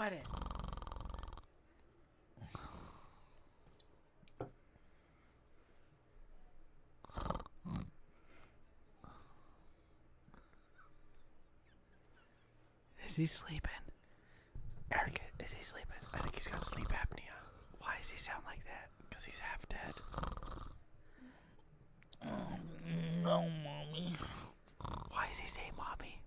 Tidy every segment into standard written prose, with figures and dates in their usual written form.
Quiet it. Is he sleeping? Eric, is he sleeping? I think he's got sleep apnea. Why does he sound like that? Because he's half dead. No, Mommy. Why does he say Mommy?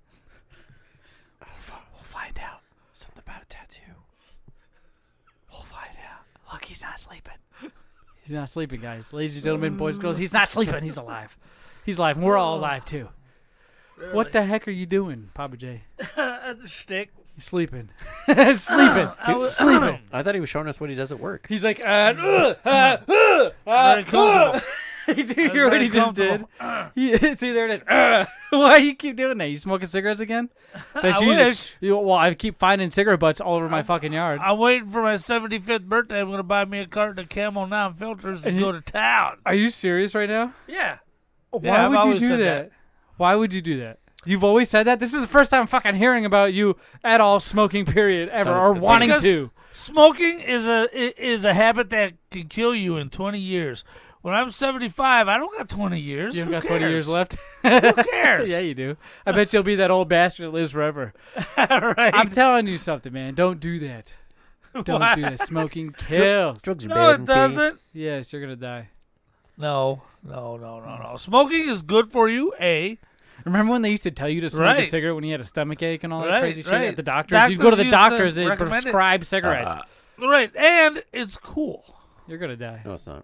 We'll find out. Something about a tattoo. We'll find out. Look, he's not sleeping. He's not sleeping, guys. Ladies and gentlemen, boys and girls, he's not sleeping. He's alive. He's alive. And we're all alive, too. Really? What the heck are you doing, Pappa J? Stick. He's sleepling. Sleeping. Sleeping. I thought he was showing us what he does at work. He's like, Very comfortable. Dude, you hear what he just did? See, there it is. Why you keep doing that? You smoking cigarettes again? I wish. Well, I keep finding cigarette butts all over my fucking yard. I'm waiting for my 75th birthday. I'm going to buy me a carton of Camel non-filters and go to town. Are you serious right now? Yeah. Why would you do that? Why would you do that? You've always said that? This is the first time I'm fucking hearing about you at all smoking period ever or wanting to. Smoking is a habit that can kill you in 20 years. When I'm 75, I don't got 20 years. You haven't got 20 years left? Who cares? Yeah, you do. I bet you'll be that old bastard that lives forever. Right. I'm telling you something, man. Don't do that. Don't do that. Smoking kills. Drugs are No, bad. it doesn't. Yes, you're going to die. No. Smoking is good for you, A. Remember when they used to tell you to smoke a cigarette when you had a stomach ache and all that crazy shit at the doctors? You'd go to the doctors, they'd prescribe cigarettes. Right, and it's cool. You're going to die. No, it's not.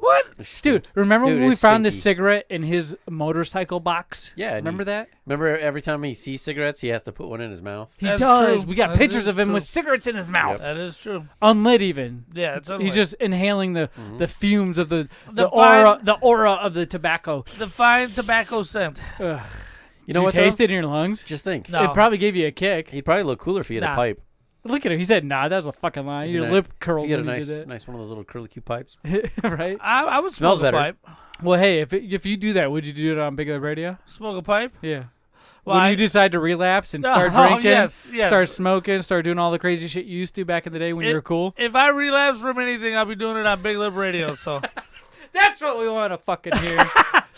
What? Dude, remember when we found this cigarette in his motorcycle box? Yeah. Remember that? Remember every time he sees cigarettes, he has to put one in his mouth? He does. We got pictures of him with cigarettes in his mouth. Yep. That is true. Unlit even. Yeah, it's unlit. He's just inhaling the fumes of the aura of the tobacco. The fine tobacco scent. Ugh. You know Did what? you taste it in your lungs? Just think. No. It probably gave you a kick. He'd probably look cooler if he had a pipe. Look at him. He said, "Nah, that was a fucking lie. Your lip curled." You get a when you did nice one of those little curlicue pipes. Right? I would Smells smoke better. a pipe. Well, hey, if you do that, would you do it on BigLipRadio? Smoke a pipe? Yeah. Well, when you decide to relapse and start drinking, yes. start smoking, start doing all the crazy shit you used to back in the day when you were cool. If I relapse from anything, I'll be doing it on BigLipRadio. So that's what we want to fucking hear.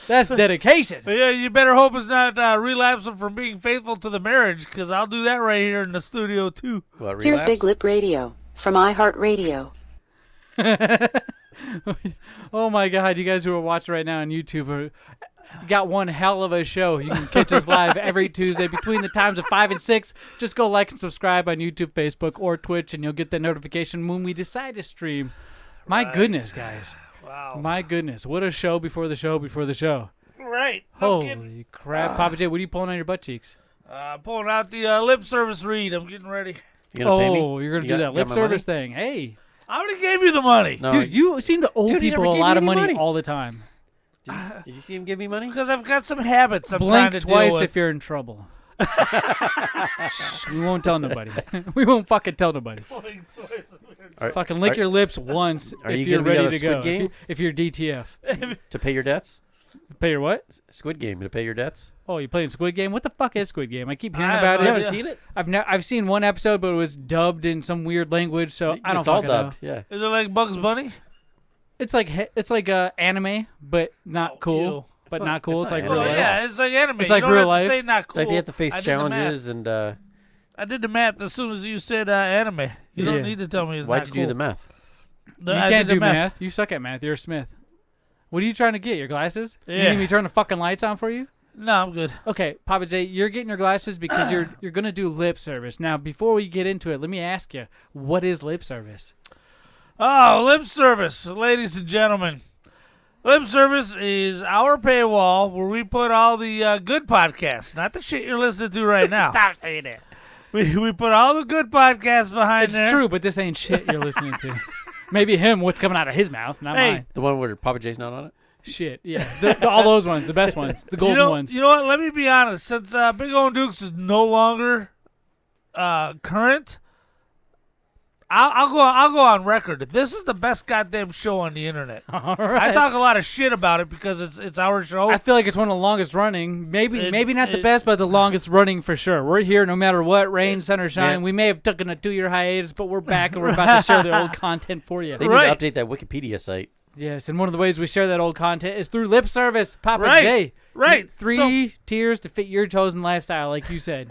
That's dedication. But yeah, you better hope it's not relapsing from being faithful to the marriage, because I'll do that right here in the studio too. Here's BigLipRadio from iHeartRadio. Oh my God, you guys who are watching right now on YouTube got one hell of a show. You can catch us live every Tuesday between the times of 5 and 6. Just go like and subscribe on YouTube, Facebook, or Twitch, and you'll get the notification when we decide to stream. My goodness, guys. Wow. My goodness. What a show before the show before the show. Right. Holy crap. Pappa J, what are you pulling on your butt cheeks? Pulling out the lip service read. I'm getting ready. You gonna pay me? You're going to do that lip service thing. Hey. I already gave you the money. No, dude, you seem to owe people a lot of money all the time. Did you see him give me money? Because I've got some habits I'm Blink trying to twice deal with. if you're in trouble. We won't tell nobody. We won't fucking tell nobody. Fucking lick your lips once if you're ready to go. If you're DTF. To pay your debts? Pay your what? Squid Game to pay your debts? Oh, you playing Squid Game? What the fuck is Squid Game? I keep hearing about it. You haven't seen it? I've seen one episode, but it was dubbed in some weird language, so I don't It's all fucking dubbed, know. yeah. Is it like Bugs Bunny? It's like anime, but not cool. But not cool. It's like real life. Yeah, it's like anime. It's like you don't real have to life. say not cool. It's like they have to face I did the challenges math. and. I did the math as soon as you said anime. You don't need to tell me it's Why'd not you cool. do the math? You can't do math. You suck at math. You're a Smith. What are you trying to get? Your glasses? Yeah. You need me to turn the fucking lights on for you? No, I'm good. Okay, Pappa J, you're getting your glasses because you're going to do lip service. Now, before we get into it, let me ask you, what is lip service? Oh, lip service, ladies and gentlemen. Lip service is our paywall where we put all the good podcasts, not the shit you're listening to right now. Stop saying that. We put all the good podcasts behind there. It's true, but this ain't shit you're listening to. Maybe him, what's coming out of his mouth, not mine. The one where Pappa J's not on it? Shit, yeah. All those ones, the best ones, the golden ones. You know what? Let me be honest. Since Big O and Dukes is no longer current, I'll go on record. This is the best goddamn show on the internet. All right. I talk a lot of shit about it because it's our show. I feel like it's one of the longest running. Maybe not the best, but the longest running for sure. We're here no matter what, rain, sun, or shine. Yeah. We may have taken a 2-year hiatus, but we're back and we're about to share the old content for you. They need to update that Wikipedia site. Yes, and one of the ways we share that old content is through lip service, Pappa Right. J. Right. Three tiers to fit your chosen lifestyle, like you said.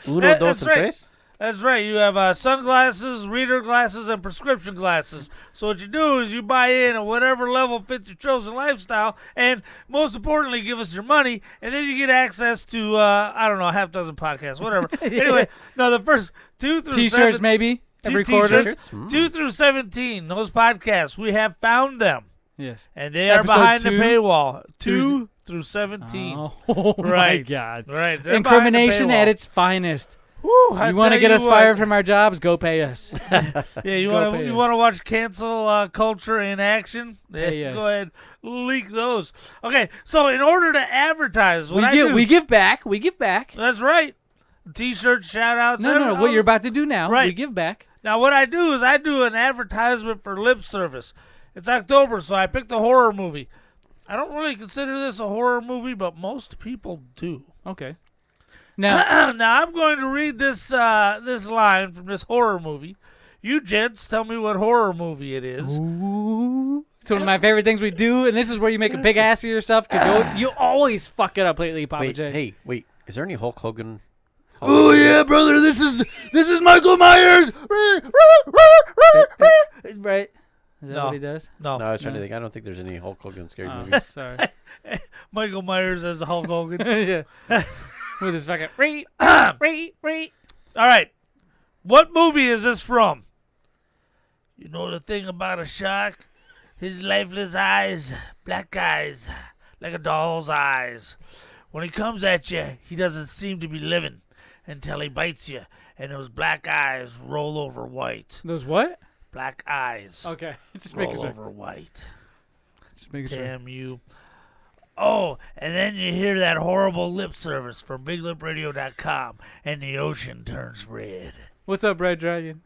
Uno, dos, and right. tres? That's right. You have sunglasses, reader glasses, and prescription glasses. So what you do is you buy in at whatever level fits your chosen lifestyle, and most importantly, give us your money, and then you get access to, I don't know, a half dozen podcasts, whatever. Anyway, no, the first 2 through T-shirts, 7, maybe, every 2 quarter. T-shirts, 2 through 17, those podcasts, we have found them, Yes. and they are Episode behind 2 the paywall. 2 through 17. Oh, my Right. God. Right. They're behind the Incrimination paywall. at its finest. Woo, I You want to tell get us what. fired from our jobs? Go pay us. Yeah, you Go want pay to us. watch cancel culture in action? Yeah, Pay us. go ahead, leak those. Okay, so in order to advertise, what I do, we give back. We give back. that's right. T-shirt shout outs. No. What you're about to do now, Right. we give back. Now what I do is I do an advertisement for lip service. It's October, so I picked a horror movie. I don't really consider this a horror movie, but most people do. Okay. Now, Now I'm going to read this this line from this horror movie. You gents, tell me what horror movie it is. ooh, it's one of my favorite things we do, and this is where you make a big ass of yourself because you always fuck it up lately, Pappa Wait, J. hey, wait. Is there any Hulk Hogan? Oh yeah, brother, this is Michael Myers. Right? Is that No. what he does? No, No, I was trying to No. think. I don't think there's any Hulk Hogan scary Oh, movies. sorry. Michael Myers as the Hulk Hogan. Yeah. With his fucking reet. All right. What movie is this from? You know the thing about a shark? His lifeless eyes, black eyes, like a doll's eyes. When he comes at you, he doesn't seem to be living until he bites you, and those black eyes roll over white. Those what? Black eyes Okay. Just making roll sure. over white. Just making sure. Damn you. Oh, and then you hear that horrible lip service from BigLipRadio.com, and the ocean turns red. What's up, Red Dragon?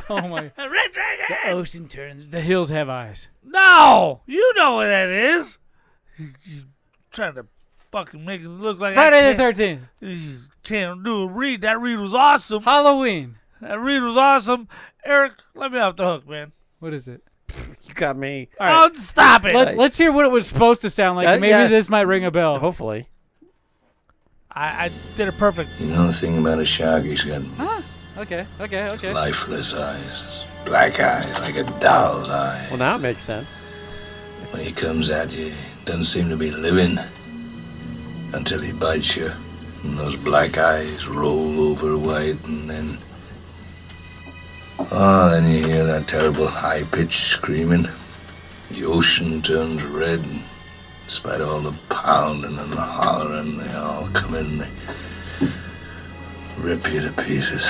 Oh my. Red Dragon! The ocean turns. The hills have eyes. No! You know what that is. You trying to fucking make it look like Friday the 13th. You can't do a read. That read was awesome. Halloween. That read was awesome. Eric, let me off the hook, man. What is it? You got me. All right. Oh, stop it. Let's hear what it was supposed to sound like. Maybe yeah. this might ring a bell. Hopefully. I did it perfect. You know the thing about a shark? He's got Okay. lifeless eyes, black eyes like a doll's eye. Well, now it makes sense. When he comes at you, he doesn't seem to be living until he bites you, and those black eyes roll over white, and then you hear that terrible high-pitched screaming. The ocean turns red, and despite all the pounding and the hollering, they all come in, they rip you to pieces.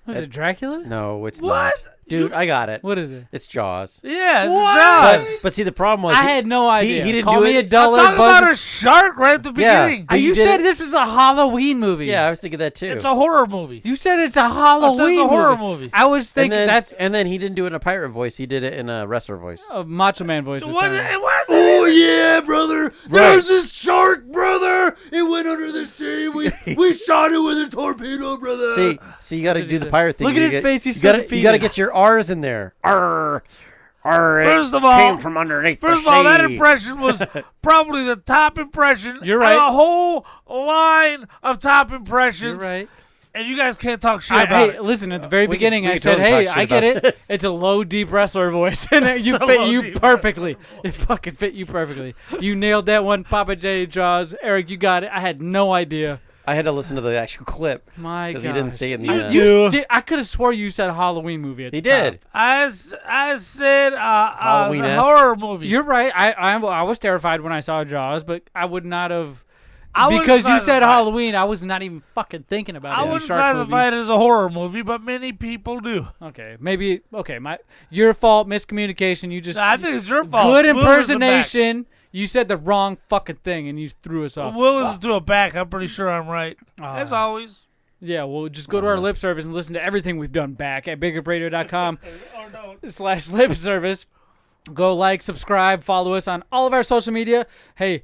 Was it Dracula? No, it's What? not. Dude, I got it. What is it? It's Jaws. Yeah, it's What? Jaws. But see, the problem was I had no idea. He didn't Call do me it. a dullard. I'm talking buzzer. about a shark right at the Yeah. beginning. But You you did said it- this is a Halloween movie. Yeah, I was thinking that too. It's a horror movie. You said it's a Halloween a horror movie. I was and thinking then, that's and then he didn't do it in a pirate voice. He did it in a wrestler voice. a Macho Man voice. This What, time. it wasn't. Oh yeah, brother! There's this shark, brother! It went under the sea. We shot it with a torpedo, brother. See, you got to do the pirate thing. Look at You his get- face, he's you so gotta, defeated. You got to get your R's in there. Arr, arr, First it of all- came from underneath First the of all, that sea. impression was probably the top impression. You're right. A whole line of top impressions. You're right. And you guys can't talk shit about Hey, it. listen, at the very we beginning, can I said, totally hey, talk shit I get about it. this. It's a low, deep wrestler voice. And it a fit low, you deep perfectly. It fucking fit you perfectly. You nailed that one, Pappa J, Jaws. Eric, you got it. I had no idea. I had to listen to the actual clip My God. because he didn't say it in the I end. do. I could have swore you said Halloween movie. At He the did. top. I said a Halloween-esque. horror movie. You're right. I was terrified when I saw Jaws, but I would not have. I wouldn't Because you said classify- Halloween, I was not even fucking thinking about I any wouldn't shark classify movies. it as a horror movie, but many people do. Okay, maybe. Okay, your fault, miscommunication. You just I think it's your fault. good We'll listen back. impersonation. You said the wrong fucking thing, and you threw us off. We'll listen to it back. I'm pretty sure I'm right. As Ah. always. Yeah, well, just go to our lip service and listen to everything we've done back at BigLipRadio.com/lip service. Go like, subscribe, follow us on all of our social media. Hey,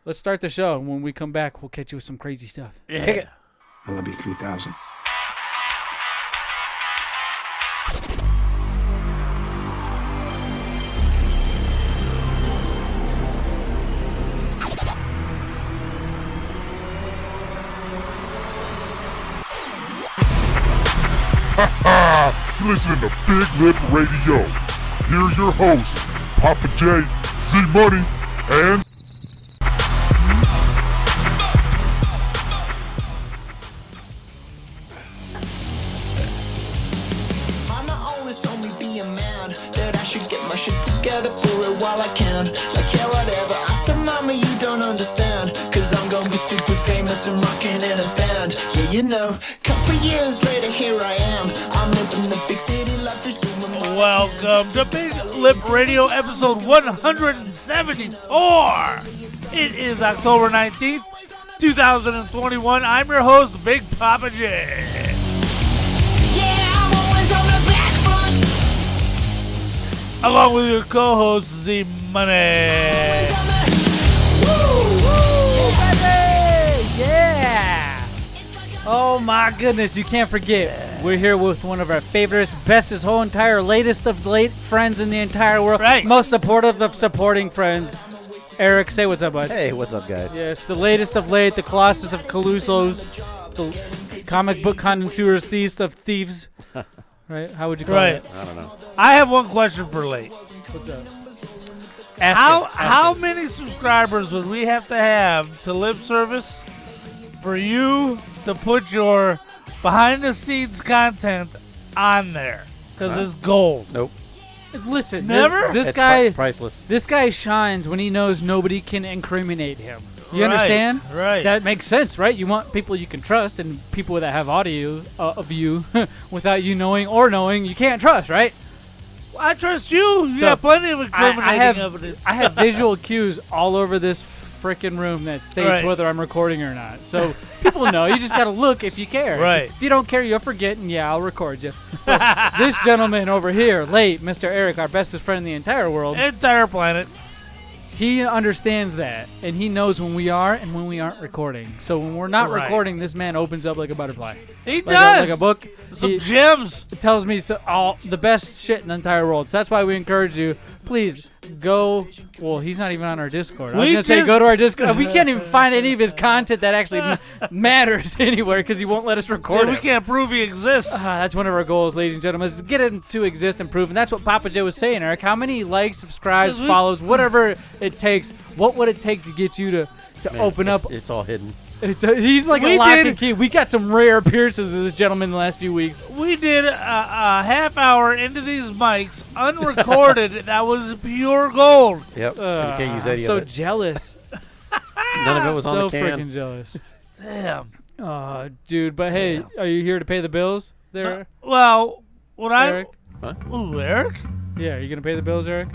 let's start the show. And when we come back, we'll catch you with some crazy stuff. Yeah. Kick it. I love you 3,000. You're listening to Big Lip Radio. Here are your hosts, Pappa J, Z Money, and Mama always told me be a man, that I should get my shit together for it while I can. Like yeah, whatever. I said, Mama, you don't understand, cause I'm gonna be stupid famous and rocking in a band. Yeah, you know, couple years later, here I am. I'm living the big city life, just doing my Welcome to Big Lip Radio episode 174. It is October 19th, 2021. I'm your host, Big Pappa J. Yeah, I'm always on the back foot. Along with your co-host, Z Money. Always on the Yeah! Oh my goodness, you can't forget. We're here with one of our favorites, bestest, whole entire, latest of late friends in the entire world. Right. Most supportive of supporting friends. Eric, say what's up, bud. Hey, what's up, guys? Yes, the latest of late, the Colossus of Calusos, the comic book connoisseurs, thieves of thieves. Right? How would you call Right. it? I don't know. I have one question for Late. What's up? How many subscribers would we have to lip service for you to put your behind-the-scenes content on there? Because it's gold. Nope. Listen, Never? This It's guy, priceless. this guy shines when he knows nobody can incriminate him. You Right, understand? right. That makes sense, right? You want people you can trust, and people that have audio of you without you knowing or knowing you can't trust, right? I trust you. You So, got plenty of incriminating evidence. I have visual cues all over this freaking room that states Right. whether I'm recording or not. So people know. You just got to look if you care. Right. If you don't care, you'll forget, and yeah, I'll record you. But this gentleman over here, Late, Mr. Eric, our bestest friend in the entire world, Entire planet. he understands that, and he knows when we are and when we aren't recording. So when we're not Right. recording, this man opens up like a butterfly. He Like does. like a book. Some He gems. tells me all the best shit in the entire world. So that's why we encourage you, please go. Well, he's not even on our Discord. I was We going to say just- go to our Discord. We can't even find any of his content that actually matters anywhere because he won't let us record We it. can't prove he exists. That's one of our goals, ladies and gentlemen, is to get him to exist and prove. And that's what Pappa J was saying, Eric. How many likes, subscribes, Because we- follows, whatever it takes, what would it take to get you to open up? It's all hidden. He's like We a lock did- and key. We got some rare appearances of this gentleman in the last few weeks. We did a half hour into these mics, unrecorded. That was pure gold. Yep. and you can't use any I'm so of it. jealous. None of it was so on the can. freaking jealous. Damn. Oh, dude. But hey, are you here to pay the bills there, Well, when Eric? Ooh, Eric? Yeah, are you going to pay the bills, Eric?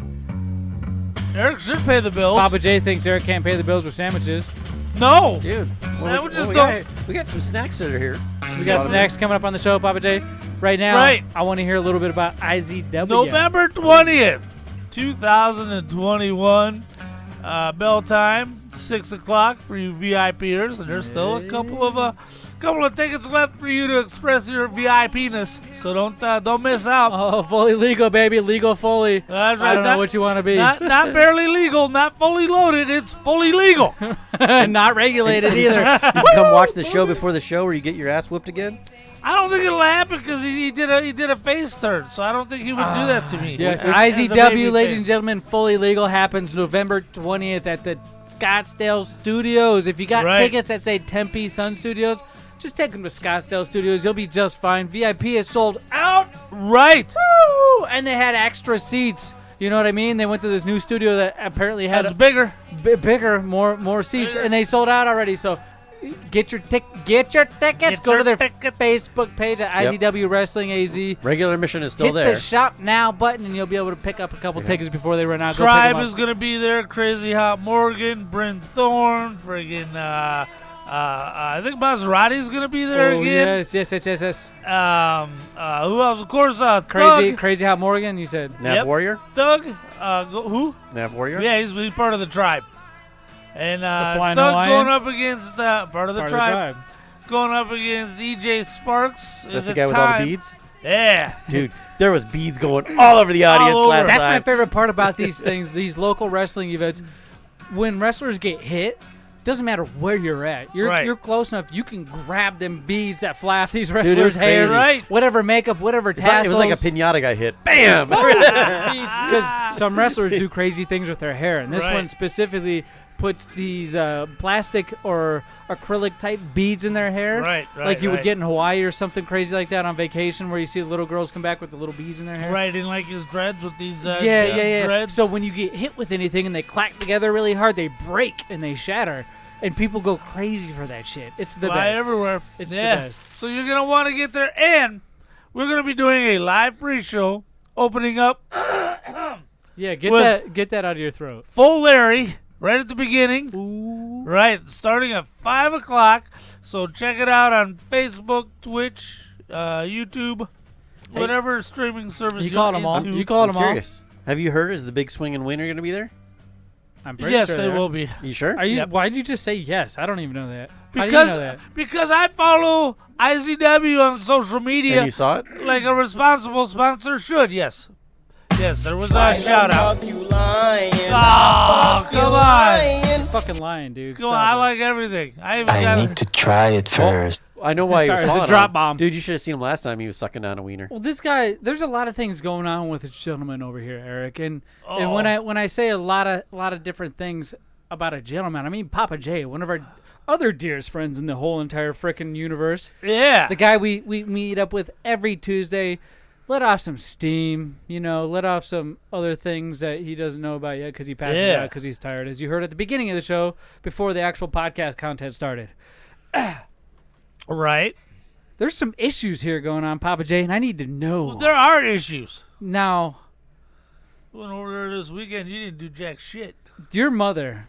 Eric should pay the bills. Papa J thinks Eric can't pay the bills with sandwiches. No. Dude, Sandwiches we don't- we got some snacks that are here. We got snacks coming up on the show, Papa J. Right now, Right. I want to hear a little bit about IZW. November 20th, 2021. Bell time, 6 o'clock for you VIPers, and there's still a couple of tickets left for you to express your VIP-ness. So don't miss out. Oh, fully legal, baby. Legal fully. That's right. I don't know what you want to be. Not barely legal, not fully loaded. It's fully legal. Not regulated either. You can come watch the show before the show, where you get your ass whooped again. I don't think it'll happen because he did a face turn, so I don't think he would do that to me. Yes, As a baby IZW, ladies face. and gentlemen, fully legal happens November 20th at the Scottsdale Studios. If you got Right. tickets that say Tempe Sun Studios, just take them to Scottsdale Studios. You'll be just fine. VIP is sold out. Right. Woo! And they had extra seats. You know what I mean? They went to this new studio that apparently had That's bigger. bigger, more seats, Bigger. and they sold out already. So get your tickets. Get Go your to their tickets. Facebook page at Yep. IZW Wrestling AZ. Regular admission is still Hit there. the shop now button, and you'll be able to pick up a couple tickets before they run out. Go pick Tribe 'em is up. going to be there. Crazy Hot Morgan, Bryn Thorne, friggin' I think Maserati's gonna be there Oh, again. yes. Who else? Of course, Crazy Hot Morgan, you said. Nav Yep. Warrior? Thug. Who? Nav Warrior? Yeah, he's part of the tribe. And Flying Thug Hawaiian? going up against part of the Part of the tribe. Going up against EJ Sparks. That's the guy with all the beads? Yeah. Dude, there was beads going all over the audience over. last That's my time. favorite part about these things, these local wrestling events. When wrestlers get hit, doesn't matter where you're at. You're close enough. You can grab them beads that fly off these wrestlers' was hair, crazy. Right. whatever makeup, whatever It tassels. was like a pinata got hit. Bam! Because some wrestlers do crazy things with their hair, and this Right. one specifically puts these plastic or acrylic type beads in their hair, Right, like you would right. get in Hawaii or something crazy like that on vacation, where you see the little girls come back with the little beads in their hair. Right, and like his dreads with these Yeah. dreads. So when you get hit with anything and they clack together really hard, they break and they shatter, and people go crazy for that shit. It's the fly best. everywhere. It's the yeah. best. So you're going to want to get there, and we're going to be doing a live pre-show opening up Yeah, With- get that out of your throat. Full Larry right at the beginning. Ooh. Right, starting at 5 o'clock. So check it out on Facebook, Twitch, YouTube, whatever streaming service You you're called them all. into. You called I'm them all. curious. Have you heard, is the Big Swingin' Winner going to be there? I'm pretty Yes, sure they are. will be. You sure? Are you? Yep. Why did you just say yes? I don't even know that. How do you know that? Because I follow IZW on social media And you saw it? like a responsible sponsor should. Yes, there was a shout out. Oh, come on, Fucking lying, dude. come on! Stop I it. like everything. I even got to try it first. I know why Sorry, he it's was a falling drop on. bomb. Dude, you should have seen him last time. He was sucking down a wiener. Well, this guy, there's a lot of things going on with this gentleman over here, Eric, and Oh. when I say a lot of different things about a gentleman, I mean Pappa J, one of our other dearest friends in the whole entire frickin' universe. yeah. The guy we meet up with every Tuesday. Let off some steam, let off some other things that he doesn't know about yet because he passes Yeah. out because he's tired, as you heard at the beginning of the show before the actual podcast content started. Right. There's some issues here going on, Pappa J, and I need to know. Well, there are issues. Now, Went over there this weekend. You didn't do jack shit. your mother.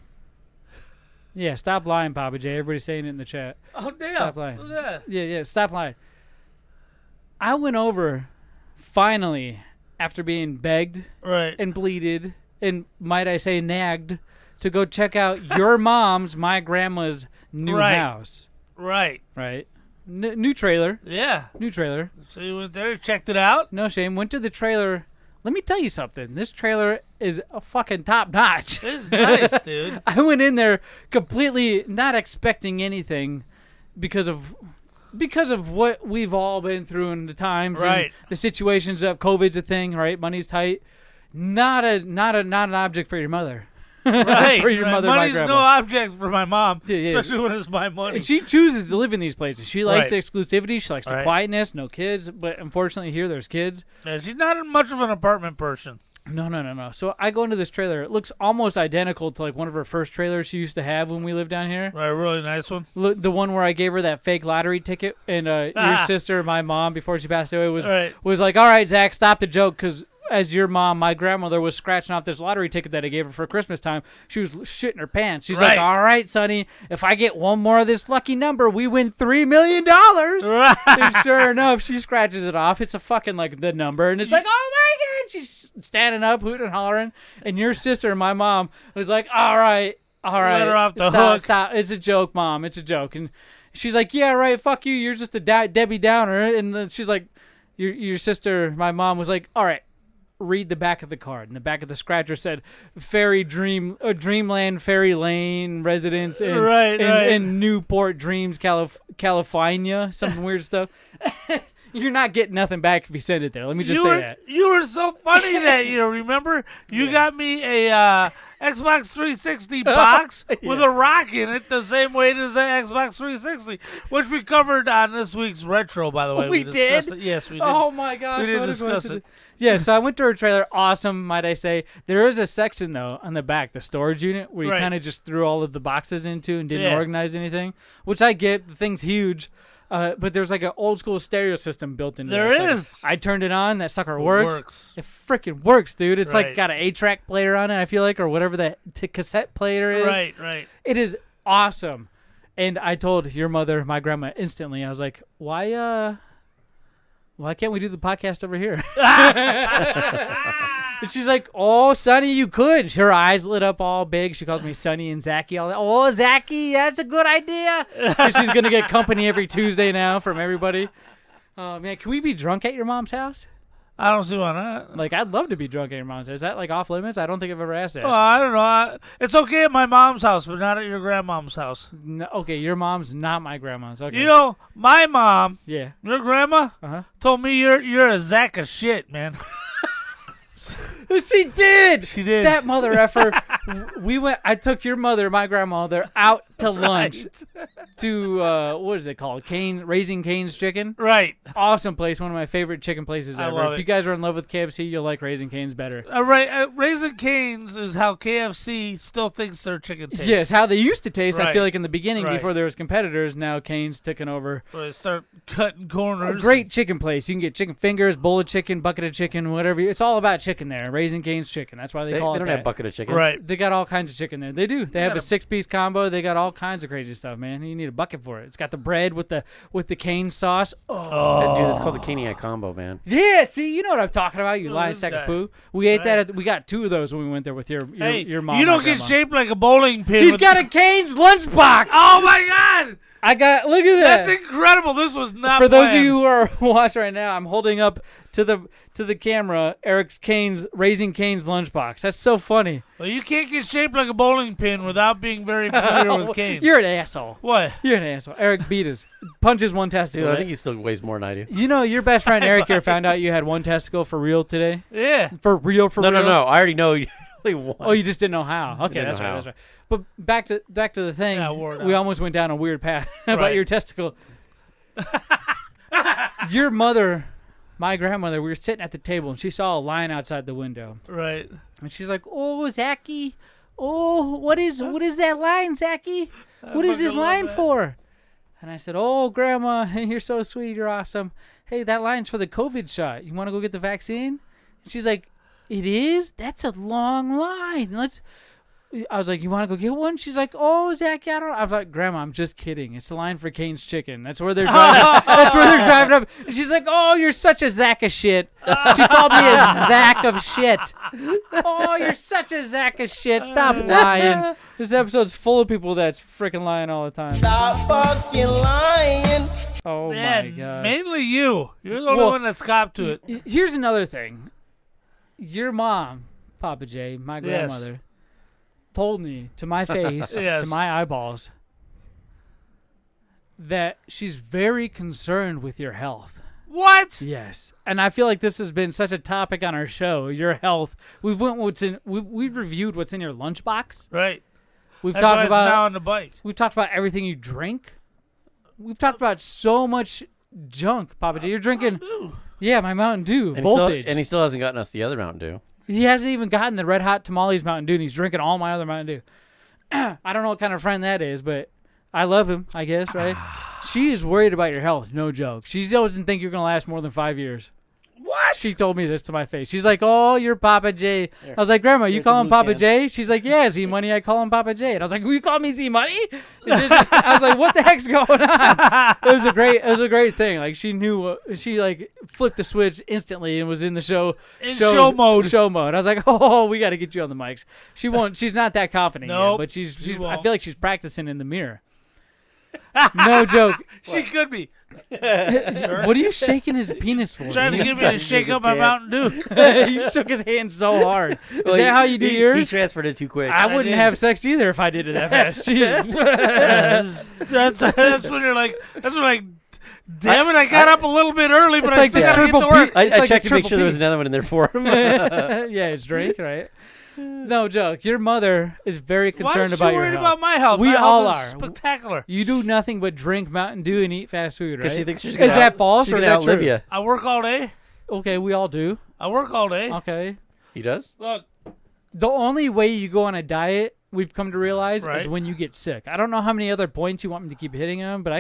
Yeah, stop lying, Pappa J. Everybody's saying it in the chat. Oh damn! Stop lying. Who's that? Yeah, stop lying. I went over, finally, after being begged Right. and bleated and, might I say, nagged, to go check out your mom's, my grandma's new Right. house. Right. Right? New trailer. Yeah. New trailer. So you went there, checked it out. No shame. Went to the trailer. Let me tell you something. This trailer is a fucking top notch. It's nice, dude. I went in there completely not expecting anything because of what we've all been through in the times Right. and the situations of COVID's a thing, right? Money's tight. Not an object for your mother. Right. For your right. mother, my Money's no grandma. object for my mom, Yeah. especially when it's my money. And she chooses to live in these places. She likes Right. the exclusivity. She likes the Right. quietness. No kids. But unfortunately here there's kids. Yeah, she's not much of an apartment person. No. So I go into this trailer. It looks almost identical to like one of her first trailers she used to have when we lived down here. Right, really nice one. The one where I gave her that fake lottery ticket, and your sister, my mom, before she passed away, Right. was like, "All right, Zach, stop the joke," because as your mom, my grandmother, was scratching off this lottery ticket that I gave her for Christmas time. She was shitting her pants. She's like, Right. "All right, Sonny, if I get one more of this lucky number, we win $3 million." Right. And sure enough, she scratches it off. It's a fucking like the number, and it's like, "Oh my god!" She's standing up, hooting and hollering. And your sister, my mom, was like, "All right, Let her off the stop, hook." Stop. It's a joke, Mom. It's a joke." And she's like, "Yeah, right. Fuck you. You're just a Debbie Downer." And then she's like, "Your sister, my mom, was like, all right." Read the back of the card. And the back of the scratcher said Dreamland Fairy Lane residence in, Right. in Newport Dreams, California. Something weird stuff. You're not getting nothing back if you send it there. Let me just say that. You were so funny that year. Remember, you got me a Xbox 360 box with a rock in it, the same weight as the Xbox 360, which we covered on this week's retro. By the way, We discussed did? it. Yes, we did. Oh my gosh. We did what a discuss coincidence. it. Yeah, so I went to her trailer. Awesome, might I say. There is a section, though, on the back, the storage unit, where you Right. kind of just threw all of the boxes into and didn't Yeah. organize anything, which I get. The thing's huge. But there's like an old school stereo system built into There that sucker. is. I turned it on. That sucker It works. works. It freaking works, dude. It's like Right. got an 8-track player on it, I feel like, or whatever that cassette player is. Right. It is awesome. And I told your mother, my grandma, instantly. I was like, why can't we do the podcast over here? And she's like, oh, Sonny, you could. Her eyes lit up all big. She calls me Sonny and Zachy. All that. Oh, Zachy, that's a good idea. And she's going to get company every Tuesday now from everybody. Man, can we be drunk at your mom's house? I don't see why not. Like, I'd love to be drunk at your mom's house. Is that, like, off limits? I don't think I've ever asked that. Well, I don't know. It's okay at my mom's house, but not at your grandmom's house. No, okay, your mom's not my grandma's. Okay. You know, my mom, Yeah. your grandma, told me you're a sack of shit, man. She did. She did. That mother effer. I took your mother, my grandmother, out to lunch to what is it called? Raising Cane's Chicken. Right. Awesome place. One of my favorite chicken places ever. love If it. you guys are in love with KFC, you'll like Raising Cane's better. Raising Cane's is how KFC still thinks their chicken tastes. Yes, how they used to taste. I Right. feel like in the beginning, Right. before there was competitors, now Cane's taking over. So they start cutting corners. A great chicken place. You can get chicken fingers, bowl of chicken, bucket of chicken, whatever. It's all about chicken there. Raising Cane's Chicken. That's why they call it don't that. have bucket of chicken. Right. They got all kinds of chicken there. They do. They have a 6-piece combo. They got all kinds of crazy stuff, man. You need a bucket for it. It's got the bread with the cane sauce. Oh, Dude, it's called the Caniac combo, man. yeah. See, you know what I'm talking about. You lying this sack of guy. poo. We ate that. We got 2 of those when we went there with your mom. You don't my get grandma. shaped like a bowling pin. He's got a Cane's lunchbox. Oh my God! I got. Look at that. That's incredible. This was not For those of planned. you who are watching right now, I'm holding up to the camera Eric's Raising Cane's lunchbox. That's so funny. Well, you can't get shaped like a bowling pin without being very familiar with Cane's. You're an asshole. What? You're an asshole. Eric beat us. Punches one testicle. Dude, I think he still weighs more than I do. You know, your best friend Eric here found out you had one testicle for real today. Yeah. For real. No. I already know you only one. Oh, you just didn't know how. Okay, Didn't that's know right. how. That's right. But back to the thing. Yeah, word We out. almost went down a weird path about Right. your testicle. Your mother, my grandmother, we were sitting at the table and she saw a line outside the window. Right. And she's like, "Oh, Zachy, oh, what is that line, Zachy? What is this fucking love line that. for?" And I said, "Oh, Grandma, you're so sweet. You're awesome. Hey, that line's for the COVID shot. You want to go get the vaccine?" And she's like, "It is? That's a long line. I was like, "You want to go get one?" She's like, "Oh, Zachy, I don't know." I was like, "Grandma, I'm just kidding. It's the line for Cane's Chicken. That's where they're driving. That's where they're driving up." And she's like, "Oh, you're such a Zack of shit." She called me a Zack of shit. "Oh, you're such a Zack of shit. Stop lying." This episode's full of people that's freaking lying all the time. Stop fucking lying. Oh Man, my god. mainly you. You're the only Well, one that's copped to it. Here's another thing. Your mom, Pappa J, my grandmother, told me to my face, Yes. to my eyeballs, that she's very concerned with your health. What? Yes, and I feel like this has been such a topic on our show. Your health. We've reviewed what's in your lunchbox. Right. We've That's why talked it's now about on the bike. we've talked about everything you drink. We've talked about so much junk, Pappa J. You're drinking. Yeah, my Mountain Dew voltage. And he still hasn't gotten us the other Mountain Dew. He hasn't even gotten the Red Hot Tamales Mountain Dew, and he's drinking all my other Mountain Dew. I don't know what kind of friend that is, but I love him, I guess, right? She is worried about your health, no joke. She doesn't think you're going to last more than 5 years. What? She told me this to my face. She's like, "Oh, you're Pappa J." I was like, "Grandma, you Here's call a him blue Pappa can. J?" She's like, "Yeah, Z-Money, I call him Pappa J." And I was like, "Will you call me Z-Money?" I was like, "What the heck's going on?" It was a great thing. Like, she knew, she like flipped the switch instantly and was in the show mode. Show mode. I was like, "Oh, we got to get you on the mics." She won't. She's not that confident yet, Nope, but she's. I won't. feel like she's practicing in the mirror. No joke. She could be. What are you shaking his penis for? Trying to get me trying to to shake shake up his my hand. Mountain Dew. You shook his hand so hard. Is Well, that how you do he yours? transferred it too quick. I wouldn't did. have sex either if I did it that fast. Jesus. That's when you're like, damn it, I got up a little bit early, but It's I like still the got to get triple to work. I It's like a checked to make triple sure there was P. another one in there for him. Yeah, it's Drake, right? No joke. Your mother is very Why concerned is she about your worried health. about my health? We My all health is are. spectacular. You do nothing but drink Mountain Dew and eat fast food, right? Because she thinks she's Is gonna that false she's or is gonna that true? outlive you. I work all day. Okay, we all do. I work all day. Okay. He does? Look, The only way you go on a diet, we've come to realize, is Right. when you get sick. I don't know how many other points you want me to keep hitting on, but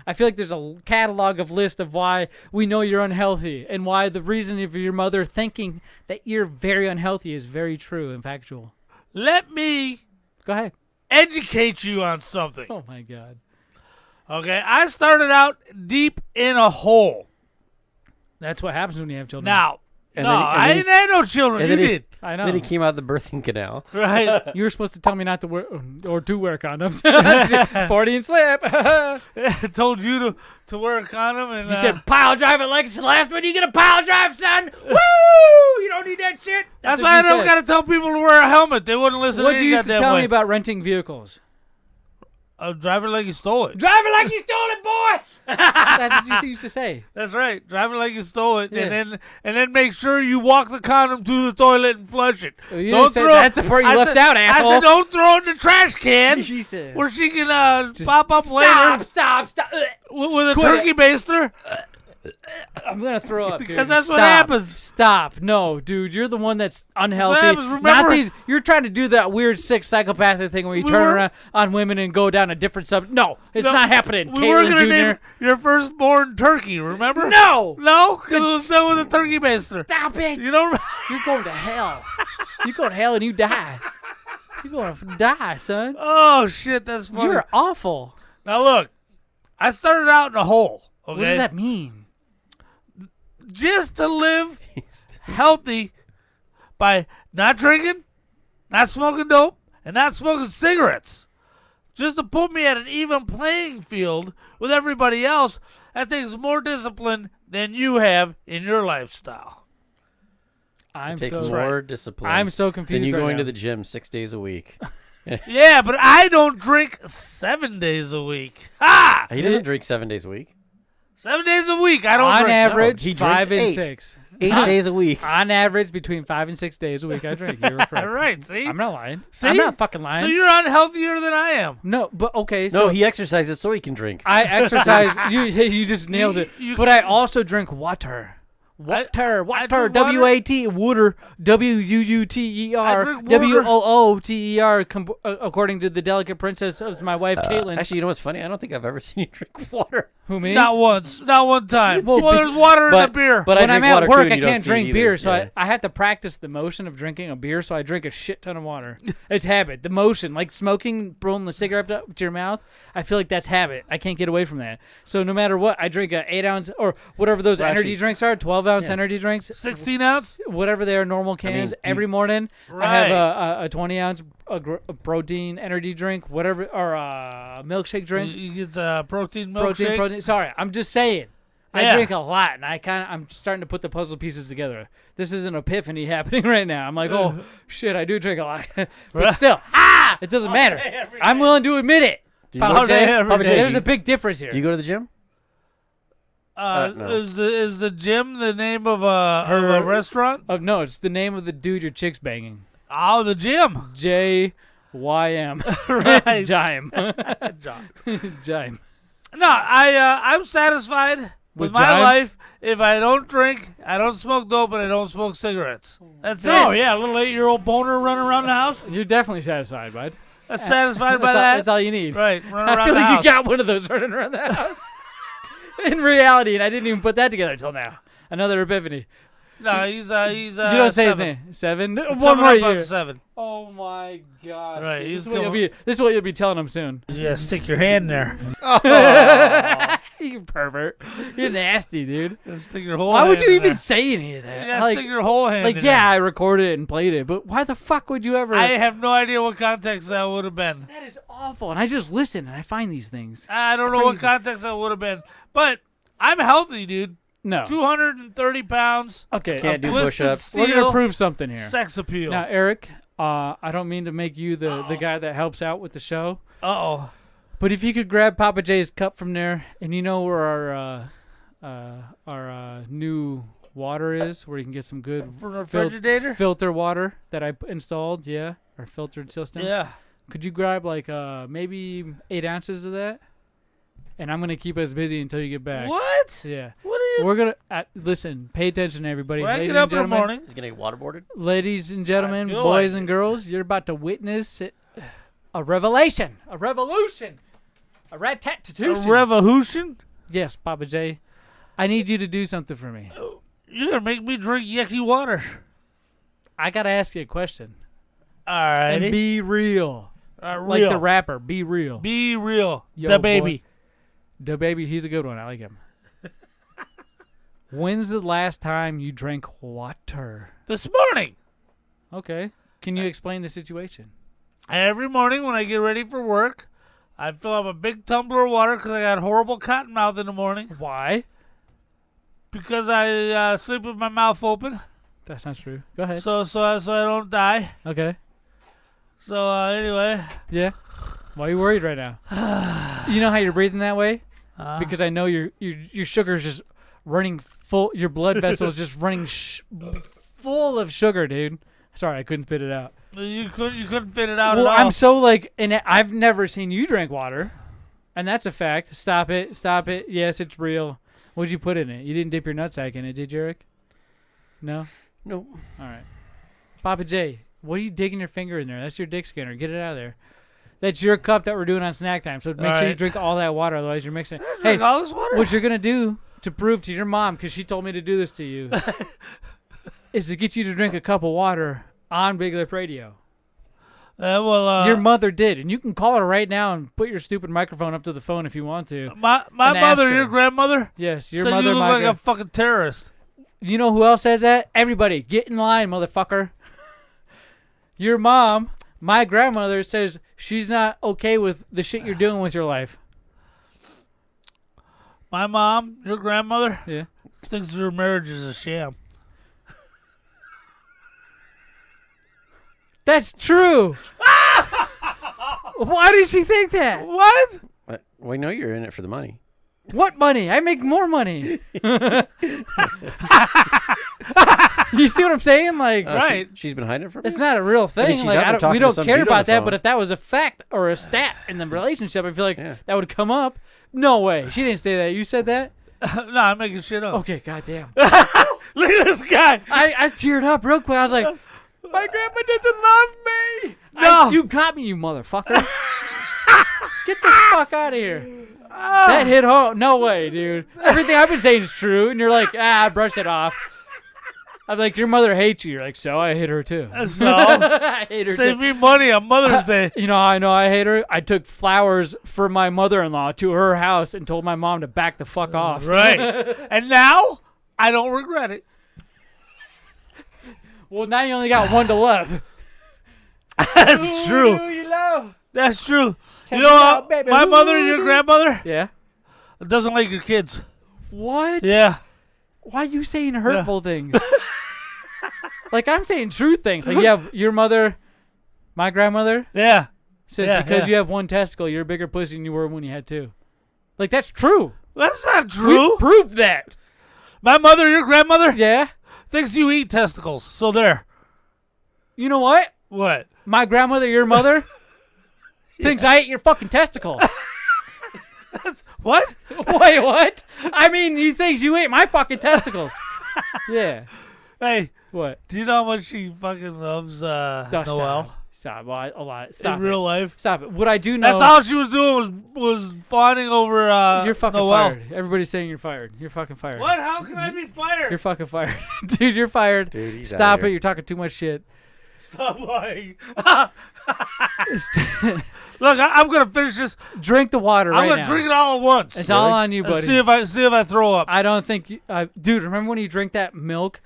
I feel like there's a catalog of list of why we know you're unhealthy and why the reason of your mother thinking that you're very unhealthy is very true and factual. let me Go ahead. educate you on something. Oh my God. Okay, I started out deep in a hole. That's what happens when you have children. Now, And no, then he- and I then didn't have no children. and You then he- did. I know. Then he came out the birthing canal. Right. You were supposed to tell me not to wear or to wear condoms. 40 and slip. I told you to wear a condom. And You said pile drive it like it's the last one. You get a pile drive, son. Woo! You don't need that shit. that's what why I you don't said. got to tell people to wear a helmet. They wouldn't listen What to you any used to goddamn tell way. me about renting vehicles? Drive it like you stole it. Drive it like you stole it, boy. That's what you used to say. That's right. Drive it like you stole it, Yeah. and then make sure you walk the condom to the toilet and flush it. You didn't say that's the part you left out, asshole. I said don't throw it in the trash can Jesus. where she can pop up later Stop. with a Quit turkey baster. I'm gonna throw up. Because dude. that's what Stop. happens. Stop. No, dude, you're the one that's unhealthy. happens. Not Remember- these. You're trying to do that weird, sick, psychopathic thing where you We turn were- around on women and go down a different sub. No, it's No, not happening. We were Caitlyn gonna name Jr. your firstborn turkey. Remember? No. No, because it was done with a turkey baster. Stop it. You don't. You're going to hell. You go to hell and you die. You're going to die, son. Oh shit, that's funny. You're awful. Now look, I started out in a hole. Okay, What does that mean? just to live healthy by not drinking, not smoking dope, and not smoking cigarettes. Just to put me at an even playing field with everybody else, that takes more discipline than you have in your lifestyle. I'm It takes so more discipline. I'm so confused than you right going now. to the gym 6 days a week. Yeah, but I don't drink 7 days a week. Ha! He doesn't drink 7 days a week. 7 days a week, I don't On drink. average, he 5 and drinks 6. 8 days a week. On average, between 5 and 6 days a week, I drink. You're correct. All right, see? I'm not lying. See? I'm not fucking lying. So you're unhealthier than I am. No, but okay. No, So he exercises so he can drink. I exercise. You just nailed it. You- But I also drink water. Water, I water, drink water. W-A-T, water, W-U-U-T-E-R, I drink water. W-O-O-T-E-R, according to the delicate princess of my wife, Caitlin. Actually, you know what's funny? I don't think I've ever seen you drink water. Who, me? Not once. Not one time. Well, Well, there's water in the beer. But when I I'm drink at water too, work, and I you don't can't see it drink either. beer, so Yeah. I have to practice the motion of drinking a beer, so I drink a shit ton of water. It's habit. The motion, like smoking, rolling the cigarette up to your mouth, I feel like that's habit. I can't get away from that. So no matter what, I drink a 8-ounce or whatever those Well, energy actually- drinks are, 12-ounce Yeah. energy drinks, 16 ounce? whatever they are, normal cans. do you- Every morning, Right. I have a 20-ounce a protein energy drink, whatever, or a milkshake drink. You get a protein milkshake? Protein. Sorry, I'm just saying. I Yeah. drink a lot, and I'm starting to put the puzzle pieces together. This is an epiphany happening right now. I'm like, oh shit, I do drink a lot, but still, it doesn't matter. I'm willing to admit it. Do you Papa go- J, every Papa J, day. there's do a you- big difference here. Do you go to the gym? No. Is the gym the name of a restaurant? Oh no, it's the name of the dude your chick's banging. Oh, the gym. J-Y-M. Right. Jime. Jime. No, I'm satisfied with my Jime? life if I don't drink, I don't smoke dope, and I don't smoke cigarettes. That's it. Oh, yeah, a little 8-year-old boner running around the house. You're definitely satisfied, bud. That's satisfied by That's all, that. that's all you need. Right, running I around feel the like house. you got one of those running around the house. In reality, and I didn't even put that together until now. Another epiphany. No, he's You don't say his 7. name. 7? Coming One more up on year. 7. Oh my gosh. Right, dude. he's This is what you'll be telling him soon. Yeah, stick your hand there. You pervert. You're nasty, dude. Stick your whole Why hand would you in even there. say any of that? Yeah, like, stick your whole hand in yeah, I recorded it and played it, but why the fuck would you ever? there. I have no idea what context that would have been. That is awful. And I just listen and I find these things. I don't know what Crazy. context that would have been. But I'm healthy, dude. No. 230 pounds. Okay. Can't do Twisted push-ups. We're steel, gonna prove something here. sex appeal. Now, Eric, I don't mean to make you the guy that helps out with the show, Uh-oh. but if you could grab Pappa J's cup from there, and you know where our new water is, where you can get some good From the refrigerator? filter water that I installed, yeah, our filtered system. Yeah. Could you grab like maybe 8 ounces of that? And I'm gonna keep us busy until you get back. What? Yeah. What are you... We're gonna listen. Pay attention, everybody. When I Ladies get up and in the gentlemen. morning... He's gonna get waterboarded. Ladies and gentlemen, I feel boys like and it. girls, you're about to witness a revelation, a revolution, a rat-tat-tatootion. A revolution? Yes, Pappa J. I need you to do something for me. You're going to make me drink yucky water. I got to ask you a question. All right. And be real. real. Like the rapper, be real. Be real. Yo, the baby. The baby, he's a good one. I like him. When's the last time you drank water? This morning. Okay. Can you explain the situation? Every morning when I get ready for work, I fill up a big tumbler of water because I got horrible cotton mouth in the morning. Why? Because I sleep with my mouth open. That's not true. Go ahead. So I don't die. Okay. So anyway. Yeah. Why are you worried right now? You know how you're breathing that way? Because I know your sugar is just running full. Your blood vessel is just running full of sugar, dude. Sorry, I couldn't fit it out. You couldn't fit it out Well, at all. I'm so and I've never seen you drink water, and that's a fact. Stop it. Stop it. Yes, it's real. What'd you put in it? You didn't dip your nutsack in it, did you, Eric? No? No. All right. Pappa J, what are you digging your finger in there? That's your dick skinner. Get it out of there. That's your cup that we're doing on snack time, so make sure you drink all that water, otherwise you're mixing it. Hey, drink all this water? What you're going to do to prove to your mom, because she told me to do this to you, is to get you to drink a cup of water on BigLipRadio. Your mother did, and you can call her right now and put your stupid microphone up to the phone if you want to. My mother, your grandmother? Yes, your so mother. You look like a fucking terrorist. You know who else says that? Everybody, get in line, motherfucker. Your mom, my grandmother, says she's not okay with the shit you're doing with your life. My mom, your grandmother, yeah, thinks your marriage is a sham. That's true. Why does she think that? What? We know you're in it for the money. What money? I make more money. You see what I'm saying? Like, right? She's been hiding it from me. It's not a real thing. I mean, she's out there like, talking we to don't some care dude on about the that. phone. But if that was a fact or a stat in the relationship, I feel like that would come up. No way. She didn't say that. You said that? No, I'm making shit up. Okay, goddamn. Look at this guy. I teared up real quick. I was like, my grandma doesn't love me. No. You caught me, you motherfucker. Get the fuck out of here. That hit home. No way, dude. Everything I've been saying is true, and you're like, brush it off. I'm like, your mother hates you. You're like, so I hate her too. So I hate her save too. me money on Mother's Day. You know how I know I hate her? I took flowers for my mother-in-law to her house and told my mom to back the fuck off. Right. And now I don't regret it. Well, now you only got one to love. That's true. You know. That's true. Tell you me know now, what? baby. My Who mother, do your you- grandmother, Yeah. doesn't like your kids. What? Yeah. Why are you saying hurtful things? Like, I'm saying true things. Like, you have your mother, my grandmother, Yeah. says Yeah, because yeah. you have one testicle, you're a bigger pussy than you were when you had two. Like, that's true. That's not true. We proved that. My mother, your grandmother, Yeah. thinks you eat testicles. So there. You know what? What? My grandmother, your mother, thinks I ate your fucking testicle. What? Wait, what? I mean, you think you ate my fucking testicles. Yeah. Hey, What? do you know how much she fucking loves Noelle? Stop. Well, a lot. Stop In it. real life? Stop it. What I do know. That's all she was doing was fawning over You're fucking Noelle. fired. Everybody's saying you're fired. You're fucking fired. What? How can I be fired? You're fucking fired. Dude, you're fired. Dude, he's Stop outta it. here. You're talking too much shit. Stop lying. Look, I'm gonna finish this. Drink the water I'm right gonna now. drink it all at once. It's all on you, And buddy. see if I throw up. I don't think you, dude, remember when you drink that milk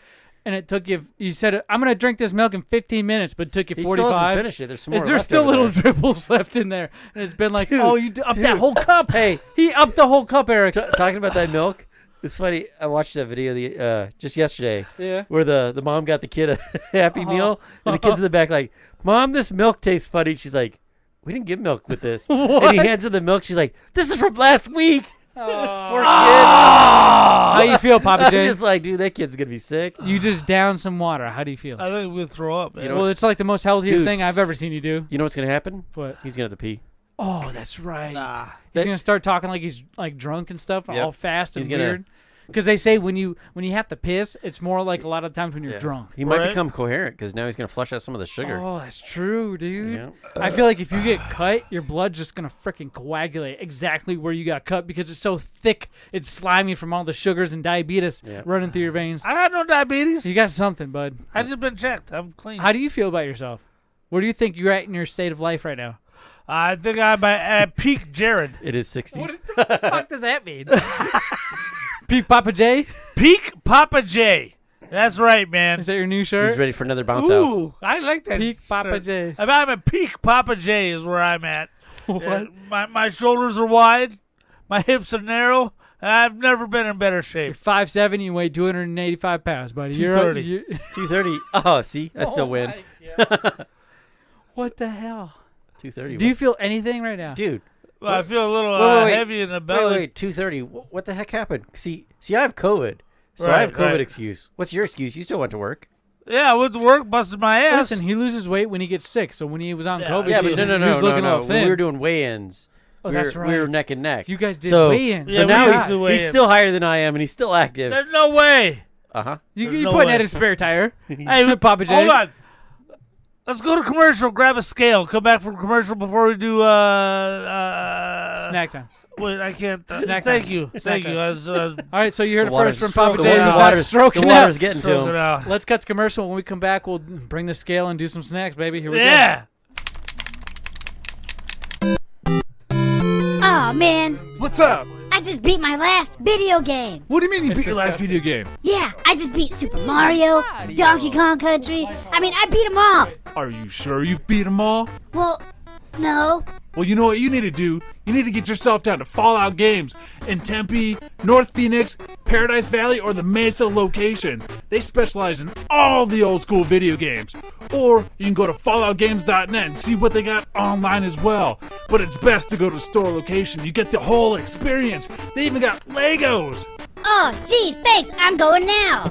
and it took you said, I'm going to drink this milk in 15 minutes, but it took you He 45. still hasn't finished it. There's some more There's left still over little there. dribbles left in there. And it's been like, Dude, oh, you upped that whole cup. Hey. He upped the whole cup, Eric. Talking about that milk, it's funny. I watched that video just yesterday Yeah. where the mom got the kid a Happy Meal, and the kid's in the back like, Mom, this milk tastes funny. She's like, we didn't get milk with this. What? And he hands her the milk. She's like, this is from last week. Poor kid. How you feel, Pappa I was J? just like, dude, that kid's going to be sick. You just down some water. How do you feel? I think I'm gonna throw up. Man. Well, it's like the most healthiest Dude. thing I've ever seen you do. You know what's going to happen? What? He's going to have to pee. Oh, that's right. Nah. He's gonna start talking like he's like drunk and stuff, Yep. all fast and He's gonna- weird. Because they say when you have to piss, it's more like a lot of times when you're drunk. He might Right. become coherent because now he's going to flush out some of the sugar. Oh, that's true, dude. Yeah. I feel like if you get cut, your blood's just gonna freaking coagulate exactly where you got cut because it's so thick, it's slimy from all the sugars and diabetes running through your veins. I got no diabetes. You got something, bud. I just been checked. I'm clean. How do you feel about yourself? Where do you think you're at in your state of life right now? I think I'm at peak Jared. It is 60s. What the fuck does that mean? Peak Pappa J? Peak Pappa J. That's right, man. Is that your new shirt? He's ready for another bounce house. Ooh, I like that. Peak Pappa shirt. J. I'm at peak Pappa J is where I'm at. What? My shoulders are wide. My hips are narrow. I've never been in better You're shape. 5'7", you weigh 285 pounds, buddy. 230. 230. Oh, see? I still win. What the hell? 230. Do you feel anything right now? Dude. Well, I feel a little wait. heavy in the belly. Wait, 230. What the heck happened? See, I have COVID. So Right, I have COVID right. excuse. What's your excuse? You still went to work. Yeah, I went to work, busted my ass. Listen, he loses weight when he gets sick. So when he was on Yeah. COVID Yeah, but season, no. he was looking all When thin. we were doing weigh-ins. Oh, we that's were, We were right. neck and neck. You guys did so, weigh-ins. So Yeah, now we used to weigh he's in. still higher than I am, and he's still active. There's no way. Uh-huh. You There's no putting way. that in spare tire. Hey, Pappa J. hold on. Let's go to commercial. Grab a scale. Come back from commercial before we do Snack time. Wait, I can't. Snack thank time. you. Snack Thank you. time. I was All right, so you heard it The first from water's- Pappa the J. water- He's the not water's- stroking the out. water's getting to stroking him. out. Let's cut to commercial. When we come back, we'll bring the scale and do some snacks, baby. Here we go. Yeah. Oh man, What's up? I just beat my last video game. What do you mean you It's beat your last disgusting. video game? Yeah, I just beat Super Mario, Donkey Kong Country. I mean, I beat them all. Are you sure you've beat them all? Well, no. Well, you know what you need to do? You need to get yourself down to Fallout Games in Tempe, North Phoenix, Paradise Valley, or the Mesa location. They specialize in all the old school video games. Or you can go to falloutgames.net and see what they got online as well. But it's best to go to the store location. You get the whole experience. They even got Legos. Oh, geez, thanks. I'm going now.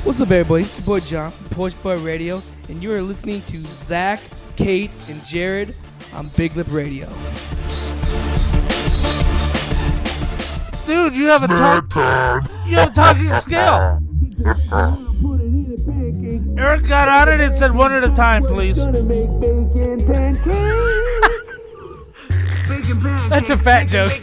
What's up, everybody? It's your boy John from Porch Boy Radio, and you are listening to Zach, Kate, and Jared on Big Lip Radio. Dude, you have a talking scale. Eric got on it and said one at a time, please. That's a fat joke.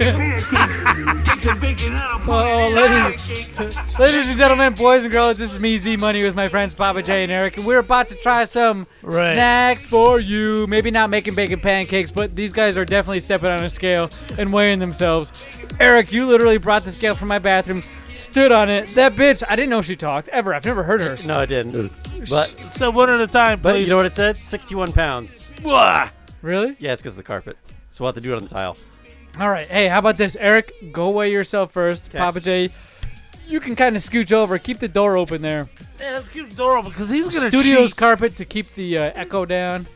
Ladies and gentlemen, boys and girls, this is me, Z Money, with my friends Pappa J and Eric, and we're about to try some snacks for you. Maybe not making bacon pancakes, but these guys are definitely stepping on a scale and weighing themselves. Eric, you literally brought the scale from my bathroom, stood on it. That bitch, I didn't know she talked ever. I've never heard her. No, I didn't. But So one at a time, please. you know what it said? 61 pounds. Really? Yeah, it's because of the carpet. So we'll have to do it on the tile. All right. Hey, how about this, Eric? Go weigh yourself first. Okay. Pappa J, you can kind of scooch over. Keep the door open there. Yeah, let's keep the door open because he's going to Studio's cheat. carpet to keep the echo down.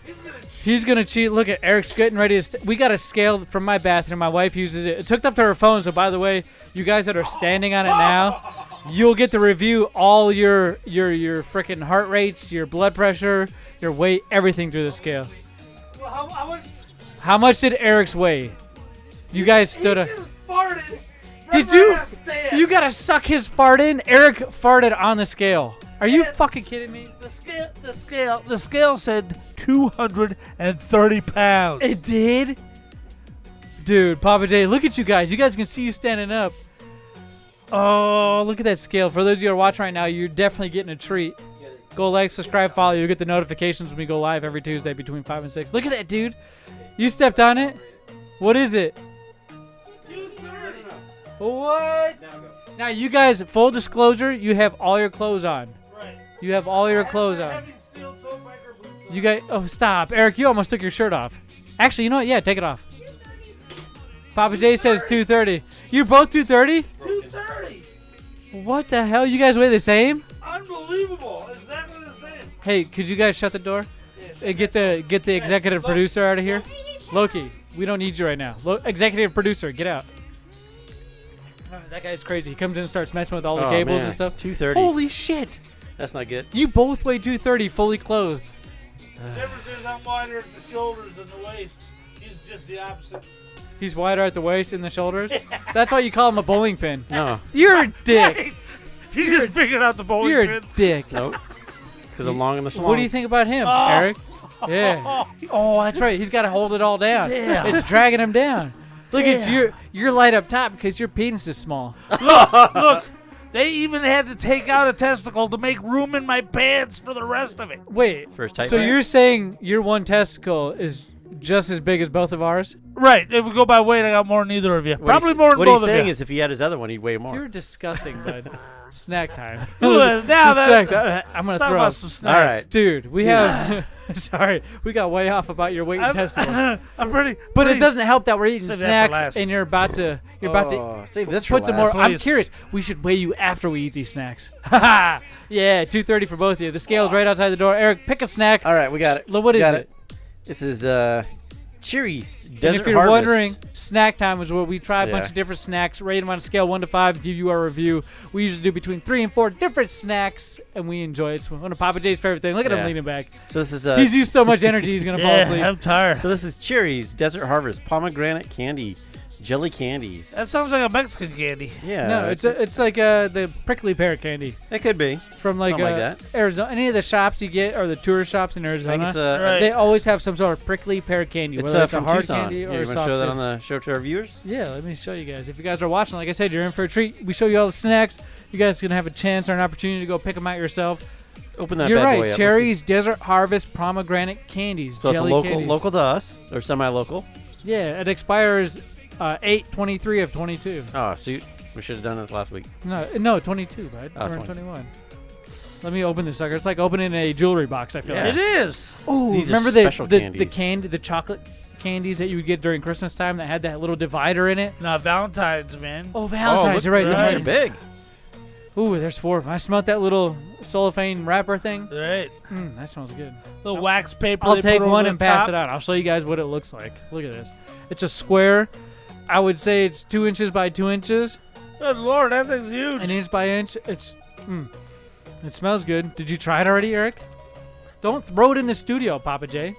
He's going to cheat. Look at Eric's getting ready to... we got a scale from my bathroom. My wife uses it. It's hooked up to her phone. So, by the way, you guys that are standing on it now, you'll get to review all your freaking heart rates, your blood pressure, your weight, everything through the scale. How much did Eric's weigh? You guys stood up. Farted. Did you? You gotta suck his fart in. Eric farted on the scale. Are you fucking kidding me? The scale said 230 pounds. It did? Dude, Pappa J, look at you guys. You guys can see you standing up. Oh, look at that scale. For those of you who are watching right now, you're definitely getting a treat. Go like, subscribe, follow. You'll get the notifications when we go live every Tuesday between 5 and 6. Look at that, dude. You stepped on it? What is it? 230. What? Now, you guys, full disclosure, you have all your clothes on. Right. You have all your clothes on. You guys, oh, stop. Eric, you almost took your shirt off. Actually, you know what? Yeah, take it off. Pappa J says 230. You're both 230? 230. What the hell? You guys weigh the same? Unbelievable. Exactly the same. Hey, could you guys shut the door? Hey, get the executive producer out of here. Loki, we don't need you right now. Executive producer, get out. That guy's crazy. He comes in and starts messing with all the cables man. and stuff. 230. Holy shit. That's not good. You both weigh 230 fully clothed. The difference is I'm wider at the shoulders and the waist. He's just the opposite. He's wider at the waist and the shoulders. That's why you call him a bowling pin. No. You're a dick. Right. He just figured out the bowling You're pin. a dick. Nope. It's because I'm long in the schlong. What do you think about him, Eric? Yeah. Oh, that's right. He's got to hold it all down. Damn. It's dragging him down. Look at you're light up top because your penis is small. Look, They even had to take out a testicle to make room in my pants for the rest of it. Wait, so you're saying your one testicle is just as big as both of ours? Right. If we go by weight, I got more than either of you. Probably more than what both he's of you. saying is if he had his other one, he'd weigh more. You're disgusting, bud. Snack time. Now I'm going to throw up up some snacks. All right. Dude, we have... Sorry, we got way off about your weight and testicles. I'm pretty... But it doesn't help that we're eating Save that for snacks last. and you're about to save this for put some more. last. I'm curious. We should weigh you after we eat these snacks. Yeah, 2:30 for both of you. The scale's right outside the door. Eric, pick a snack. All right, we got it. What is it? This is Cheeries Desert And if you're Harvest. wondering, snack time is where we try a bunch Yeah. of different snacks, rate them on a scale 1 to 5, give you our review. We usually do between 3 and 4 different snacks, and we enjoy it. It's one of Pappa J's favorite things. Look at him Yeah. leaning back. So this is He's used so much energy, he's gonna fall asleep. I'm tired. So this is Cheeries Desert Harvest pomegranate candy jelly candies. That sounds like a Mexican candy. Yeah. No, it's like the prickly pear candy. It could be From like that. Arizona. Any of the shops you get or the tourist shops in Arizona, it's, they always have some sort of prickly pear candy, It's whether it's a from hard Tucson. candy Yeah, or you a want to soft show that tip. on the show to our viewers? Yeah, let me show you guys. If you guys are watching, like I said, you're in for a treat. We show you all the snacks. You guys can have a chance or an opportunity to go pick them out yourself. Open that You're bad right. boy up. Cherries, Desert Harvest, pomegranate candies. So it's a jelly local, candies. local to us or semi-local. Yeah, it expires 8/23 of 22. Oh, so we should have done this last week. No, 22, bud. Oh, We're in 20. 21. Let me open this sucker. It's like opening a jewelry box, I feel Yeah. like. It is. Oh, These are remember special the candies. candy, the chocolate candies that you would get during Christmas time that had that little divider in it? Not Valentine's, man. Oh, Valentine's, you're right. These are big. Ooh, there's 4 of them. I smelled that little cellophane wrapper thing. Right. That smells good. The wax paper. I'll they take put one over and the pass top. it out. I'll show you guys what it looks like. Look at this. It's a square. I would say it's 2 inches by 2 inches. Good Lord, that thing's huge. An inch by inch. It smells good. Did you try it already, Eric? Don't throw it in the studio, Pappa J.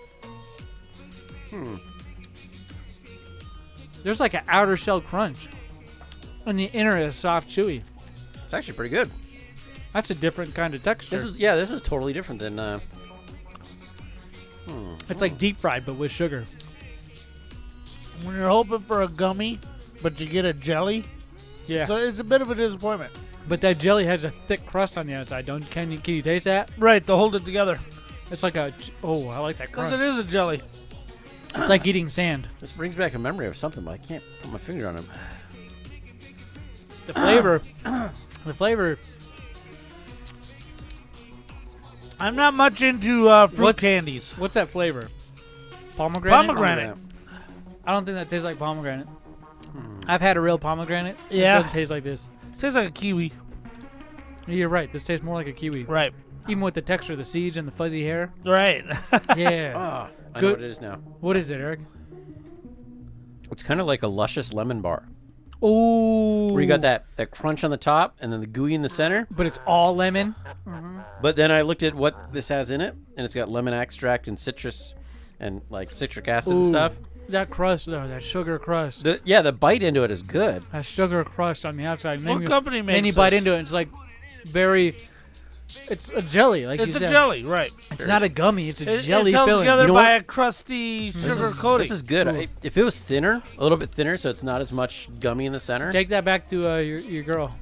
There's like an outer shell crunch. And the inner is soft, chewy. It's actually pretty good. That's a different kind of texture. This is totally different than. It's like deep fried, but with sugar. When you're hoping for a gummy, but you get a jelly, Yeah. so it's a bit of a disappointment. But that jelly has a thick crust on the outside. Can you taste that? Right, to hold it together. It's like I like that Because crunch. it is a jelly. It's like eating sand. This brings back a memory of something, but I can't put my finger on it. The flavor. I'm not much into fruit candies. What's that flavor? Pomegranate? Pomegranate. I don't think that tastes like pomegranate. I've had a real pomegranate. Yeah. It doesn't taste like this. Tastes like a kiwi. You're right. This tastes more like a kiwi. Right. Even with the texture of the seeds and the fuzzy hair. Right. Yeah. I know what it is now. What is it, Eric? It's kind of like a luscious lemon bar. Ooh. Where you got that crunch on the top and then the gooey in the center. But it's all lemon. But then I looked at what this has in it, and it's got lemon extract and citrus and like citric acid and Ooh. stuff. That crust, though, that sugar crust. The bite into it is good. That sugar crust on the outside. What company makes Then you bite this? into it, it's like very... It's a jelly, like you It's said. a jelly, right. It's not a gummy. It's a jelly it's held filling. together You know by what? a crusty sugar coating. This is good. If it was thinner, a little bit thinner, so it's not as much gummy in the center. Take that back to your girl.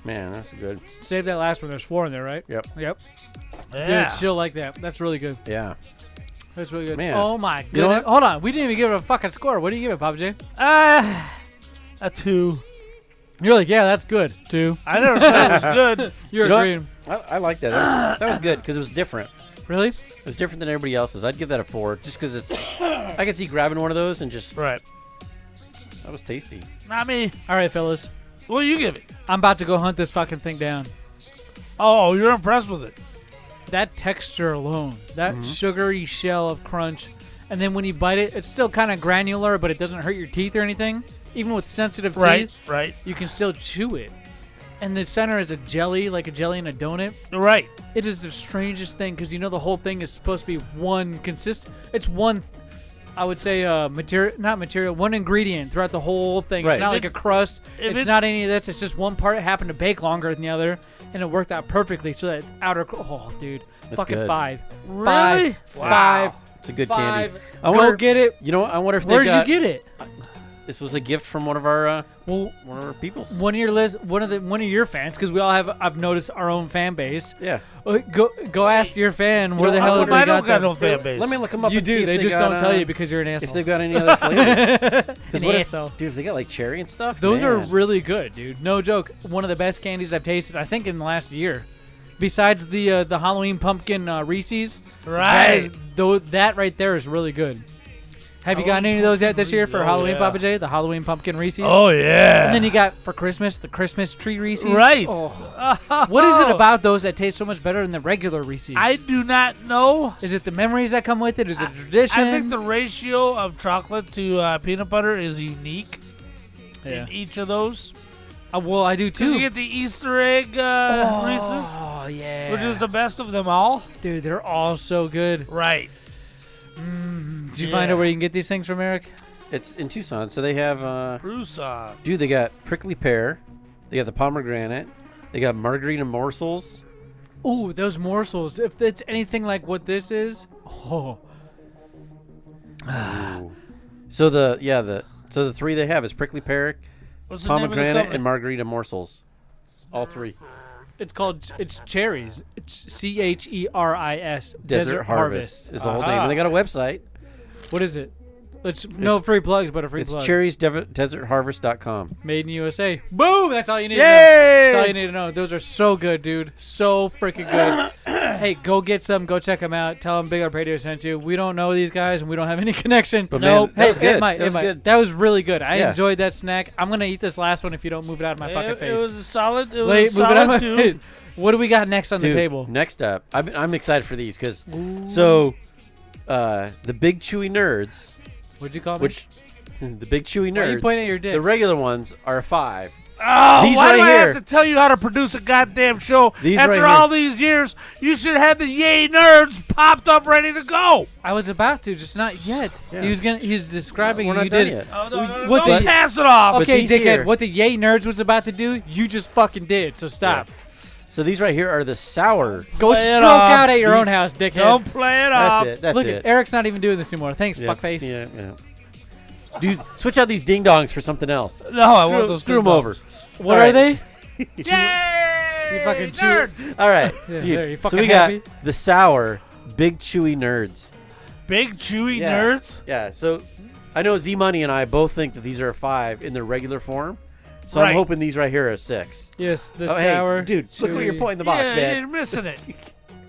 Man, that's good. Save that last one. There's 4 in there, right? Yep. Yep. Yeah. Dude, she'll like that. That's really good. Yeah. That's really good. Man. Oh, my You know goodness. what? Hold on. We didn't even give it a fucking score. What do you give it, Pappa J? A 2. You're like, yeah, that's good. 2. I never said it was good. You're You know what? agreeing. I like that. That was good because it was different. Really? It was different than everybody else's. I'd give that a 4 just because it's. I could see grabbing one of those and just. Right. That was tasty. Not me. All right, fellas. What do you give it? I'm about to go hunt this fucking thing down. Oh, you're impressed with it. That texture alone, that Mm-hmm. sugary shell of crunch, and then when you bite it, it's still kind of granular, but it doesn't hurt your teeth or anything. Even with sensitive Right, teeth, right. you can still chew it. And the center is a jelly, like a jelly in a donut. Right. It is the strangest thing because the whole thing is supposed to be one It's one, I would say, one ingredient throughout the whole thing. Right. It's not like a crust. if It's not any of this. It's just one part happened to bake longer than the other, and it worked out perfectly so that it's outer. Oh, dude, That's fucking good. 5. Really? 5. Wow. It's a good 5. candy. Go get it. You know what? I wonder if they Where'd got. you get it? This was a gift from one of our well, one of our peoples. One of your fans, because we all have. I've noticed our own fan base. Yeah. Go ask your fan where the hell they I got don't got no fan base. Let me look them up. You and see do. if They just got, don't tell you because you're an asshole. If they've got any other flavors. An asshole. Dude, if they got like cherry and stuff. Those are man. really good, dude. No joke. One of the best candies I've tasted, I think, in the last year. Besides the Halloween pumpkin Reese's, Right. That right there is really good. Have you gotten any of those yet this year for Halloween, yeah. Pappa J? The Halloween pumpkin Reese's? Oh, yeah. And then you got, for Christmas, the Christmas tree Reese's. Right. Oh. What is it about those that taste so much better than the regular Reese's? I do not know. Is it the memories that come with it? Is it a tradition? I think the ratio of chocolate to peanut butter is unique in each of those. Well, I do too. Because you get the Easter egg Reese's. Oh, yeah. Which is the best of them all. Dude, they're all so good. Right. Did you find out where you can get these things from, Eric? It's in Tucson, so they have. Tucson. Dude, they got prickly pear. They got the pomegranate. They got margarita morsels. Ooh, those morsels. If it's anything like what this is, oh. So the three they have is prickly pear, What's the name of the pomegranate, company? and margarita morsels. All three. It's cherries. It's CHERIS. Desert Harvest is the whole name. And they got a website. What is it? No free plugs, but a free It's plug. cherriesdesertharvest.com. Made in USA. Boom! That's all you need to know. Yay! That's all you need to know. Those are so good, dude. So freaking good. Hey, go get some. Go check them out. Tell them BigLipRadio sent you. We don't know these guys, and we don't have any connection. But man, that was good. It might. That was really good. I enjoyed that snack. I'm going to eat this last one if you don't move it out of my fucking face. It was solid. It Wait, was move it out of my solid, too. face. What do we got next on the Dude, table? Next up, I'm excited for these because the Big Chewy Nerds. What'd you call me? The Big Chewy Nerds. Why are you pointing at your dick? The regular ones are a 5. Oh, These why right do I here. have to tell you how to produce a goddamn show? These After right all here. these years, you should have the Yay Nerds popped up ready to go. I was about to, just not yet. Yeah. He's describing We're and not you done did yet. Oh, no, What don't the- pass it off. Okay, these dickhead, here- what the Yay Nerds was about to do, you just fucking did, so stop. So these right here are the sour. Go Play it stroke off. out at your own These- house, dickhead. Don't play it off. That's it. That's Look it. at Eric's not even doing this anymore. Thanks, Yeah, fuckface. Yeah. Dude, switch out these ding dongs for something else. No, I want those Screw them over. What All are right. they? Yay! You fucking Nerds. All right. Yeah, Dude, there, you so fucking we got happy? the sour Big Chewy Nerds. Big chewy Yeah. nerds. Yeah, so I know Z Money and I both think that these are a 5 in their regular form. So Right. I'm hoping these right here are a 6. Yes, the Oh, hey, sour. dude, look what you're chewy- pointing the box, Yeah, man. you're missing it.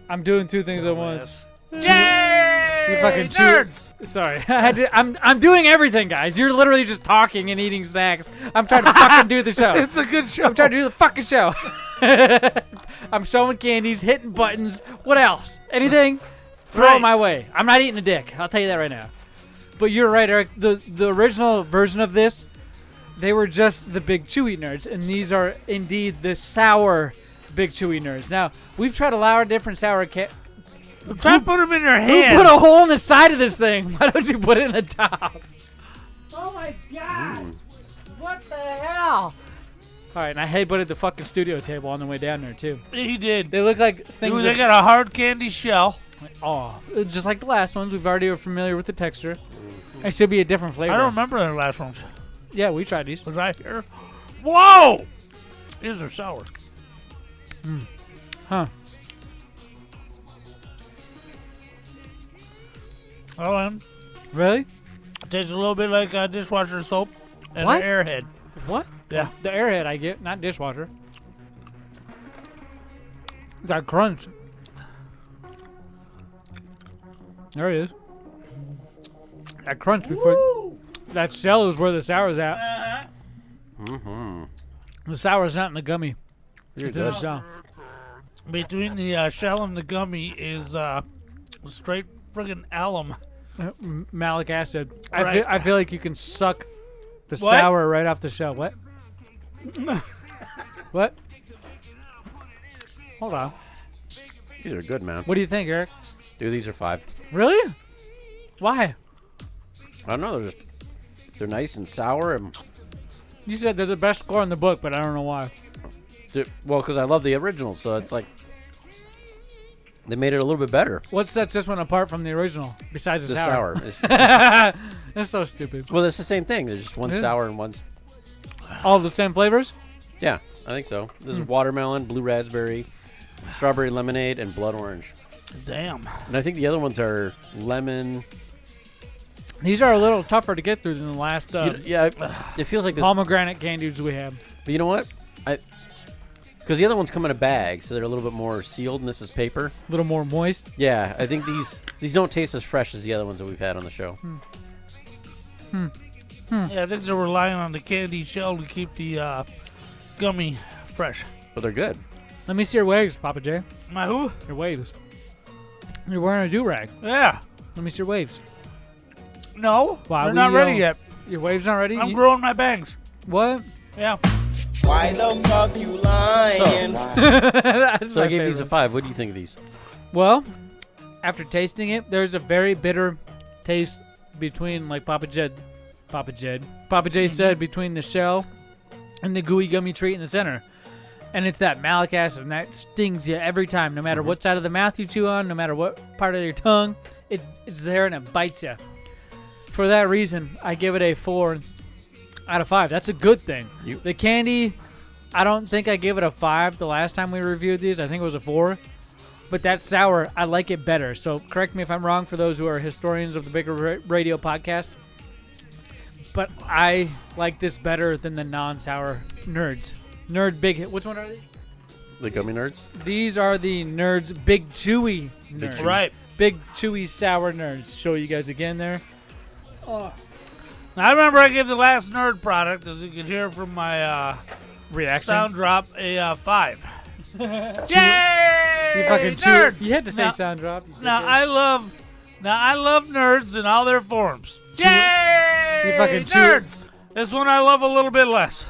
I'm doing two things at once. Yay! You fucking nerds. Sorry, I'm doing everything, guys. You're literally just talking and eating snacks. I'm trying to fucking do the show. It's a good show. I'm trying to do the fucking show. I'm showing candies, hitting buttons. What else? Anything? Throw Right. it my way. I'm not eating a dick. I'll tell you that right now. But you're right, Eric. The original version of this, they were just the Big Chewy Nerds, and these are indeed the sour Big Chewy Nerds. Now, we've tried a lot of different sour Try to put them in your Who hand. put a hole in the side of this thing? Why don't you put it in the top? Oh my god! What the hell? All right, and I headbutted the fucking studio table on the way down there too. He did. They look like things. Dude, they got a hard candy shell. Oh, just like the last ones. We've already are familiar with the texture. It should be a different flavor. I don't remember the last ones. Yeah, we tried these. Was I here? Whoa! These are sour. Huh? Oh, and Really? it tastes a little bit like dishwasher soap and What? an airhead. What? Yeah. The airhead I get, not dishwasher. That crunch. There it is. That crunch before. That shell is where the sour's at. Mm-hmm. The sour's not in the gummy. It's in the good. shell. Between the shell and the gummy is straight friggin' alum. Malic acid. Right. I feel like you can suck the What? sour right off the shell. What? What? Hold on. These are good, man. What do you think, Eric? Dude, these are 5. Really? Why? I don't know. They're nice and sour. And You said they're the best score in the book, but I don't know why. well, because I love the original, so it's like They made it a little bit better. What sets this one apart from the original, besides the sour? That's so stupid. Well, it's the same thing. There's just one sour and one's... All the same flavors? Yeah, I think so. This is watermelon, blue raspberry, strawberry lemonade, and blood orange. Damn. And I think the other ones are lemon. These are a little tougher to get through than the last it feels like this pomegranate candies we have. But you know what? Because the other ones come in a bag, so they're a little bit more sealed, and this is paper. A little more moist. Yeah, I think these don't taste as fresh as the other ones that we've had on the show. Yeah, I think they're relying on the candy shell to keep the gummy fresh. But they're good. Let me see your waves, Pappa J. My who? Your waves. You're wearing a do-rag. Yeah. Let me see your waves. No, they're not ready yet. Your waves not ready? I'm growing my bangs. What? Yeah. Why the fuck you lying? So I gave these a 5. What do you think of these? Well, after tasting it, there's a very bitter taste between, like Pappa J said, between the shell and the gooey gummy treat in the center. And it's that malic acid, and that stings you every time, no matter what side of the mouth you chew on, no matter what part of your tongue. It's there and it bites you. For that reason, I give it a 4 out of 5. That's a good thing. The candy, I don't think I gave it a 5 the last time we reviewed these. I think it was a 4. But that sour, I like it better. So correct me if I'm wrong for those who are historians of the BigLipRadio podcast. But I like this better than the non-sour Nerds. Nerd Big... Which one are these? The Gummy Nerds? These are the Nerds Big Chewy Nerds. Right. Big Chewy Sour Nerds. Show you guys again there. Oh. Now, I remember I gave the last Nerd product, as you can hear from my reaction sound drop, a 5. Yay! You fucking nerds! You had to say sound drop. I love nerds in all their forms. Yay! You fucking nerds! This one I love a little bit less.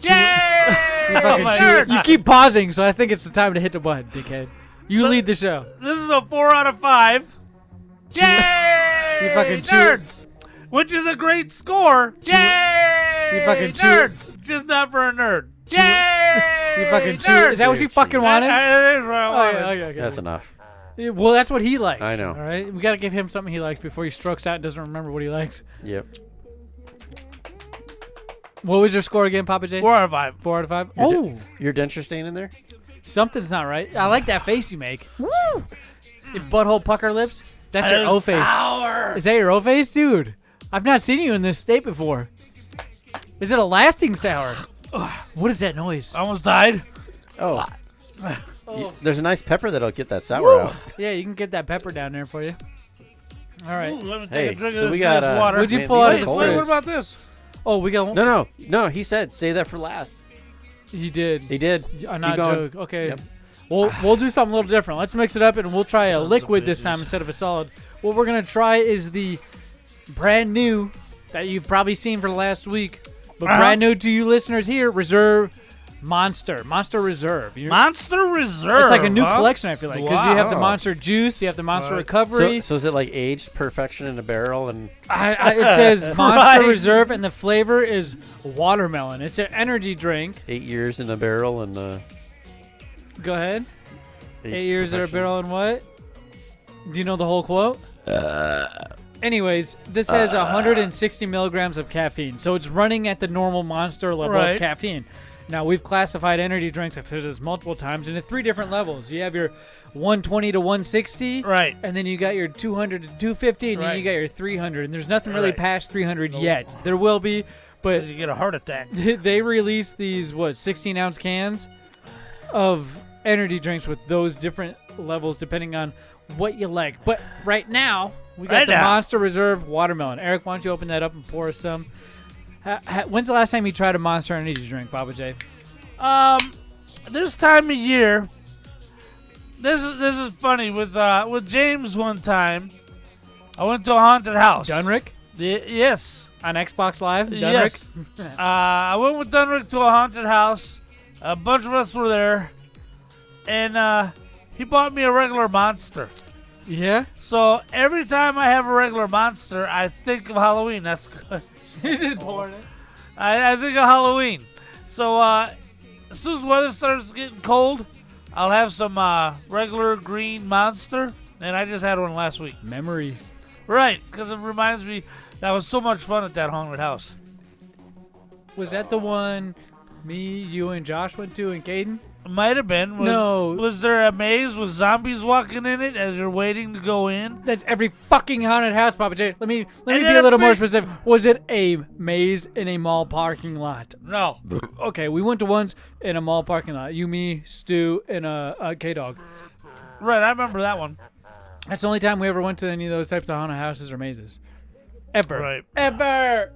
Yay! You fucking nerds! You keep pausing, so I think it's the time to hit the button, dickhead. You lead the show. This is a 4 out of 5. Yay! You fucking nerds! Which is a great score. Yay! You fucking nerds! Just not for a nerd. Yay! You fucking nerds! Is that what you fucking wanted? That is what I wanted. Okay. That's enough. Well, that's what he likes. I know. All right, we got to give him something he likes before he strokes out and doesn't remember what he likes. Yep. What was your score again, Pappa J? 4 out of 5. 4 out of 5. Your denture stain in there? Something's not right. I like that face you make. Woo! Your butthole pucker lips. That's your O face. Sour. Is that your O face, dude? I've not seen you in this state before. Is it a lasting sour? What is that noise? I almost died. Oh. There's a nice pepper that'll get that sour Woo! out. Yeah, you can get that pepper down there for you. All right. Ooh, let me take Hey, a drink so of this we got nice water. What'd you man, pull these out are of the cold. fridge? What about this? Oh, we got one. No. He said save that for last. He did. He did. I'm Keep not going. joking. Okay. Yep. We'll do something a little different. Let's mix it up and we'll try a Sons of liquid this bitches. time instead of a solid. What we're gonna try is the brand new that you've probably seen for the last week, but brand new to you listeners here, Monster Reserve. Monster Reserve. It's like a new collection, I feel like, because you have the Wow. Monster Juice, you have the Monster Recovery. So is it like aged perfection in a barrel? And It says Monster Right. Reserve, and the flavor is watermelon. It's an energy drink. 8 years in a barrel and Go ahead. aged 8 years in a perfection. barrel and what? Do you know the whole quote? Anyways, this has 160 milligrams of caffeine, so it's running at the normal Monster level Right. of caffeine. Now, we've classified energy drinks, I've said this multiple times, into 3 different levels. You have your 120 to 160, Right. and then you got your 200 to 250, and then Right. you got your 300, and there's nothing really Right. past 300 yet. There will be, but You get a heart attack. they released these 16-ounce cans of energy drinks with those different levels depending on what you like. But right now we got Right the now. Monster Reserve watermelon. Eric, why don't you open that up and pour us some? When's the last time you tried a Monster energy drink, Pappa J? This time of year, this is funny with James one time. I went to a haunted house. Dunrick Yes. on Xbox Live. Yes. Dunrick. I went with Dunrick to a haunted house. A bunch of us were there, and he bought me a regular Monster. Yeah. So every time I have a regular Monster, I think of Halloween. That's good. He did pour it. I think of Halloween. So as soon as the weather starts getting cold, I'll have some regular green Monster, and I just had one last week. Memories. Right, because it reminds me that was so much fun at that haunted house. Was that the one me, you, and Josh went to in Caden? Might have been. Was there a maze with zombies walking in it as you're waiting to go in? That's every fucking haunted house, Pappa J. Let me be a little more specific. Was it a maze in a mall parking lot? No. Okay, we went to ones in a mall parking lot. You, me, Stu, and a K-Dog. Right, I remember that one. That's the only time we ever went to any of those types of haunted houses or mazes. Ever. Right. Ever.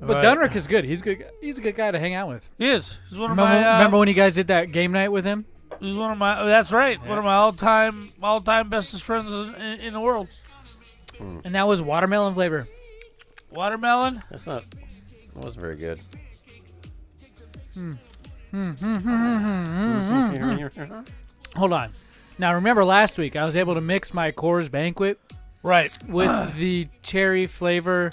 But Right. Dunrick is good. He's good. He's a good guy to hang out with. He is. He's one of Remember when you guys did that game night with him? He's one of my. That's right. Yeah. One of my all-time bestest friends in the world. And that was watermelon flavor. Watermelon? That wasn't very good. Hold on. Now remember last week I was able to mix my Coors Banquet right with the cherry flavor,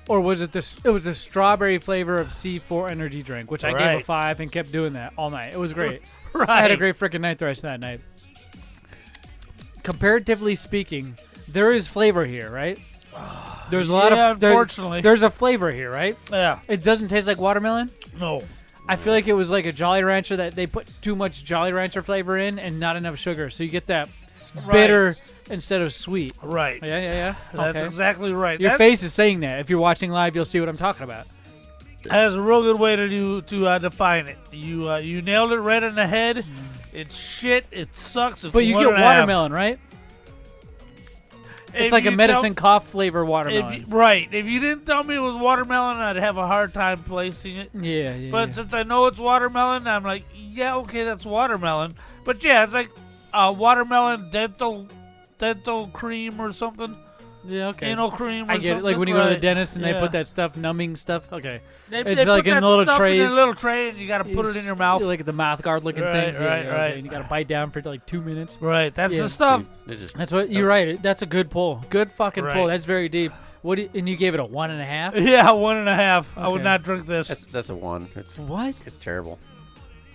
or was it this? It was the strawberry flavor of C4 energy drink, which I gave a 5 and kept doing that all night. It was great. Right. I had a great freaking night the rest of that night. Comparatively speaking, there is flavor here, right? There's a lot of unfortunately. There's a flavor here, right? Yeah. It doesn't taste like watermelon? No. I feel like it was like a Jolly Rancher that they put too much Jolly Rancher flavor in and not enough sugar. So you get that bitter instead of sweet. Right. Yeah. That's exactly right. Your face is saying that. If you're watching live, you'll see what I'm talking about. That is a real good way to define it. You nailed it right in the head. It's shit. It sucks. It's but you get watermelon, right? It's like a medicine cough flavor watermelon. If you didn't tell me it was watermelon, I'd have a hard time placing it. Yeah. But since I know it's watermelon, I'm like, yeah, okay, that's watermelon. But yeah, it's like watermelon dental cream or something. Yeah, okay. Anal cream or I get something. it. Like when you go to the dentist and they put that stuff, numbing stuff. Okay. It's like in little trays. In a little tray, and you got to put it in your mouth. Like the mouth guard looking things. Right. And you got to bite down for like 2 minutes. Right. That's the stuff. That's what you're right. That's a good pull. Good fucking pull. That's very deep. And you gave it a 1.5? Yeah, 1.5. Okay. I would not drink this. That's a 1. What? It's terrible.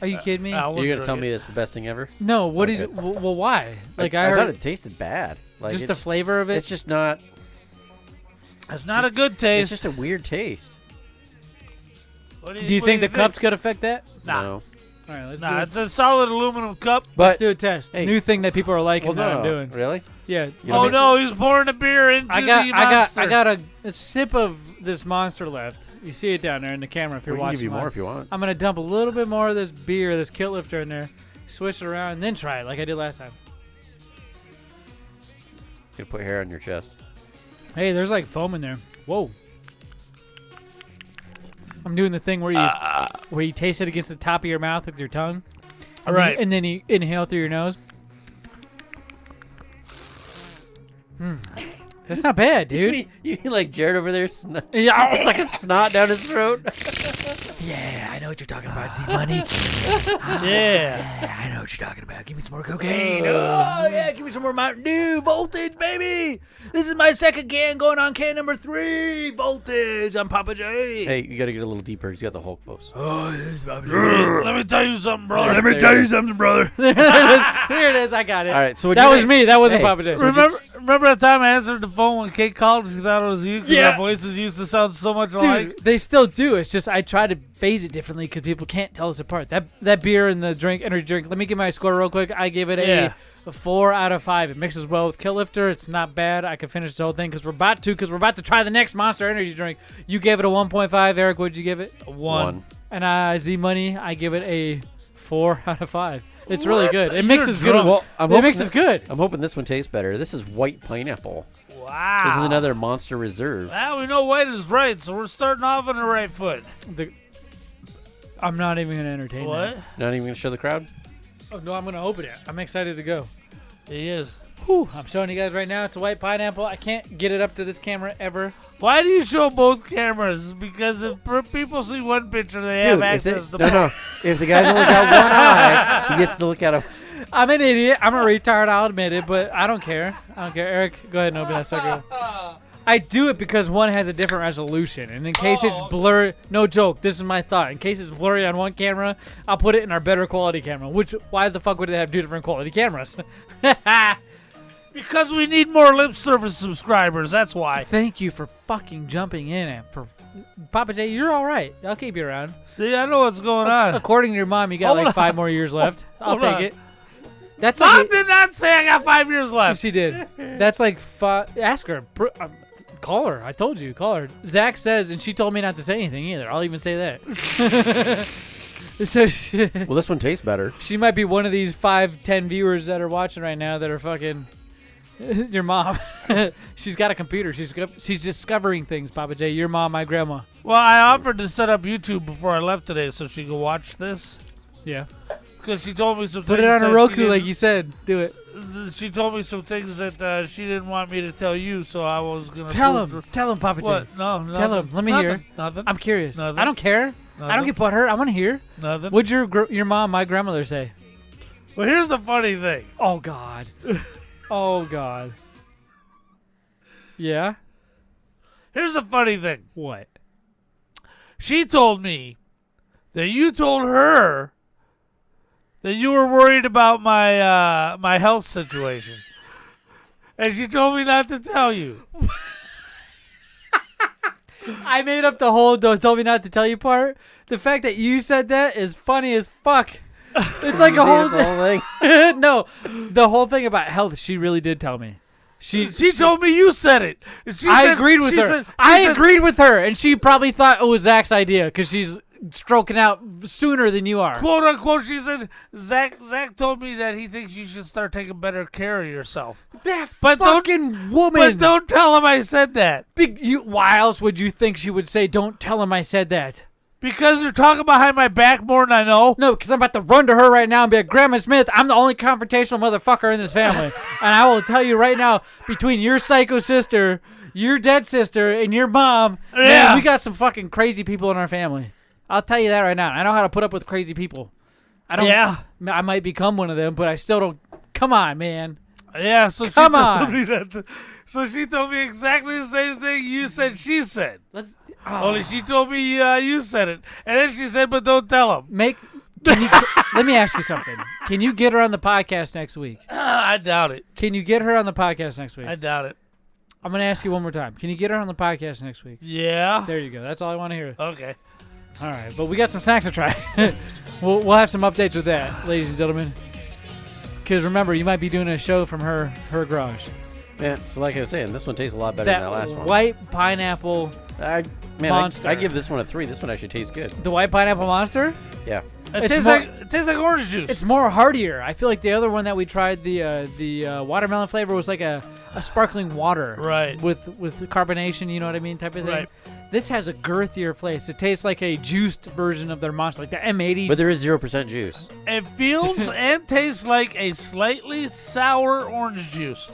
Are you kidding me? You're gonna tell me it's the best thing ever? No. What did? Well, why? Like I thought it tasted bad. Like just the flavor of it. It's just not. It's not a good taste. It's just a weird taste. Do you think the cups could affect that? Nah. No. All right, let's do it. It's a solid aluminum cup. Let's do a test. Hey. New thing that people are liking that I'm doing. Really? Yeah. Oh no, he's pouring the beer into the monster. I got a sip of this monster left. You see it down there in the camera if you're We can watching. give you more if you want. I'm gonna dump a little bit more of this beer, this kilt lifter in there, switch it around, and then try it like I did last time. It's gonna put hair on your chest. Hey, there's like foam in there. Whoa. I'm doing the thing where you taste it against the top of your mouth with your tongue. All right. And then you inhale through your nose. That's not bad, dude. You mean like Jared over there Yeah. sucking snot down his throat? Yeah, I know what you're talking about, Z-Money. Yeah. I know what you're talking about. Give me some more cocaine. Oh, yeah, give me some more Mountain Dew. Voltage, baby. This is my second can going on can number 3. Voltage. I'm Pappa J. Hey, you gotta get a little deeper. He's got the Hulk pose. Oh, this is Pappa J. Let me tell you something, brother. Let me tell you something, brother. Here it is. I got it. All right, so that was me. That wasn't Pappa J. Remember that time I answered the phone when Kate called and she thought it was you? Yeah. Our voices used to sound so much Dude, alike. they still do. It's just I try to phase it differently because people can't tell us apart. That beer and the energy drink. Let me give my score real quick. I give it a 4 out of 5. It mixes well with Kill Lifter. It's not bad. I can finish this whole thing because we're about to try the next Monster Energy drink. You gave it a 1.5. Eric, what'd you give it? A 1. And Z Money, I give it a 4 out of 5. It's really good. It mixes You're good. drunk. Well, it mixes good. I'm hoping this one tastes better. This is white pineapple. Wow. This is another Monster Reserve. Well, we know white is right, so we're starting off on the right foot. I'm not even going to entertain What? that. Not even gonna show the crowd. Oh, no, I'm going to open it. I'm excited to go. He is. Whew, I'm showing you guys right now. It's a white pineapple. I can't get it up to this camera ever. Why do you show both cameras? Because if people see one picture, they have access to No. If the guy's only got one eye, he gets to look at him. I'm an idiot. I'm a retard. I'll admit it, but I don't care. Eric, go ahead and open that sucker. I do it because one has a different resolution, and in case it's blurry, no joke, this is my thought. In case it's blurry on one camera, I'll put it in our better quality camera. Which, why the fuck would it have two different quality cameras? Because we need more lip service subscribers. That's why. Thank you for fucking jumping in and for Pappa J. You're all right. I'll keep you around. See, I know what's going on. According to your mom, you got like 5 more years left. I'll take it. That's Mom like did not say I got 5 years left. She did. That's like ask her. Call her. I told you. Call her. Zach says, and she told me not to say anything either. I'll even say that. So well, this one tastes better. She might be one of these 5-10 viewers that are watching right now that are fucking your mom. She's got a computer. She's discovering things, Pappa J. Your mom, my grandma. Well, I offered to set up YouTube before I left today so she could watch this. Yeah. Because she told me some Put things. it on a Roku like you said. Do it. She told me some things that she didn't want me to tell you, so I was going to Tell him, Pappa J. What? No, nothing. Tell him. Let me hear. Nothing. I'm curious. Nothing. I don't care. Nothing. I don't get butthurt. I want to hear. Nothing. What'd your mom, my grandmother, say? Well, here's the funny thing. Oh, God. Oh, God. Yeah? Here's the funny thing. What? She told me that you told her that you were worried about my my health situation. And she told me not to tell you. I made up the whole told me not to tell you part. The fact that you said that is funny as fuck. It's like a whole thing. No, the whole thing about health, she really did tell me. She told me you said it. I agreed with her. I agreed with her, and she probably thought it was Zach's idea because she's stroking out sooner than you are. Quote unquote, she said, Zach told me that he thinks you should start taking better care of yourself. That fucking woman. But don't tell him I said that. Why else would you think she would say, don't tell him I said that? Because you're talking behind my back more than I know. No, because I'm about to run to her right now and be like, Grandma Smith, I'm the only confrontational motherfucker in this family. And I will tell you right now, between your psycho sister, your dead sister, and your mom, man, we got some fucking crazy people in our family. I'll tell you that right now. I know how to put up with crazy people. I might become one of them, but I still don't. Come on, man. Yeah, so Come on. So she told me exactly the same thing you said she said. Only she told me you said it. And then she said, but don't tell him. Let me ask you something. Can you get her on the podcast next week? I doubt it. Can you get her on the podcast next week? I doubt it. I'm going to ask you one more time. Can you get her on the podcast next week? Yeah. There you go. That's all I want to hear. Okay. All right. But we got some snacks to try. We'll have some updates with that, ladies and gentlemen. Because remember, you might be doing a show from her garage. Yeah, so like I was saying, this one tastes a lot better than that last one. White pineapple monster. I give this one a 3. This one actually tastes good. The white pineapple monster? Yeah. It tastes like orange juice. It's more heartier. I feel like the other one that we tried, the watermelon flavor, was like a sparkling water. Right. With carbonation, you know what I mean, type of thing. Right. This has a girthier flavor. It tastes like a juiced version of their monster, like the M80. But there is 0% juice. It feels and tastes like a slightly sour orange juice.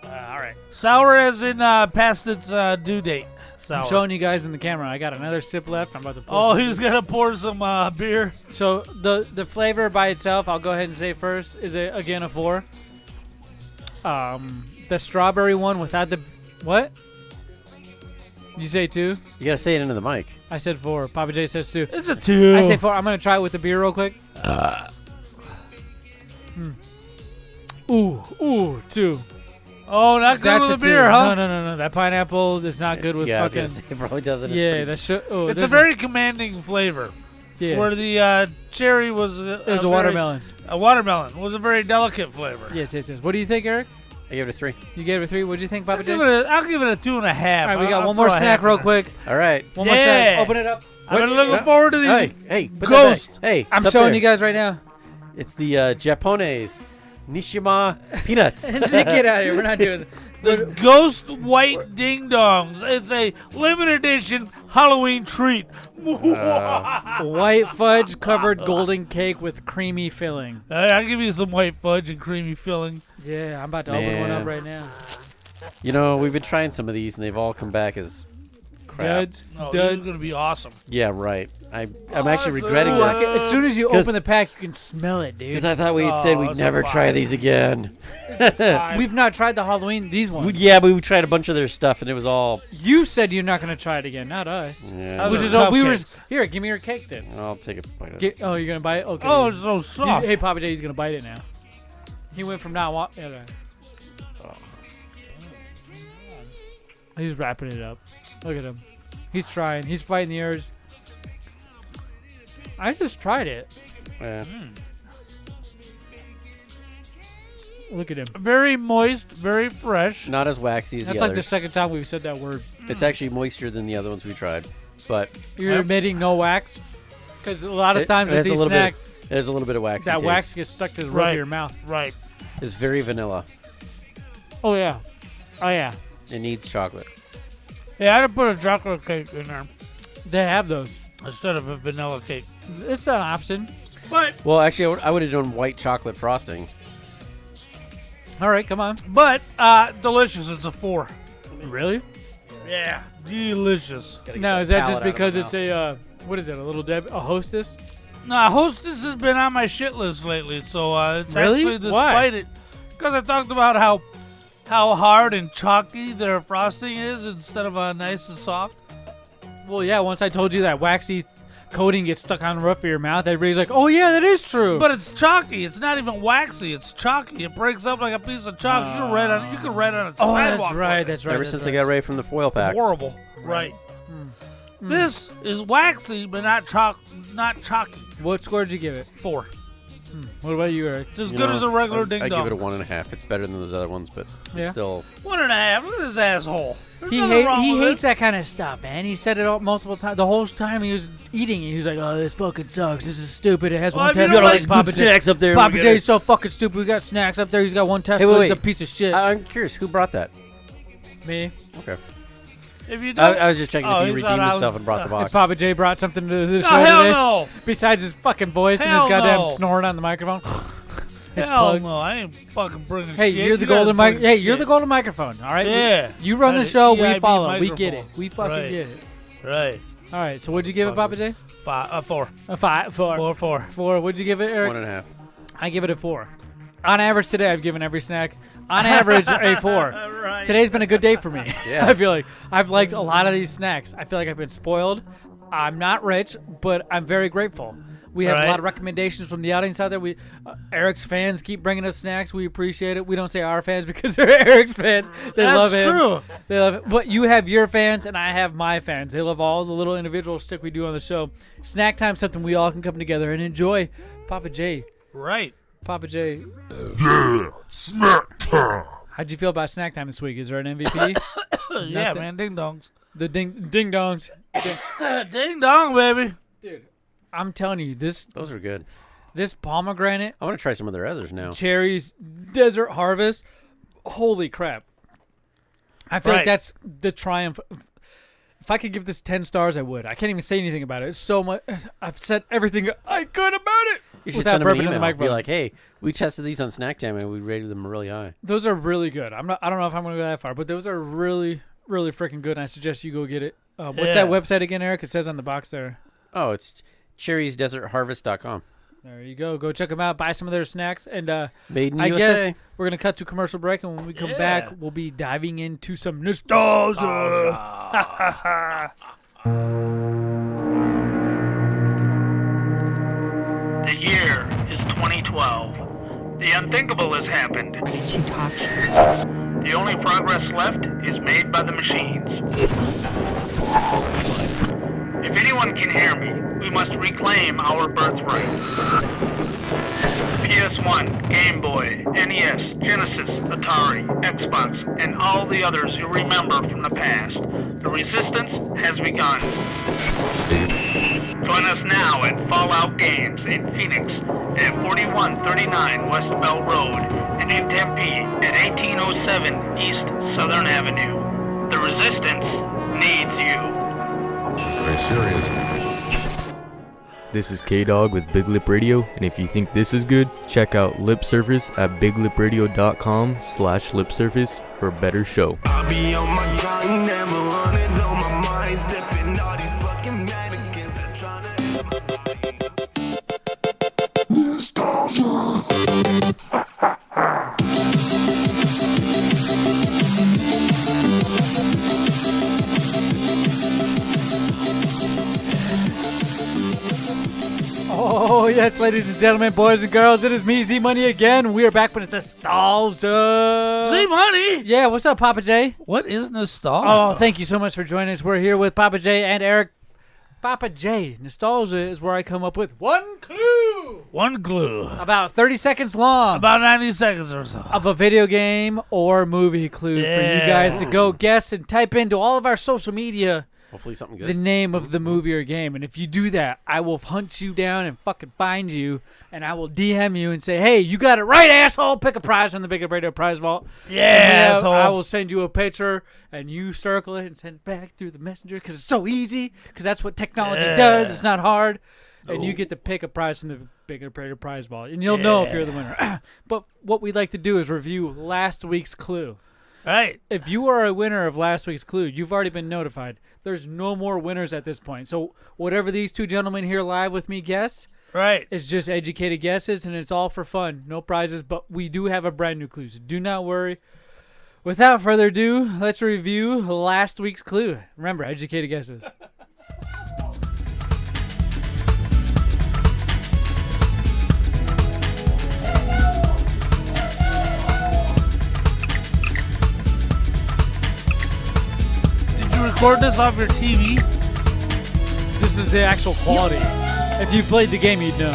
All right. Sour as in past its due date. Sour. I'm showing you guys in the camera. I got another sip left. I'm about to pour he's going to pour some beer. So the flavor by itself, I'll go ahead and say first, is again a 4. The strawberry one without the... What? You say 2? You got to say it into the mic. I said 4. Pappa J says 2. It's a 2. I say 4. I'm going to try it with the beer real quick. Ooh, 2. Oh, not good with the beer, huh? No. That pineapple is not good with fucking... It probably doesn't. Yeah, it's a very commanding flavor. Yeah. Where the cherry was... It was a watermelon. A watermelon was a very delicate flavor. Yes. What do you think, Eric? I gave it a 3. You gave it a 3? What do you think, Pappa J? I'll give it a 2.5. All right, we got one more snack real quick. All right. One more snack. Open it up. I've been looking forward to these Hey, ghosts. Hey, I'm showing you guys right now. It's the Japones Nishima peanuts. Get out of here. We're not doing the Ghost White Ding Dongs. It's a limited edition Halloween treat. White fudge covered golden cake with creamy filling. I'll give you some white fudge and creamy filling. Yeah, I'm about to open one up right now. You know, we've been trying some of these, and they've all come back as crap. Duds. This is going to be awesome. Yeah, right. I'm actually regretting Ooh, this. as soon as you open the pack, you can smell it, dude. Because I thought we had said we'd never try these again. We've not tried the Halloween, these ones. Yeah, but we tried a bunch of their stuff, and it was all... You said you're not going to try it again, not us. Yeah. Which is all we were... Here, give me your cake then. I'll take a bite of it. Oh, you're going to bite it? Okay. Oh, it's so soft. Hey, Pappa J, he's going to bite it now. He went from now on... Yeah, he's wrapping it up. Look at him. He's trying. He's fighting the urge. I just tried it. Yeah. Look at him. Very moist, very fresh. Not as waxy as That's the like the others. second time we've said that word. It's actually moister than the other ones we tried. But You're admitting no wax? Because a lot of times with these snacks... There's a little bit of wax. That wax gets stuck to the roof of your mouth. Right. It's very vanilla. Oh, yeah. Oh, yeah. It needs chocolate. Yeah, I'd put a chocolate cake in there. They have those. Instead of a vanilla cake. It's an option. But Well, actually, I would have done white chocolate frosting. All right, come on. But delicious. It's a 4. Really? Yeah, delicious. Now, is that just because it's a, what is it, a little a hostess? Nah, Hostess has been on my shit list lately, so it's Really? actually despite it. Because I talked about how hard and chalky their frosting is instead of nice and soft. Well, yeah, once I told you that waxy coating gets stuck on the roof of your mouth, everybody's like, oh, yeah, that is true. But it's chalky. It's not even waxy. It's chalky. It breaks up like a piece of chalk. You can write on a Oh, sidewalk. that's right, that's right. Ever since I got ready from the foil packs. Horrible. Right. This is waxy, but not chalky. What score did you give it? 4. What about you, Eric? It's as good as a regular ding I dong. give it a 1.5. It's better than those other ones, but it's still... 1.5. Look at this asshole. There's He nothing wrong with hates it. that kind of stuff, man. He said it all multiple times. The whole time he was eating it, he was like, "Oh, this fucking sucks. This is stupid. It has Well, one if you test." don't Like like Pappa good J. snacks up there, Pappa we J got is so fucking stupid. We got snacks up there. He's got one test. Hey, wait, He's a wait. piece of shit. I'm curious, who brought that? Me. Okay. If you don't, I was just checking if he redeemed himself and brought the box. If Pappa J brought something to the show hell today, no. besides his fucking voice and Hell his goddamn no. snoring on the microphone. His Hell plug. no, I ain't fucking bringing Hey, shit. you're the You guys golden mic. bring Hey, shit. you're the golden microphone. All right. Yeah. You run the That show. We EIB follow. We get it. microphone. We fucking Right. get it. Right. All right. So what'd you give it, Pappa J? 4. A 5. 4. 4. What'd you give it, Eric? 1.5. I give it a 4. On average today, I've given every snack, on average, a 4. Right. Today's been a good day for me. Yeah. I feel like I've liked a lot of these snacks. I feel like I've been spoiled. I'm not rich, but I'm very grateful. We have a lot of recommendations from the audience out there. We Eric's fans keep bringing us snacks. We appreciate it. We don't say our fans because they're Eric's fans. They That's love him. true. They love it. But you have your fans, and I have my fans. They love all the little individual stick we do on the show. Snack time, something we all can come together and enjoy. Pappa J. Right. Pappa J. Yeah, snack time. How'd you feel about snack time this week? Is there an MVP? Yeah, Nothing? man, ding dongs. The ding dongs. Ding dong, baby. Dude, I'm telling you, Those are good. this pomegranate, I want to try some of their others now. cherries, desert harvest, holy crap. I feel like Right. that's the triumph. If I could give this 10 stars, I would. I can't even say anything about it. It's so much. I've said everything I could about it. You should without send them an burping in the email. microphone. Be like, hey, we tested these on Snack Time and we rated them really high. Those are really good. I don't know if I'm going to go that far, but those are really, really freaking good, and I suggest you go get it. What's that website again, Eric? It says on the box there. Oh, it's cherriesdesertharvest.com. There you go. Go check them out. Buy some of their snacks. And Made in I USA. guess we're going to cut to commercial break, and when we come Yeah. back, we'll be diving into some nostalgia. The year is 2012. The unthinkable has happened. The only progress left is made by the machines. If anyone can hear me, we must reclaim our birthright. PS1, Game Boy, NES, Genesis, Atari, Xbox, and all the others you remember from the past. The resistance has begun. Join us now at Fallout Games in Phoenix at 4139 West Bell Road and in Tempe at 1807 East Southern Avenue. The resistance needs you. Very serious. This is K-Dog with Big Lip Radio, and if you think this is good, check out Lip Service at biglipradio.com/lipservice for a better show. I be on my grind, never running, on my mind, stepping all these fucking mannequins that tryna. Oh, yes, ladies and gentlemen, boys and girls, it is me, Z-Money, again. We are back with nostalgia. Z-Money? Yeah, what's up, Pappa J? What is nostalgia? Oh, thank you so much for joining us. We're here with Pappa J and Eric. Pappa J, nostalgia is where I come up with one clue. One clue. About 30 seconds long. About 90 seconds or so. Of a video game or movie clue for you guys to go guess and type into all of our social media. Hopefully something good. The name of the movie or game. And if you do that, I will hunt you down and fucking find you. And I will DM you and say, hey, you got it right, asshole. Pick a prize from the BigLipRadio prize vault. Yeah, asshole. I will send you a picture and you circle it and send it back through the messenger because it's so easy. Because that's what technology does. It's not hard. And you get to pick a prize from the BigLipRadio prize vault. And you'll know if you're the winner. But what we'd like to do is review last week's clue. Right. If you are a winner of last week's clue, you've already been notified. There's no more winners at this point. So whatever these two gentlemen here live with me guess, right, it's just educated guesses, and it's all for fun. No prizes, but we do have a brand new clue, so do not worry. Without further ado, let's review last week's clue. Remember, educated guesses. Record this off your TV. This is the actual quality. If you played the game, you'd know.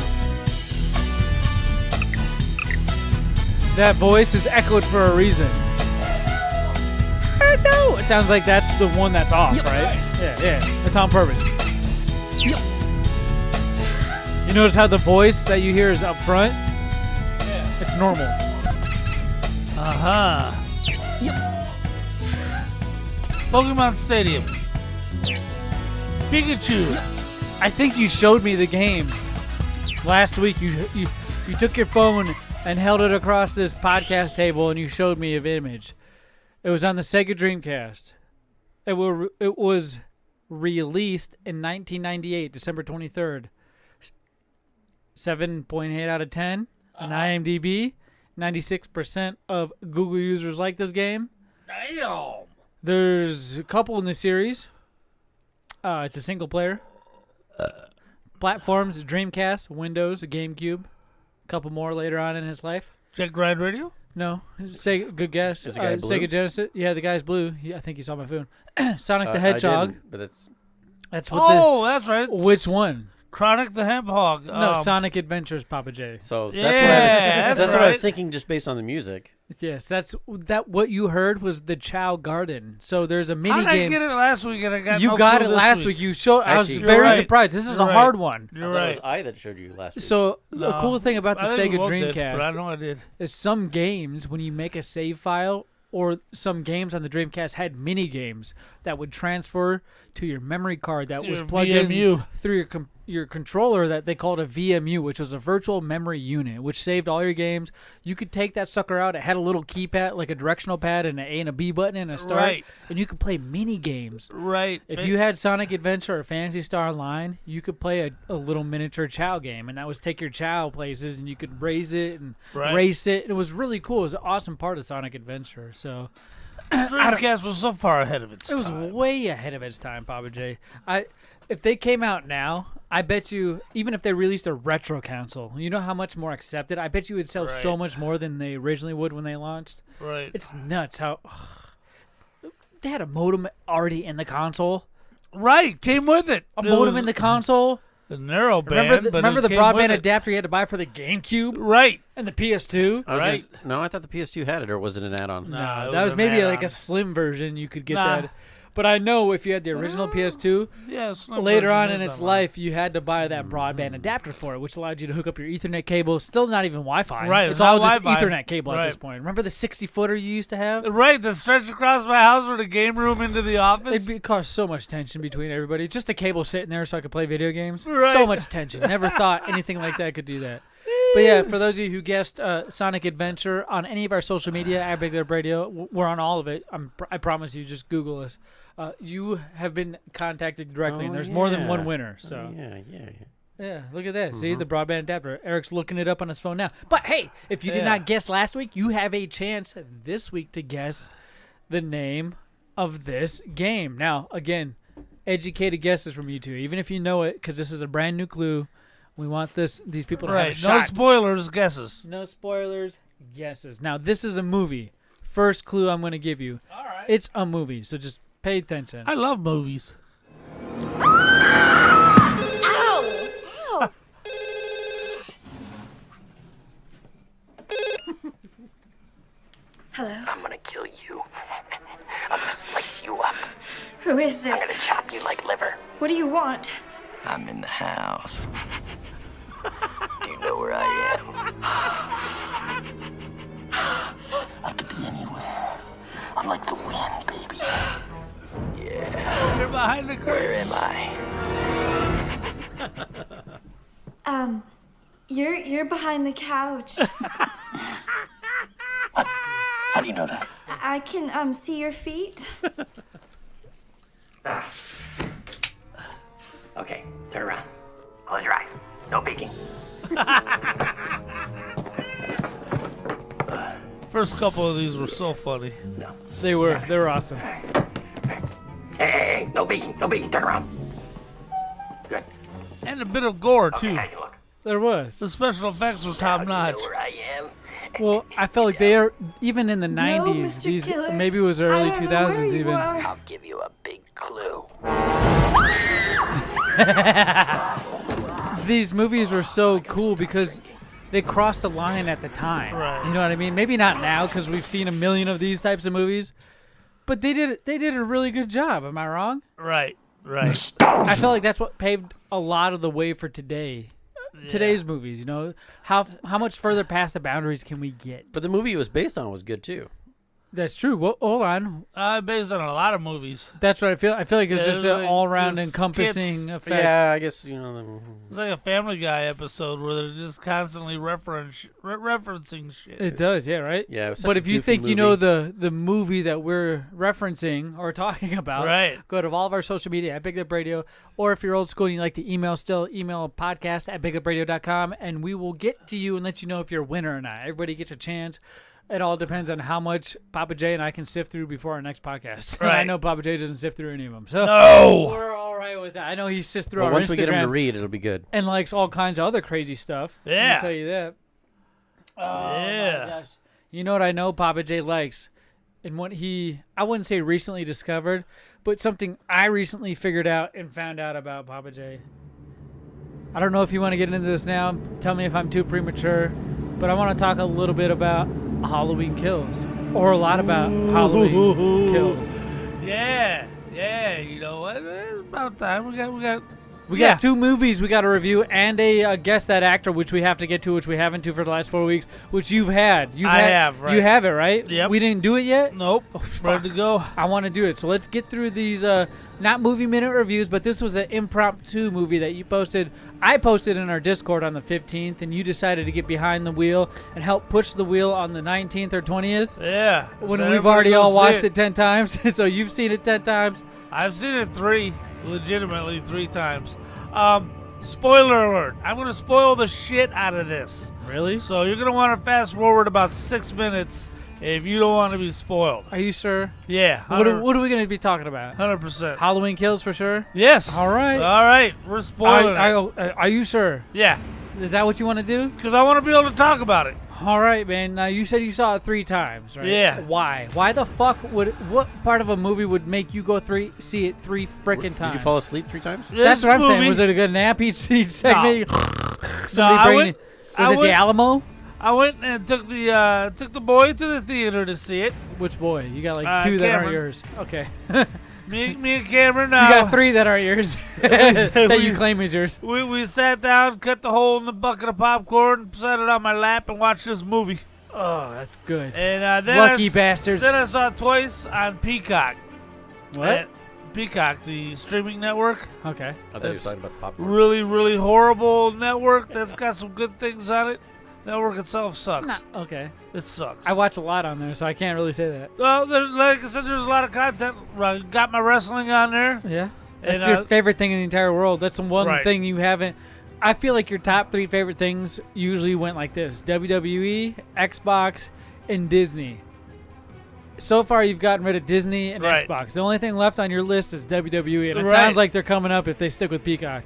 That voice is echoed for a reason. No, it sounds like that's the one that's off, right? Yeah, it's on purpose. You notice how the voice that you hear is up front? Yeah. It's normal. Pokemon Stadium. Pikachu. I think you showed me the game last week. You took your phone and held it across this podcast table and you showed me an image. It was on the Sega Dreamcast. It was released in 1998, December 23rd. 7.8 out of 10 on IMDb. 96% of Google users like this game. Damn. There's a couple in the series. It's a single player. Platforms, Dreamcast, Windows, GameCube. A couple more later on in his life. Check Grind Radio? No. Sega, good guess. Is the guy blue? Sega Genesis. Yeah, the guy's blue. I think you saw my phone. Sonic the Hedgehog. I didn't, but that's what that's right. Which one? Chronic the Hedgehog. No, Sonic Adventures, Pappa J. So that's what I was thinking just based on the music. Yes, that's what you heard was the Chow Garden. So there's a mini game. I didn't get it last week and I got You got it last week. You showed. I was very surprised. This is a hard one. You're right. right. It was I that showed you last week. So the cool thing about the Sega Dreamcast, I know I did, is some games when you make a save file, or some games on the Dreamcast had mini games that would transfer to your memory card that was plugged in through your controller that they called a VMU, which was a virtual memory unit, which saved all your games. You could take that sucker out. It had a little keypad, like a directional pad, and an A and a B button and a start, and you could play mini games. Right. If you had Sonic Adventure or Phantasy Star Online, you could play a little miniature Chow game, and that was take your Chow places, and you could raise it and race it. It was really cool. It was an awesome part of Sonic Adventure. So Dreamcast was so far ahead of its time. It was way ahead of its time, Pappa J. If they came out now, I bet you, even if they released a retro console, you know how much more accepted? I bet you would sell so much more than they originally would when they launched. Right. It's nuts how they had a modem already in the console. Right, came with it. A modem in the console. The narrowband. Remember the broadband adapter you had to buy for the GameCube? Right. And the PS2? No, I thought the PS2 had it, or was it an add-on? No, that was maybe like a slim version. You could get that. But I know if you had the original PS2, later on in its life, you had to buy that broadband adapter for it, which allowed you to hook up your Ethernet cable. Still not even Wi-Fi. Right. It's all just Ethernet cable at this point. Remember the 60-footer you used to have? Right, that stretched across my house from the game room into the office. It caused so much tension between everybody. Just a cable sitting there so I could play video games. Right. So much tension. Never thought anything like that could do that. But yeah, for those of you who guessed Sonic Adventure on any of our social media, at BigLipRadio, we're on all of it. I promise you, just Google us. You have been contacted directly, and there's more than one winner. So yeah, look at that. See, the broadband adapter. Eric's looking it up on his phone now. But hey, if you did not guess last week, you have a chance this week to guess the name of this game. Now, again, educated guesses from you two. Even if you know it, because this is a brand new clue, We want these people to Right. have a shot. No spoilers, guesses. No spoilers, guesses. Now, this is a movie. First clue I'm going to give you. All right. It's a movie, so just pay attention. I love movies. Ow! Ow! Hello. I'm gonna kill you. I'm gonna slice you up. Who is this? I'm gonna chop you like liver. What do you want? I'm in the house. Do you know where I am? I could be anywhere. I'm like the wind, baby. Yeah. You're behind the curtain. Where am I? You're behind the couch. How do you know that? I can see your feet. Okay, turn around. Close your eyes. No peeking. First couple of these were so funny. No. They were awesome. Hey, no peeking, turn around. Good. And a bit of gore, too. Okay, look. There was. The special effects were top notch. Where I am. Well, I felt like they are, even in the 90s, Mr. these Killer, maybe it was early I don't know where 2000s you even. are. I'll give you a big clue. These movies were so cool because they crossed the line at the time. Right. You know what I mean? Maybe not now because we've seen a million of these types of movies, but they did a really good job. Am I wrong? Right. I felt like that's what paved a lot of the way for today. Today's movies, you know, how much further past the boundaries can we get? But the movie it was based on was good too. That's true. Well, hold on. Based on a lot of movies. That's what I feel. I feel like it's just an like all-around just encompassing skits. effect. Yeah, I guess you know. It's like a Family Guy episode where they're just constantly referencing shit. It does, yeah, right? Yeah, it was such but a if you goofy think you know movie. the movie that we're referencing or talking about, Right. go to all of our social media at BigLipRadio, or if you're old school and you like to email podcast at BigLipRadio.com, and we will get to you and let you know if you're a winner or not. Everybody gets a chance. It all depends on how much Pappa J and I can sift through before our next podcast. Right. I know Pappa J doesn't sift through any of them, so No! we're all right with that. I know he sifts through Well, our once Instagram we get him to read, it'll be good. and likes all kinds of other crazy stuff. Yeah. I'll tell you that. Oh, Yeah. my gosh. You know what I know Pappa J likes? And what I wouldn't say recently discovered, but something I recently figured out and found out about Pappa J. I don't know if you want to get into this now. Tell me if I'm too premature. But I want to talk a little bit about Halloween Kills. Or a lot about Halloween Kills. Yeah. You know what? It's about time. We got 2 movies we got to review and a Guess That Actor, which we have to get to, which we haven't to for the last 4 weeks, which you've had. I have, right. You have it, right? Yep. We didn't do it yet? Nope. Ready to go. I want to do it. So let's get through these, not movie minute reviews, but this was an impromptu movie that you posted. I posted in our Discord on the 15th, and you decided to get behind the wheel and help push the wheel on the 19th or 20th. Yeah. When So we've already everybody all go watched see it 10 times. So you've seen it 10 times. I've seen it legitimately 3 times. Spoiler alert. I'm going to spoil the shit out of this. Really? So you're going to want to fast forward about 6 minutes if you don't want to be spoiled. Are you sure? Yeah. What are we going to be talking about? 100%. Halloween Kills for sure? Yes. All right. All right. We're spoiling it. Are you sure? Yeah. Is that what you want to do? Because I want to be able to talk about it. All right, man. Now, you said you saw it 3 times, right? Yeah. Why? Why the fuck what part of a movie would make you go see it 3 frickin' times? Did you fall asleep 3 times? That's what I'm saying. Was it a good nap each segment? Somebody was it the Alamo? I went and took the boy to the theater to see it. Which boy? You got like 2 that aren't yours. Okay. Me and Cameron now. You got 3 that aren't yours that you claim is yours. We sat down, cut the hole in the bucket of popcorn, set it on my lap, and watched this movie. Oh, that's good. And then Lucky bastards. Then I saw it twice on Peacock. What? Peacock, the streaming network. Okay. I thought you were talking about the popcorn. Really, really horrible network that's got some good things on it. Network itself sucks. Okay. It sucks. I watch a lot on there, so I can't really say that. Well, like I said, there's a lot of content. Got my wrestling on there. Yeah. That's And, your favorite thing in the entire world. That's the one Right. thing you haven't. I feel like your top 3 favorite things usually went like this: WWE, Xbox, and Disney. So far, you've gotten rid of Disney and Right. Xbox. The only thing left on your list is WWE, and it Right. sounds like they're coming up if they stick with Peacock.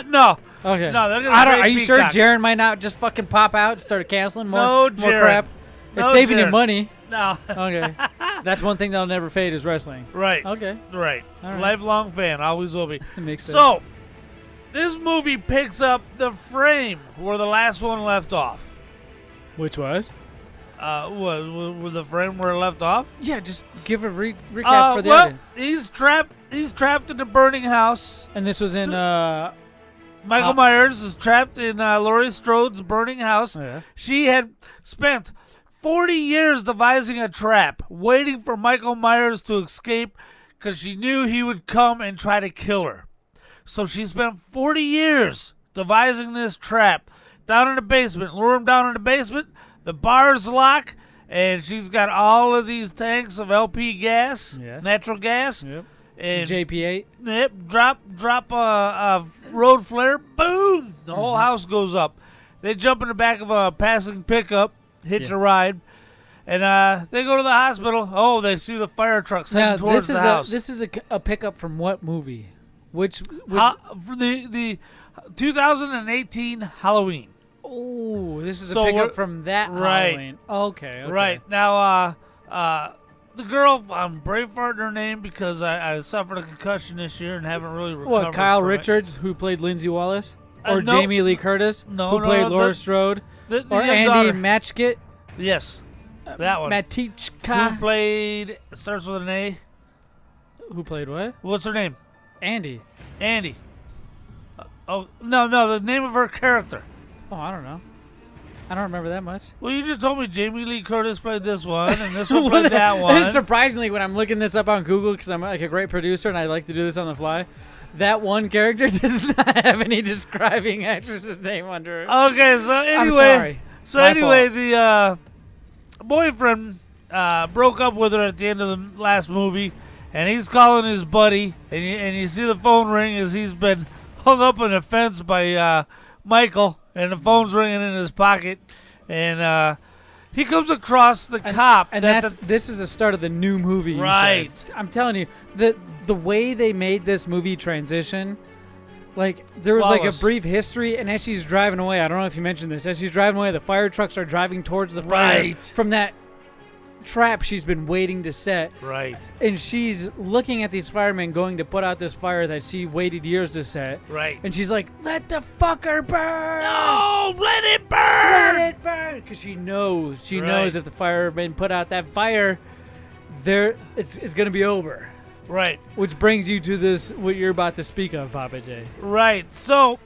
No. Okay. No, they're gonna I don't. say Are you sure Peacock. Jaron might not just fucking pop out and start canceling more? No, more Jaron. crap. It's No, saving you Jaron. money. No. Okay. That's one thing that'll never fade is wrestling. Right. Okay. Right. All right. Lifelong fan. Always will be. Makes sense. So, this movie picks up the frame where the last one left off. Which was? Was the frame where it left off? Yeah, just give a recap for the well, audience. he's trapped in a burning house. And this was in Michael Myers is trapped in Laurie Strode's burning house. Oh, yeah. She had spent 40 years devising a trap, waiting for Michael Myers to escape because she knew he would come and try to kill her. So she spent 40 years devising this trap down in the basement. Lure him down in the basement. The bar's locked, and she's got all of these tanks of LP gas, natural gas. Yep. And JP8. Yep. Drop a road flare. Boom! The whole house goes up. They jump in the back of a passing pickup, hitch a ride, and they go to the hospital. Oh, they see the fire trucks heading towards the house. This is a pickup from what movie? Which for the 2018 Halloween. Oh, this is a pickup from that Halloween. Okay. Right. Now, the girl, I'm brainfarting her name because I suffered a concussion this year and haven't really recovered. What, Kyle from Richards, who played Lindsay Wallace? Or no. Jamie Lee Curtis, who played Laura Strode? The or young Andy daughter. Matchkit? Yes, that one. Matichka. Who played, starts with an A. Who played what? What's her name? Andy. Andy. Oh, no, the name of her character. Oh, I don't know. I don't remember that much. Well, you just told me Jamie Lee Curtis played this one, and this one played that one. Surprisingly, when I'm looking this up on Google, because I'm like a great producer and I like to do this on the fly, that one character does not have any describing actress's name under it. Okay, so anyway, I'm sorry. My fault. the boyfriend broke up with her at the end of the last movie, and he's calling his buddy, and you see the phone ring as he's been hung up on a fence by Michael, and the phone's ringing in his pocket, and he comes across the cop. And this is the start of the new movie. Right. You said. I'm telling you, the way they made this movie transition, like there was like a brief history, and as she's driving away, I don't know if you mentioned this, as she's driving away, the fire trucks are driving towards the fire from that trap she's been waiting to set. Right. And she's looking at these firemen going to put out this fire that she waited years to set. Right. And she's like, let the fucker burn! No, let it burn! Let it burn! Because she knows. She knows if the firemen put out that fire, it's going to be over. Right. Which brings you to this, what you're about to speak of, Pappa J. Right. So,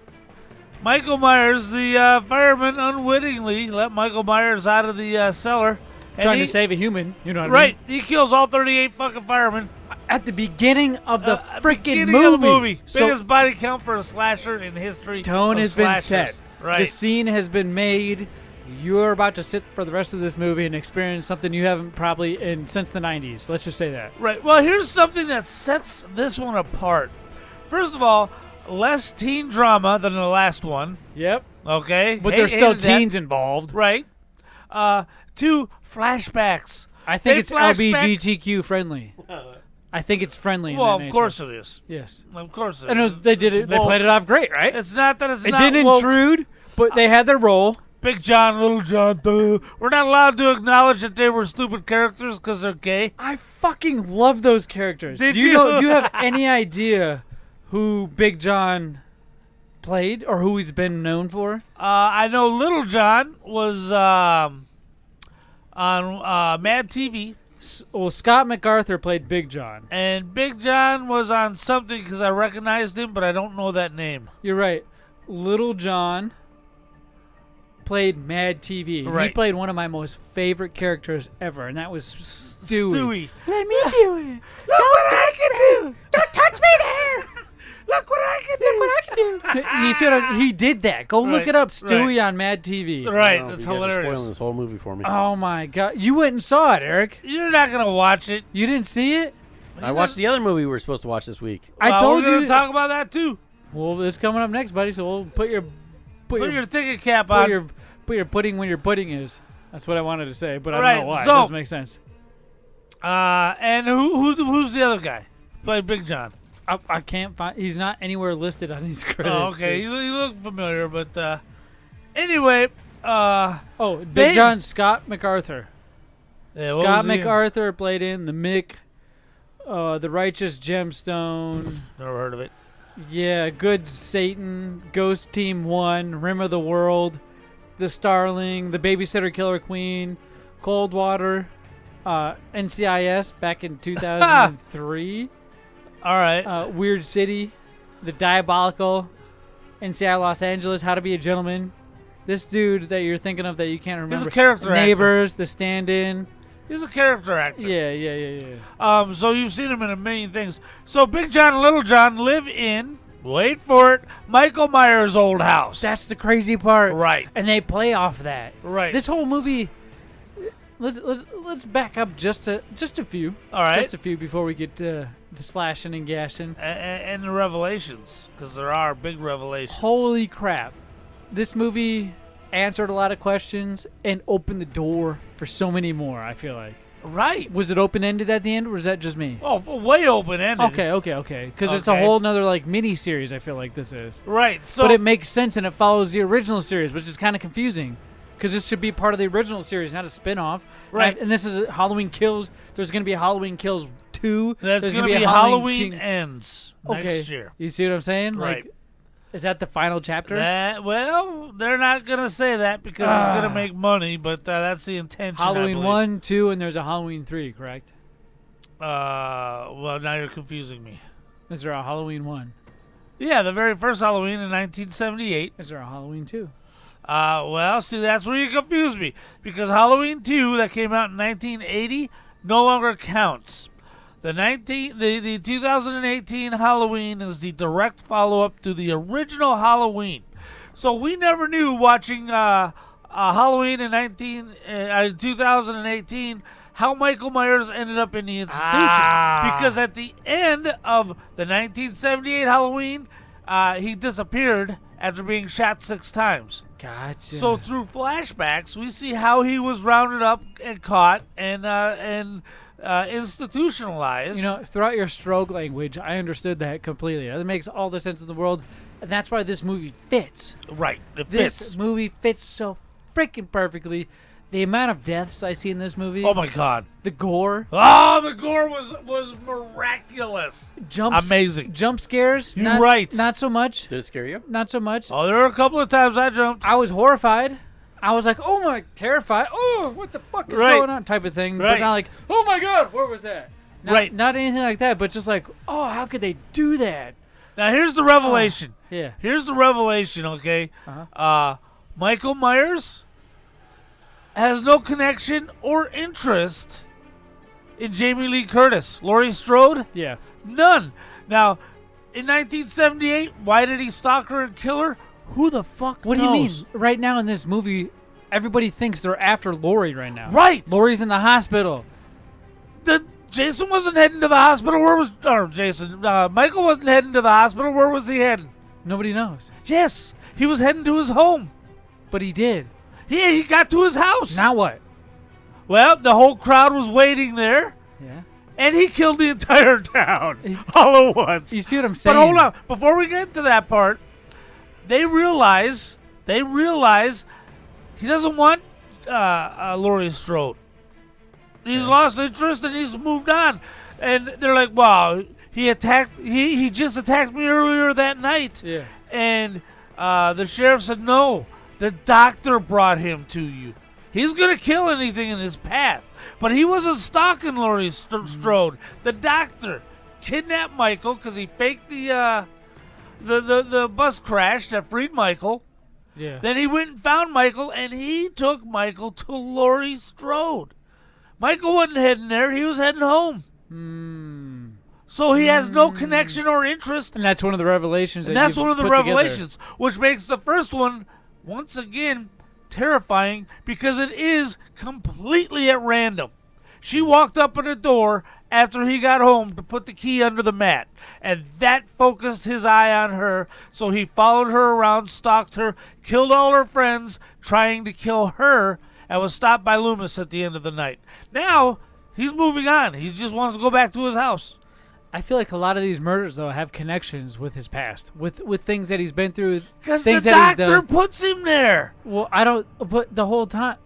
Michael Myers, the fireman, unwittingly let Michael Myers out of the cellar. Trying to save a human, you know what I mean? Right. He kills all 38 fucking firemen. At the beginning of the freaking movie. So, biggest body count for a slasher in history. Tone of has slashers. been set. Right. The scene has been made. You're about to sit for the rest of this movie and experience something you haven't probably since the 90s. Let's just say that. Right. Well, here's something that sets this one apart. First of all, less teen drama than the last one. Yep. Okay. But there's still teens involved. Right. 2 flashbacks. I think it's LGBTQ friendly. I think it's friendly. Well, in that of course nature. it is. Yes. Of course it and is. They did it. They played it off great, right? It's not that it's it not didn't woke. intrude, but they had their role. Big John, Little John. We're not allowed to acknowledge that they were stupid characters because they're gay. I fucking love those characters. Did do you have any idea who Big John played or who he's been known for? I know Little John was on Mad TV. Well, Scott MacArthur played Big John. And Big John was on something because I recognized him, but I don't know that name. You're right. Little John played Mad TV. Right. He played one of my most favorite characters ever, and that was Stewie. Let me do it. Look what I can do. Don't touch me there. Look what I can do. Look what I can do. You see what he did that. Go look Right, it up. Stewie right. on Mad TV. Right. Wow, That's you guys are hilarious. spoiling this whole movie for me. Oh, my God. You went and saw it, Eric. You're not going to watch it. You didn't see it? I watched the other movie we were supposed to watch this week. I told we're you. to talk about that, too. Well, it's coming up next, buddy, so we'll put your thinking cap on. Put your pudding when your pudding is. That's what I wanted to say, but I Right, don't know why. so- it doesn't make sense. And who's the other guy? Played Big John. I can't find. He's not anywhere listed on these credits. Oh, okay, you look familiar, but anyway. Big John Scott MacArthur. Yeah, what Scott was he in? MacArthur played in The Mick, The Righteous Gemstone. Never heard of it. Yeah, Good Satan, Ghost Team 1, Rim of the World, The Starling, The Babysitter Killer Queen, Coldwater, NCIS back in 2003. All right. Weird City, The Diabolical, NCI Los Angeles, How to Be a Gentleman. This dude that you're thinking of that you can't remember. He's a character Neighbors, actor. The Stand-In. He's a character actor. Yeah. So you've seen him in a million things. So Big John and Little John live in, wait for it, Michael Myers' old house. That's the crazy part. Right. And they play off that. Right. This whole movie. Let's back up just a few. All right. Just a few before we get to the slashing and gashing. And the revelations, because there are big revelations. Holy crap. This movie answered a lot of questions and opened the door for so many more, I feel like. Right. Was it open-ended at the end, or was that just me? Oh, way open-ended. Okay. Because it's a whole nother, mini-series, I feel like this is. Right. So, but it makes sense, and it follows the original series, which is kind of confusing. Because this should be part of the original series, not a spin-off. Right. And this is Halloween Kills. There's going to be a Halloween Kills 2. That's going to to be Halloween Ends next year. You see what I'm saying? Right. Is that the final chapter? Well, they're not going to say that because it's going to make money, but that's the intention. Halloween 1, 2, and there's a Halloween 3, correct? Well, now you're confusing me. Is there a Halloween 1? Yeah, the very first Halloween in 1978. Is there a Halloween 2? Well, see, that's where you confuse me. Because Halloween 2, that came out in 1980, no longer counts. The 2018 Halloween is the direct follow-up to the original Halloween. So we never knew watching Halloween in 2018 how Michael Myers ended up in the institution. Because at the end of the 1978 Halloween, he disappeared after being shot 6 times. Gotcha. So through flashbacks, we see how he was rounded up and caught and institutionalized. You know, throughout your stroke language, I understood that completely. That makes all the sense in the world, and that's why this movie fits. Right, it this fits. Movie fits so freaking perfectly. The amount of deaths I see in this movie. Oh my God. The gore. Oh, the gore was miraculous. Amazing. Jump scares. You're right. Not so much. Did it scare you? Not so much. Oh, there were a couple of times I jumped. I was horrified. I was like, oh my, terrified. Oh, what the fuck is going on? Type of thing. Right. But not like, oh my God, where was that? Not anything like that, but just like, oh, how could they do that? Now, here's the revelation. Yeah. Here's the revelation, okay? Michael Myers has no connection or interest in Jamie Lee Curtis. Laurie Strode? Yeah. None. Now, in 1978, why did he stalk her and kill her? Who the fuck What knows? do you mean? Right now in this movie, everybody thinks they're after Laurie right now. Right. Laurie's in the hospital. Jason wasn't heading to the hospital. Michael wasn't heading to the hospital. Where was he heading? Nobody knows. Yes, he was heading to his home. But he did. Yeah, he got to his house. Now what? Well, the whole crowd was waiting there. Yeah. And he killed the entire town all at once. You see what I'm saying? But hold on. Before we get to that part, they realize he doesn't want Laurie Strode. He's lost interest and he's moved on. And they're like, wow, he just attacked me earlier that night. Yeah. And the sheriff said, no, the doctor brought him to you. He's going to kill anything in his path. But he wasn't stalking Laurie Strode. The doctor kidnapped Michael because he faked the bus crash that freed Michael. Yeah. Then he went and found Michael, and he took Michael to Laurie Strode. Michael wasn't heading there. He was heading home. So he has no connection or interest. And that's one of the revelations. And that's one of the revelations, which makes the first one, once again, terrifying because it is completely at random. She walked up in the door after he got home to put the key under the mat, and that focused his eye on her, so he followed her around, stalked her, killed all her friends, trying to kill her, and was stopped by Loomis at the end of the night. Now, he's moving on. He just wants to go back to his house. I feel like a lot of these murders though have connections with his past, with things that he's been through. Because the things that he's doctor done. puts him there. Well, I don't. But the whole time,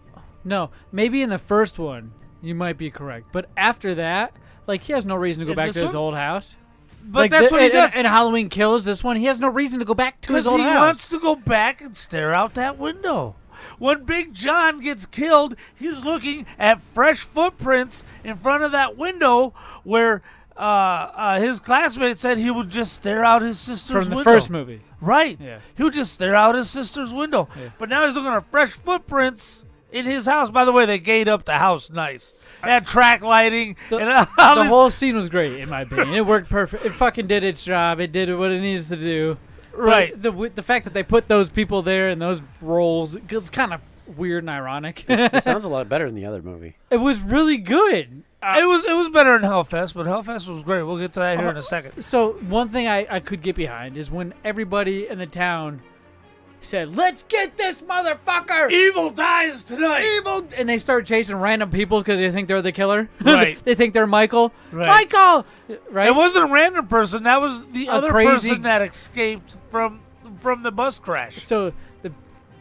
no. Maybe in the first one, you might be correct. But after that, like he has no reason to go In back this to his one? old house. But Like that's what he does. And Halloween Kills, this one, he has no reason to go back to his Because old he house. wants to go back and stare out that window. When Big John gets killed, he's looking at fresh footprints in front of that window where his classmate said he would just stare out his sister's window. From the first movie. Right. Yeah. He would just stare out his sister's window. Yeah. But now he's looking at fresh footprints in his house. By the way, they gate up the house nice. They had track lighting. The whole scene was great, in my opinion. It worked perfect. It fucking did its job. It did what it needs to do. Right. But the fact that they put those people there in those roles, it's kind of weird and ironic. It sounds a lot better than the other movie. It was really good. It was better than Hellfest, but Hellfest was great. We'll get to that here in a second. So one thing I could get behind is when everybody in the town said, "Let's get this motherfucker! Evil dies tonight!" Evil! And they start chasing random people because they think they're the killer. Right. They think they're Michael. Right. Michael! Right? It wasn't a random person. That was the A other crazy- person that escaped from the bus crash. So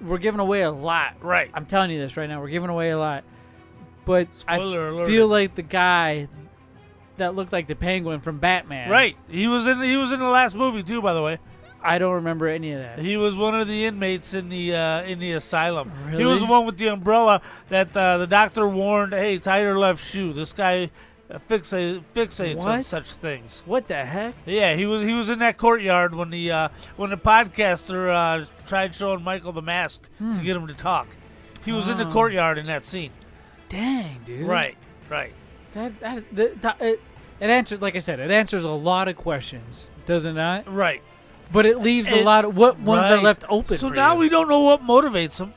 we're giving away a lot. Right. I'm telling you this right now. We're giving away a lot. But Spoiler I alert. feel like the guy that looked like the Penguin from Batman. Right. He was in the last movie too, by the way. I don't remember any of that. He was one of the inmates in the asylum. Really? He was the one with the umbrella that the doctor warned, "Hey, tie your left shoe." This guy fixates on What? such things. What the heck? Yeah, he was in that courtyard when the podcaster tried showing Michael the mask to get him to talk. He was in the Oh. courtyard in that scene. Dang, dude. Right. It answers, like I said, it answers a lot of questions, does it not? Right. But it leaves a lot of what ones are Right. left open. So for now you. we don't know what motivates him.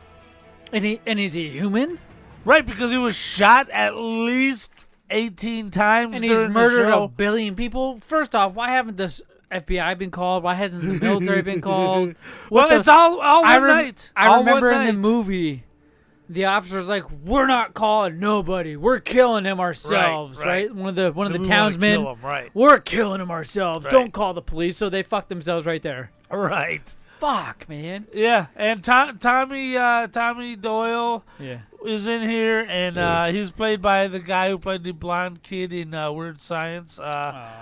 And is he human? Right, because he was shot at least 18 times And he's during murdered the show. a billion people. First off, why haven't the FBI been called? Why hasn't the military been called? Well, it's all one night. I All remember one in the night. movie, the officer's like, "We're not calling nobody. We're killing him ourselves." Right? One of the We wanna townsmen. kill him, right. We're killing him ourselves. Right. Don't call the police. So they fuck themselves right there. Right. Fuck, man. Yeah, and Tommy Doyle Yeah. is in here, and he's played by the guy who played the blonde kid in Weird Science,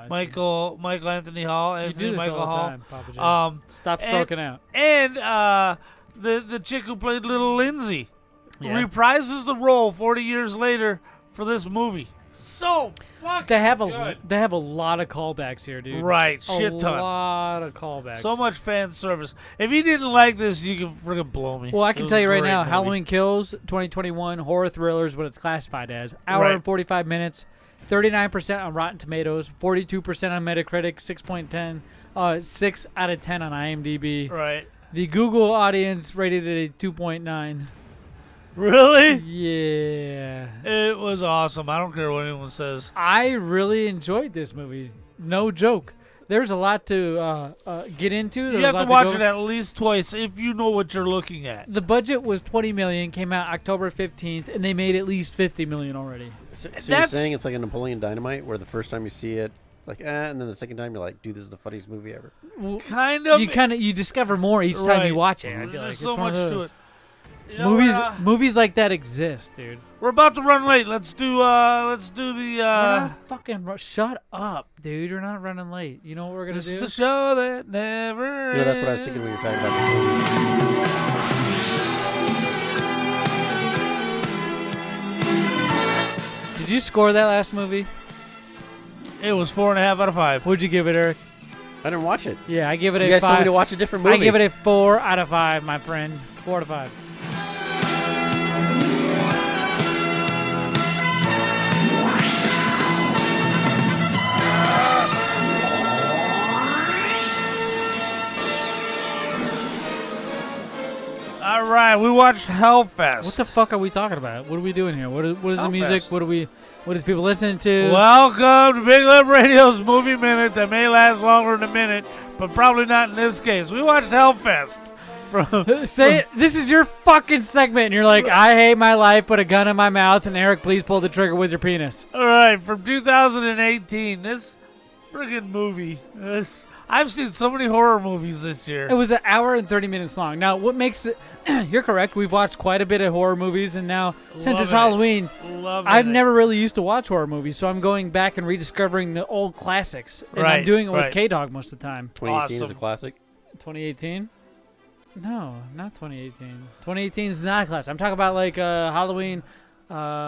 Michael Anthony Hall. You Anthony do this Michael all the Hall. time, Pappa J. Stop stroking out. And the chick who played Little Lindsay reprises the role 40 years later for this movie. So fucking They have good. a lot of callbacks here, dude. Right, shit ton. A lot of callbacks. So much fan service. If you didn't like this, you can friggin' blow me. Well, I It can was tell a you right great now, movie. Halloween Kills 2021 horror thriller is what it's classified as. Hour Right. and 45 minutes, 39% on Rotten Tomatoes, 42% on Metacritic, 6.10, 6 out of 10 on IMDb. Right. The Google audience rated it a 2.9. Really? Yeah. It was awesome. I don't care what anyone says. I really enjoyed this movie. No joke. There's a lot to get into. You There's have a to lot watch go- it at least twice if you know what you're looking at. The budget was $20 million, came out October 15th, and they made at least $50 million already. So you're saying it's like a Napoleon Dynamite, where the first time you see it, like, and then the second time you're like, dude, this is the funniest movie ever. Well, Kind of. You discover more each time you watch it. I feel There's like so it's one much of to those. it. You know, Movies like that exist, dude. We're about to run late. Let's do the. We're not fucking shut up, dude. You're not running late. You know what we're gonna It's do? the show that never. You know, that's what I was thinking when you were talking about this movie. Did you score that last movie? It was 4.5 out of 5. What'd you give it, Eric? I didn't watch it. Yeah, I give it You a guys 5. told me to watch a different movie. I give it a 4 out of 5, my friend. 4 out of 5. All right, we watched Hellfest. What the fuck are we talking about? What are we doing here? What is the Hellfest. music? What is people listening to? Welcome to Big Lip Radio's Movie Minute that may last longer than a minute, but probably not in this case. We watched Hellfest. Say it. This is your fucking segment, and you're like, I hate my life, put a gun in my mouth, and Eric, please pull the trigger with your penis. All right, from 2018, this friggin' movie. I've seen so many horror movies this year. It was an hour and 30 minutes long. Now, what makes it... You're correct. We've watched quite a bit of horror movies, and now, since it's Halloween, I've never really used to watch horror movies, so I'm going back and rediscovering the old classics. And I'm doing it with K-Dog most of the time. 2018 is a classic? 2018? No, not 2018. 2018 is not a classic. I'm talking about, like, Halloween...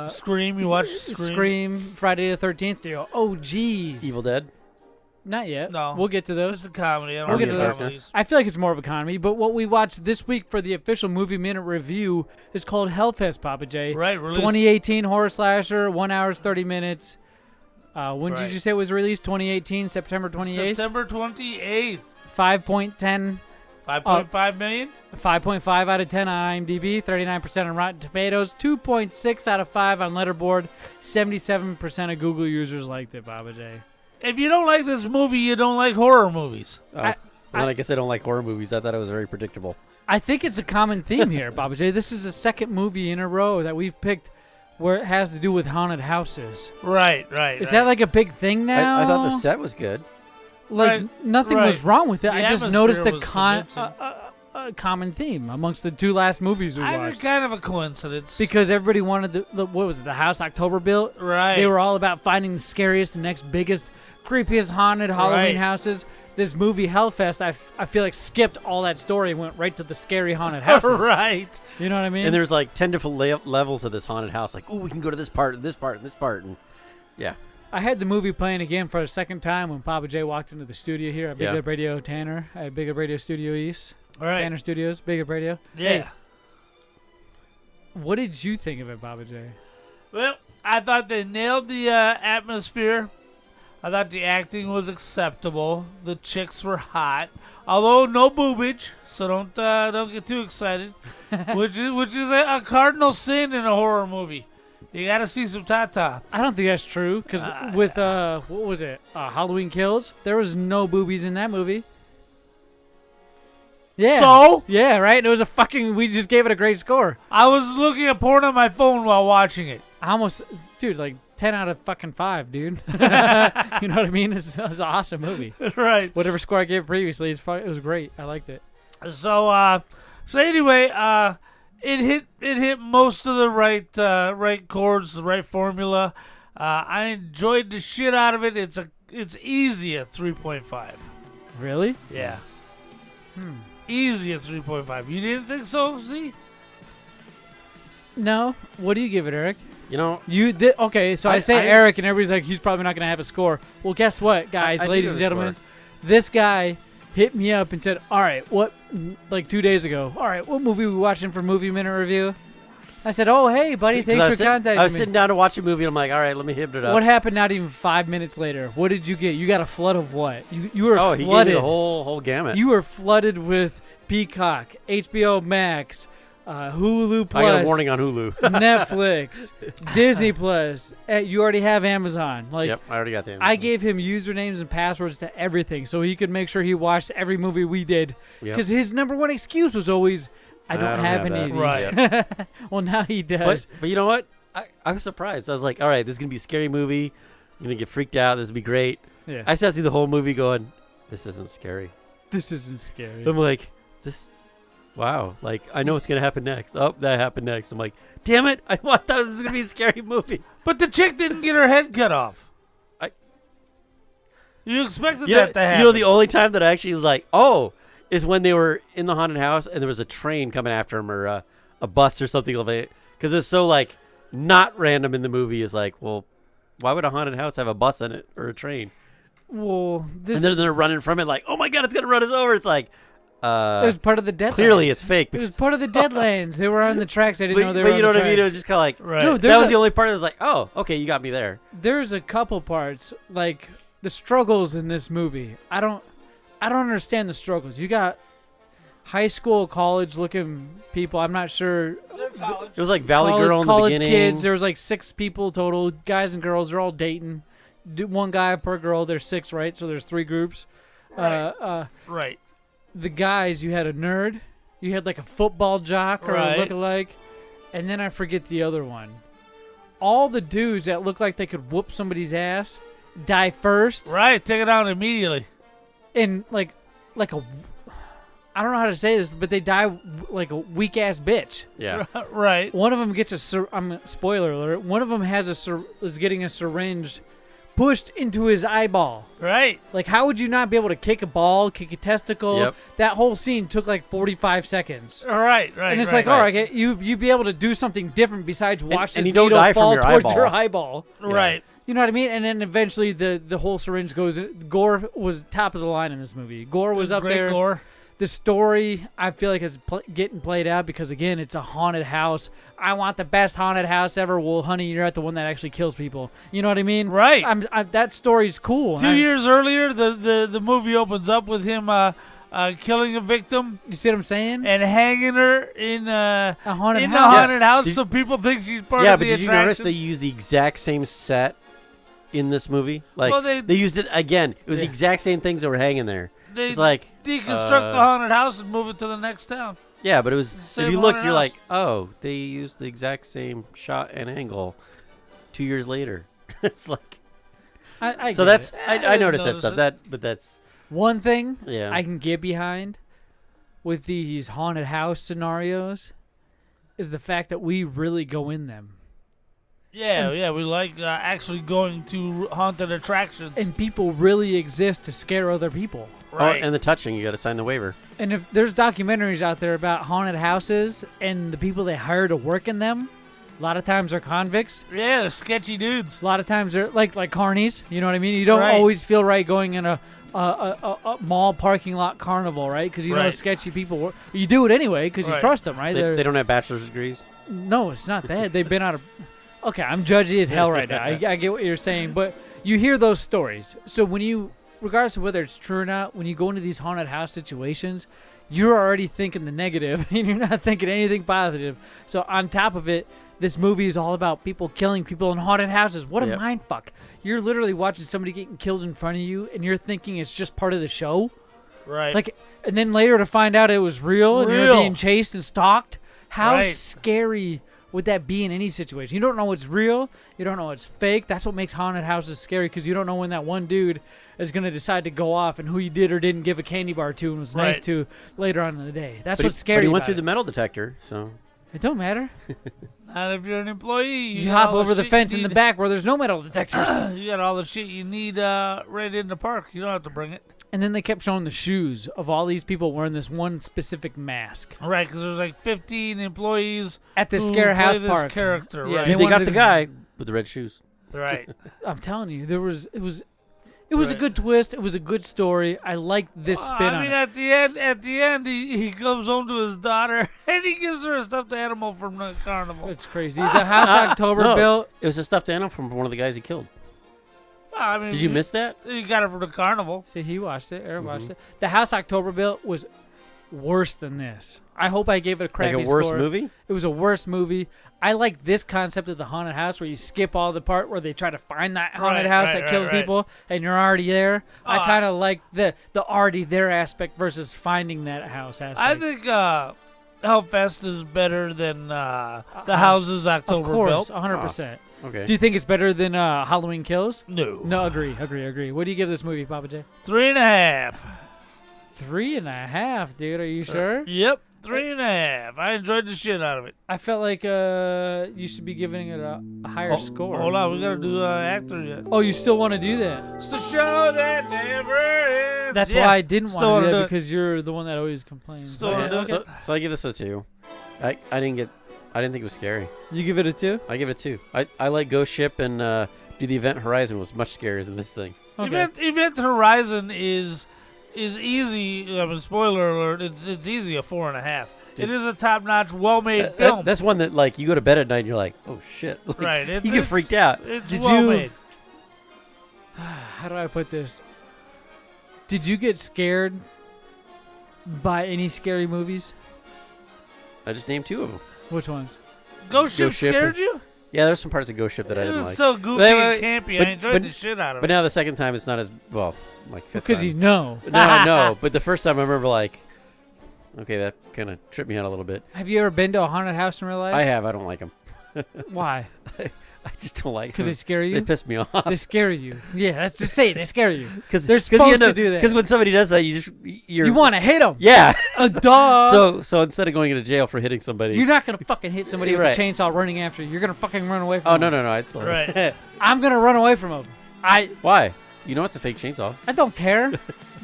Scream, you watch Scream, Friday the 13th. You go, oh, geez. Evil Dead? Not yet. No. We'll get to those. It's a comedy. We'll get to those. I feel like it's more of a comedy, but what we watched this week for the official Movie Minute review is called Hellfest, Pappa J. Right, released. 2018 horror slasher, 1 hour, 30 minutes. When did Right. you say it was released? 2018, September 28th? September 28th. 5.10. 5.5 million? 5.5 out of 10 on IMDb, 39% on Rotten Tomatoes, 2.6 out of 5 on Letterboard, 77% of Google users liked it, Pappa J. If you don't like this movie, you don't like horror movies. I guess I don't like horror movies. I thought it was very predictable. I think it's a common theme here, Pappa J. This is the second movie in a row that we've picked where it has to do with haunted houses. Right. Is that like a big thing now? I thought the set was good. Like, nothing was wrong with it. The I just atmosphere noticed was a common theme amongst the two last movies we I watched. think kind of a coincidence. Because everybody wanted what was it, the house October built? Right. They were all about finding the scariest, the next biggest, creepiest haunted Halloween houses. This movie, Hellfest, I feel like skipped all that story and went right to the scary haunted houses. Right. You know what I mean? And there's like 10 different levels of this haunted house. Like, oh, we can go to this part and this part and this part. And yeah. I had the movie playing again for a second time when Pappa J walked into the studio here at Big Lip Radio Tanner at Big Lip Radio Studio East. All right. Tanner Studios, Big Lip Radio. Yeah. Hey, what did you think of it, Pappa J? Well, I thought they nailed the atmosphere. I thought the acting was acceptable. The chicks were hot, although no boobage. So don't get too excited, which is a cardinal sin in a horror movie. You gotta see some tata. I don't think that's true because with what was it? Halloween Kills. There was no boobies in that movie. Yeah. So? Yeah, right. It was we just gave it a great score. I was looking at porn on my phone while watching it. Dude, like 10 out of fucking 5, dude. You know what I mean? It was an awesome movie. Right. Whatever score I gave previously, it was great. I liked it. So anyway, it hit most of the right chords, the right formula. I enjoyed the shit out of it. It's easy at 3.5. Really? Yeah. Easy at 3.5. You didn't think so? See? No. What do you give it, Eric? You know, okay. So I say Eric, and everybody's like, he's probably not gonna have a score. Well, guess what, guys, ladies and gentlemen, this guy hit me up and said, "All right, like 2 days ago. All right, what movie we watching for Movie Minute Review?" I said, "Oh, hey, buddy, thanks for contacting me." I was sitting down to watch a movie, and I'm like, all right, let me hit it up. What happened? Not even 5 minutes later. What did you get? You got a flood of what? You were flooded. He gave me the whole gamut. You were flooded with Peacock, HBO Max, Hulu Plus. I got a warning on Hulu. Netflix, Disney Plus. You already have Amazon. Yep, I already got the Amazon. I gave him usernames and passwords to everything so he could make sure he watched every movie we did. Because his number one excuse was always, I don't have any of these. Right. Well, now he does. But you know what? I was surprised. I was like, all right, this is going to be a scary movie. I'm going to get freaked out. This will be great. Yeah. I sat through the whole movie going, this isn't scary. This isn't scary. I'm like, wow. Like, I know what's going to happen next. Oh, that happened next. I'm like, damn it. I thought this was going to be a scary movie. But the chick didn't get her head cut off. You expected that to happen. You know, the only time that I actually was like, oh, is when they were in the haunted house and there was a train coming after him or a bus or something like that. Because it's so, like, not random in the movie. Is like, well, why would a haunted house have a bus in it or a train? Well, and then they're running from it like, oh my God, it's going to run us over. It's like, it was part of the Deadlands. Clearly it's fake. It was part of the Deadlands. They were on the tracks. I didn't know they were on the tracks. But you know what I mean? It was just kind of like, right. No, that was the only part that was like, oh, okay, you got me there. There's a couple parts, like the struggles in this movie. I don't understand the struggles. You got high school, college looking people. I'm not sure. It was like Valley Girl in the college beginning. kids. There was like 6 people total, guys and girls. They're all dating. One guy per girl. There's 6, right? So there's 3 groups. Right. The guys, you had a nerd, you had like a football jock or a lookalike, and then I forget the other one. All the dudes that looked like they could whoop somebody's ass die first. Right, take it out immediately. And like a, I don't know how to say this, but they die like a weak ass bitch. Yeah. Right. One of them gets spoiler alert. One of them is getting a syringe pushed into his eyeball. Right. Like, how would you not be able to kick a ball, kick a testicle? Yep. That whole scene took like 45 seconds. Right. And it's like, all right, you'd be able to do something different besides watch and this you don't needle die from fall your towards eyeball. your eyeball. Right. You know what I mean? And then eventually the whole syringe goes. Gore was top of the line in this movie. Gore was up Great there. Gore. The story, I feel like, is getting played out because, again, it's a haunted house. I want the best haunted house ever. Well, honey, you're at the one that actually kills people. You know what I mean? Right. That story's cool. 2 years earlier, the movie opens up with him killing a victim. You see what I'm saying? And hanging her in a haunted house. house. The haunted house, so people think she's part of the but did attraction. you notice they used the exact same set in this movie? Like, Well, they used it again. It was the exact same things that were hanging there. They It's like deconstruct the haunted house and move it to the next town. Yeah, but it was. Same If you look, haunted you're house. like, oh, they used the exact same shot and angle 2 years later. It's like. I so get that's it. I noticed that notice stuff. it. But that's One thing Yeah. I can get behind with these haunted house scenarios is the fact that we really go in them. Yeah, we like actually going to haunted attractions. And people really exist to scare other people. Right. Oh, and the touching, you got to sign the waiver. And if there's documentaries out there about haunted houses and the people they hire to work in them, a lot of times they're convicts. Yeah, they're sketchy dudes. A lot of times they're like carnies. You know what I mean? You don't Right. always feel right going in a mall parking lot carnival, right? Because you know Right. sketchy people work. You do it anyway because you Right. trust them, right? They don't have bachelor's degrees. No, it's not that. They've been out of... Okay, I'm judgy as hell right now. I get what you're saying, but you hear those stories. So when you, regardless of whether it's true or not, when you go into these haunted house situations, you're already thinking the negative, and you're not thinking anything positive. So on top of it, this movie is all about people killing people in haunted houses. What a Yep. mind fuck. You're literally watching somebody getting killed in front of you, and you're thinking it's just part of the show. Right. Like, and then later to find out it was real, and you're Real. being chased and stalked. How Right. scary would that be in any situation? You don't know what's real. You don't know what's fake. That's what makes haunted houses scary, because you don't know when that one dude is going to decide to go off and who you did or didn't give a candy bar to and was nice Right. to later on in the day. That's But what's he, scary But he went about through it. the metal detector, so. It don't matter. Not if you're an employee. You got hop all over the shit fence you in the need. back where there's no metal detectors. You got all the shit you need right in the park. You don't have to bring it. And then they kept showing the shoes of all these people wearing this one specific mask. Right, because there's like 15 employees At the who Scare play House this Park. character. Yeah, right? they They wanted got the to- guy with the red shoes. Right. I'm telling you, it was a Right. good twist. It was a good story. I liked this spin I on mean, it. at the end, he comes home to his daughter and he gives her a stuffed animal from the carnival. It's crazy. The House October No, built. It was a stuffed animal from one of the guys he killed. Well, I mean, Did you miss that? He got it from the carnival. See, he watched it. Eric watched Mhm. it. The House October built was worse than this. I hope I gave it a crappy Like a worse score. movie? It was a worse movie. I like this concept of the haunted house where you skip all the part where they try to find that haunted house that kills people and you're already there. I kind of like the already there aspect versus finding that house aspect. I think Hellfest is better than the houses October Of course, built. 100%. Okay. Do you think it's better than Halloween Kills? No. No, agree. What do you give this movie, Pappa J? 3.5. 3.5, dude. Are you sure? Yep, 3.5. I enjoyed the shit out of it. I felt like you should be giving it a higher score. Hold on, we gotta do actor yet. Oh, you still want to do that? It's the show that never ends. That's Yeah, why I didn't still want to wanna do do that it. because you're the one that always complains. Still Okay, wanna do okay. So I give this a 2. I didn't think it was scary. You give it a 2? I give it a 2. I like Ghost Ship and do the Event Horizon was much scarier than this thing. Okay. Event Horizon is easy. I mean, spoiler alert. It's easy a 4.5. It is a top-notch, well-made film. That's one that like you go to bed at night and you're like, oh shit. Like, Right, you get freaked out. It's Did well you- made. How do I put this? Did you get scared by any scary movies? I just named 2 of them. Which ones? Ghost Ship Ghost Ship scared and- you? Yeah, there's some parts of Ghost Ship that I It didn't was like. so goofy Wait, and wait, campy. but- I enjoyed but- the shit out of But it. now the second time it's not as well, like fifth Because time. you know. No, I know. But the first time I remember like, okay, that kind of tripped me out a little bit. Have you ever been to a haunted house in real life? I have. I don't like them. Why? I just don't like Because them. they scare you? They piss me off. They scare you. Yeah, that's just say it. They scare you. Because they're supposed to do that. Because when somebody does that, you want to hit them. Yeah. Duh. So instead of going into jail for hitting somebody, You're not going to fucking hit somebody with Right. a chainsaw running after you. You're going to fucking run away from Oh them. no! I'd still. Right. I'm going to run away from them. Why? You know it's a fake chainsaw. I don't care.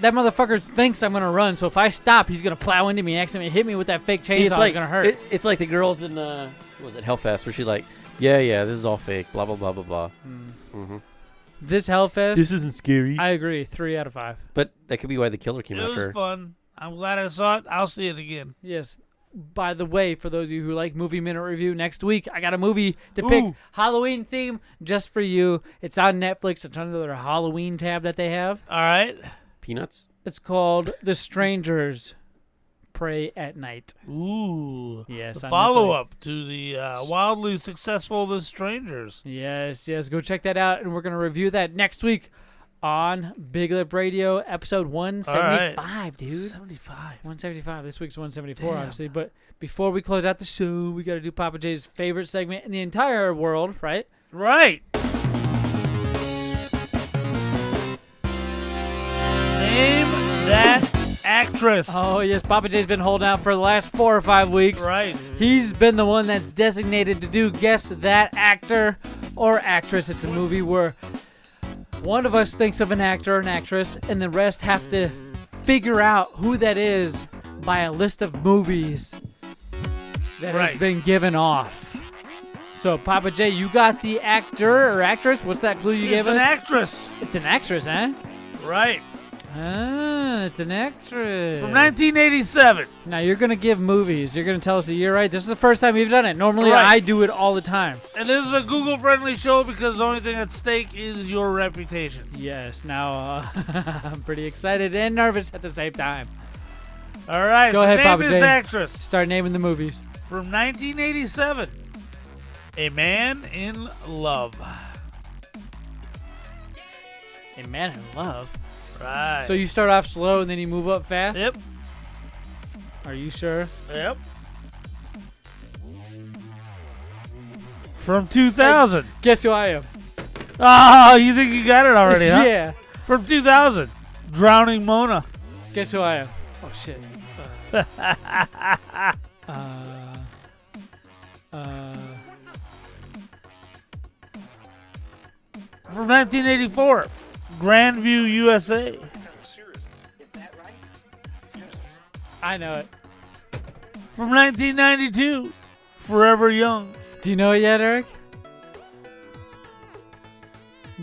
That motherfucker thinks I'm going to run, so if I stop, he's going to plow into me and accidentally hit me with that fake chainsaw. See, it's like going to hurt. It's like the girls in what was it, Hellfest, where she's like, yeah, this is all fake, blah blah blah blah blah. Mm-hmm. This Hellfest. This isn't scary. I agree. 3 out of 5. But that could be why the killer came It after was her. fun. I'm glad I saw it. I'll see it again. Yes. By the way, for those of you who like Movie Minute Review, next week I got a movie to pick, Halloween theme, just for you. It's on Netflix. It's under their Halloween tab that they have. All right. Peanuts? It's called The Strangers Pray at Night. Ooh. Yes. The on follow-up to the wildly successful The Strangers. Yes. Go check that out, and we're going to review that next week on Big Lip Radio, episode 175, dude. 75. 175. This week's 174, Damn. obviously. But before we close out the show, we got to do Pappa J's favorite segment in the entire world, right? Right. Name that actress. Oh, yes. Pappa J's been holding out for the last 4 or 5 weeks. Right. He's been the one that's designated to do Guess That Actor or Actress. It's a movie where one of us thinks of an actor or an actress, and the rest have to figure out who that is by a list of movies that has been given off. So, Pappa J, you got the actor or actress? What's that clue you gave us? It's an actress. It's an actress, huh? Right. Ah, it's an actress. From 1987. Now, you're going to give movies. You're going to tell us the year, right? This is the first time you've done it. Normally, Right. I do it all the time. And this is a Google-friendly show because the only thing at stake is your reputation. Yes. Now, I'm pretty excited and nervous at the same time. All right. Go so ahead, name Pappa this J. actress. Start naming the movies. From 1987. A Man in Love. A Man in Love? Right. So you start off slow and then you move up fast? Yep. Are you sure? Yep. From 2000. Hey, guess who I am? Oh, you think you got it already, huh? Yeah. From 2000. Drowning Mona. Guess who I am? Oh, shit. From 1984. Grandview, USA. I know it. From 1992. Forever Young. Do you know it yet, Eric?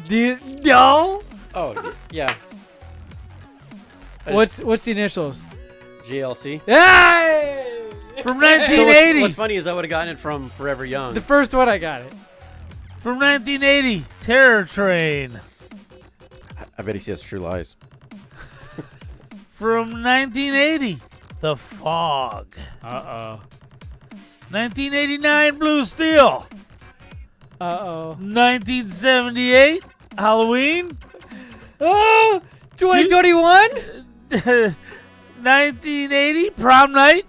Do you know? Oh, yeah. What's the initials? GLC. Hey! From So 1980. what's funny is I would have gotten it from Forever Young. The first one I got it. From 1980. Terror Train. I bet he says True Lies. From 1980. The Fog. Uh-oh. 1989. Blue Steel. Uh-oh. 1978. Halloween. Oh! 2021? 1980. Prom Night.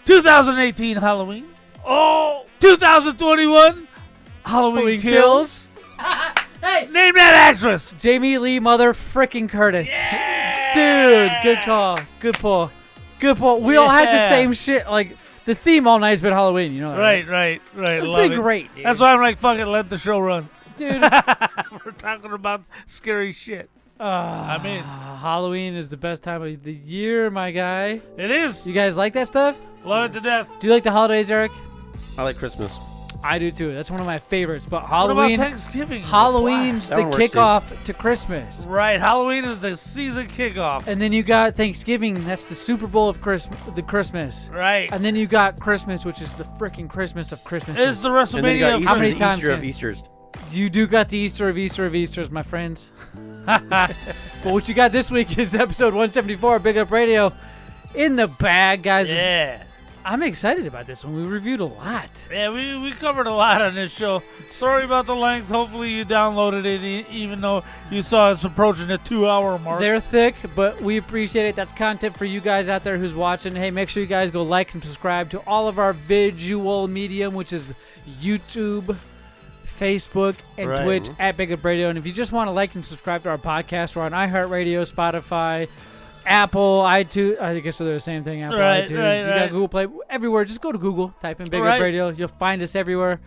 2018. Halloween. Oh! 2021. Halloween Kills. Hey! Name that actress. Jamie Lee Mother frickin' Curtis. Yeah! Dude, good call. Good pull. Good pull. We all had the Yeah. same shit. Like, the theme all night's been Halloween, you know that, Right. It's Love been it. great, dude. That's why I'm like, fuck it, let the show run. Dude. We're talking about scary shit. I'm in. Halloween is the best time of the year, my guy. It is. You guys like that stuff? Love it to death. Do you like the holidays, Eric? I like Christmas. I do too. That's one of my favorites. But What Halloween, about Thanksgiving? Halloween's That the one works, too. kickoff to Christmas. Right. Halloween is the season kickoff. And then you got Thanksgiving. That's the Super Bowl of Christmas. Right. And then you got Christmas, which is the freaking Christmas of Christmas. It's the And then you WrestleMania got of Easter, How many the times Easter of can- Easters. You do got the Easter of Easters, my friends. But what you got this week is episode 174 of Big Up Radio in the bag, guys. Yeah. I'm excited about this one. We reviewed a lot. Yeah, we covered a lot on this show. Sorry about the length. Hopefully you downloaded it, even though you saw it's approaching the 2-hour mark. They're thick, but we appreciate it. That's content for you guys out there who's watching. Hey, make sure you guys go like and subscribe to all of our visual medium, which is YouTube, Facebook, and Right. Twitch at BigLipRadio. And if you just want to like and subscribe to our podcast, we're on iHeartRadio, Spotify, Apple, iTunes. I guess they're the same thing. Apple, Right, iTunes. right, You right. got Google Play. Everywhere. Just go to Google. Type in Big Right. Up Radio. You'll find us everywhere.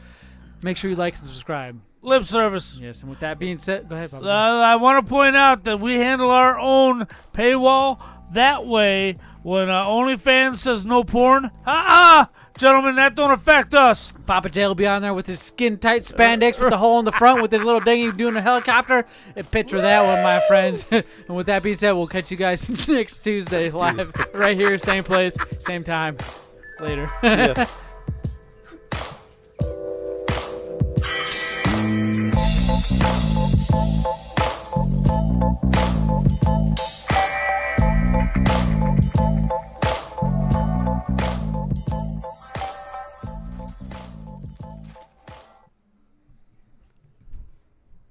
Make sure you like and subscribe. Lip service. Yes, and with that being said, go ahead, Papa. I want to point out that we handle our own paywall. That way, when OnlyFans says no porn, gentlemen, that don't affect us. Pappa J will be on there with his skin-tight spandex with the hole in the front with his little dinghy doing a helicopter. And picture that one, my friends. And with that being said, we'll catch you guys next Tuesday live right here, same place, same time. Later. Yeah.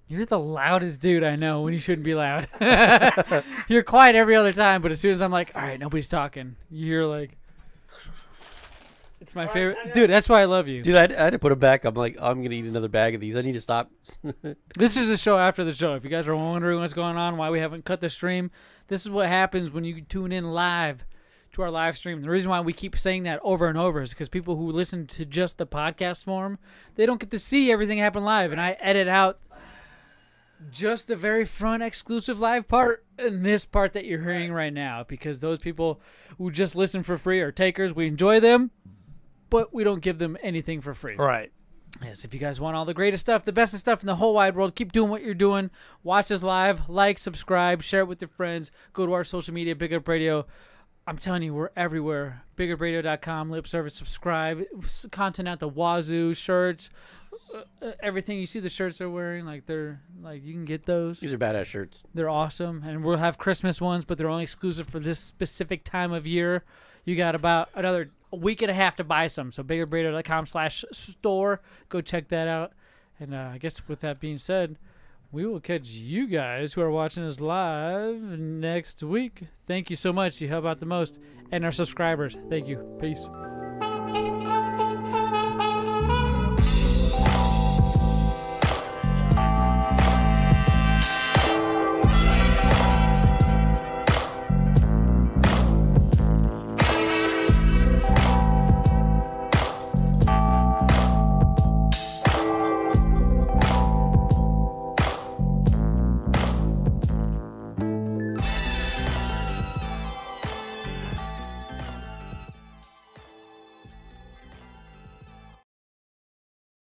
You're the loudest dude I know when you shouldn't be loud. You're quiet every other time, but as soon as I'm like, all right, nobody's talking, you're like, it's my favorite. Dude, that's why I love you. Dude, I had to put them back. I'm like, I'm going to eat another bag of these. I need to stop. This is a show after the show. If you guys are wondering what's going on, why we haven't cut the stream, this is what happens when you tune in live to our live stream. The reason why we keep saying that over and over is because people who listen to just the podcast form, they don't get to see everything happen live. And I edit out just the very front exclusive live part and this part that you're hearing right now, because those people who just listen for free are takers. We enjoy them, but we don't give them anything for free. Right. Yes, if you guys want all the greatest stuff, the bestest stuff in the whole wide world, keep doing what you're doing. Watch us live, like, subscribe, share it with your friends. Go to our social media, Big Up Radio. I'm telling you, we're everywhere. BigLipRadio.com, lip service, subscribe. Content at the wazoo, shirts, everything. You see the shirts they're wearing, like you can get those. These are badass shirts. They're awesome, and we'll have Christmas ones, but they're only exclusive for this specific time of year. You got about a week and a half to buy some. So BigLipRadio.com/store. Go check that out. And I guess with that being said, we will catch you guys who are watching us live next week. Thank you so much. You help out the most. And our subscribers. Thank you. Peace.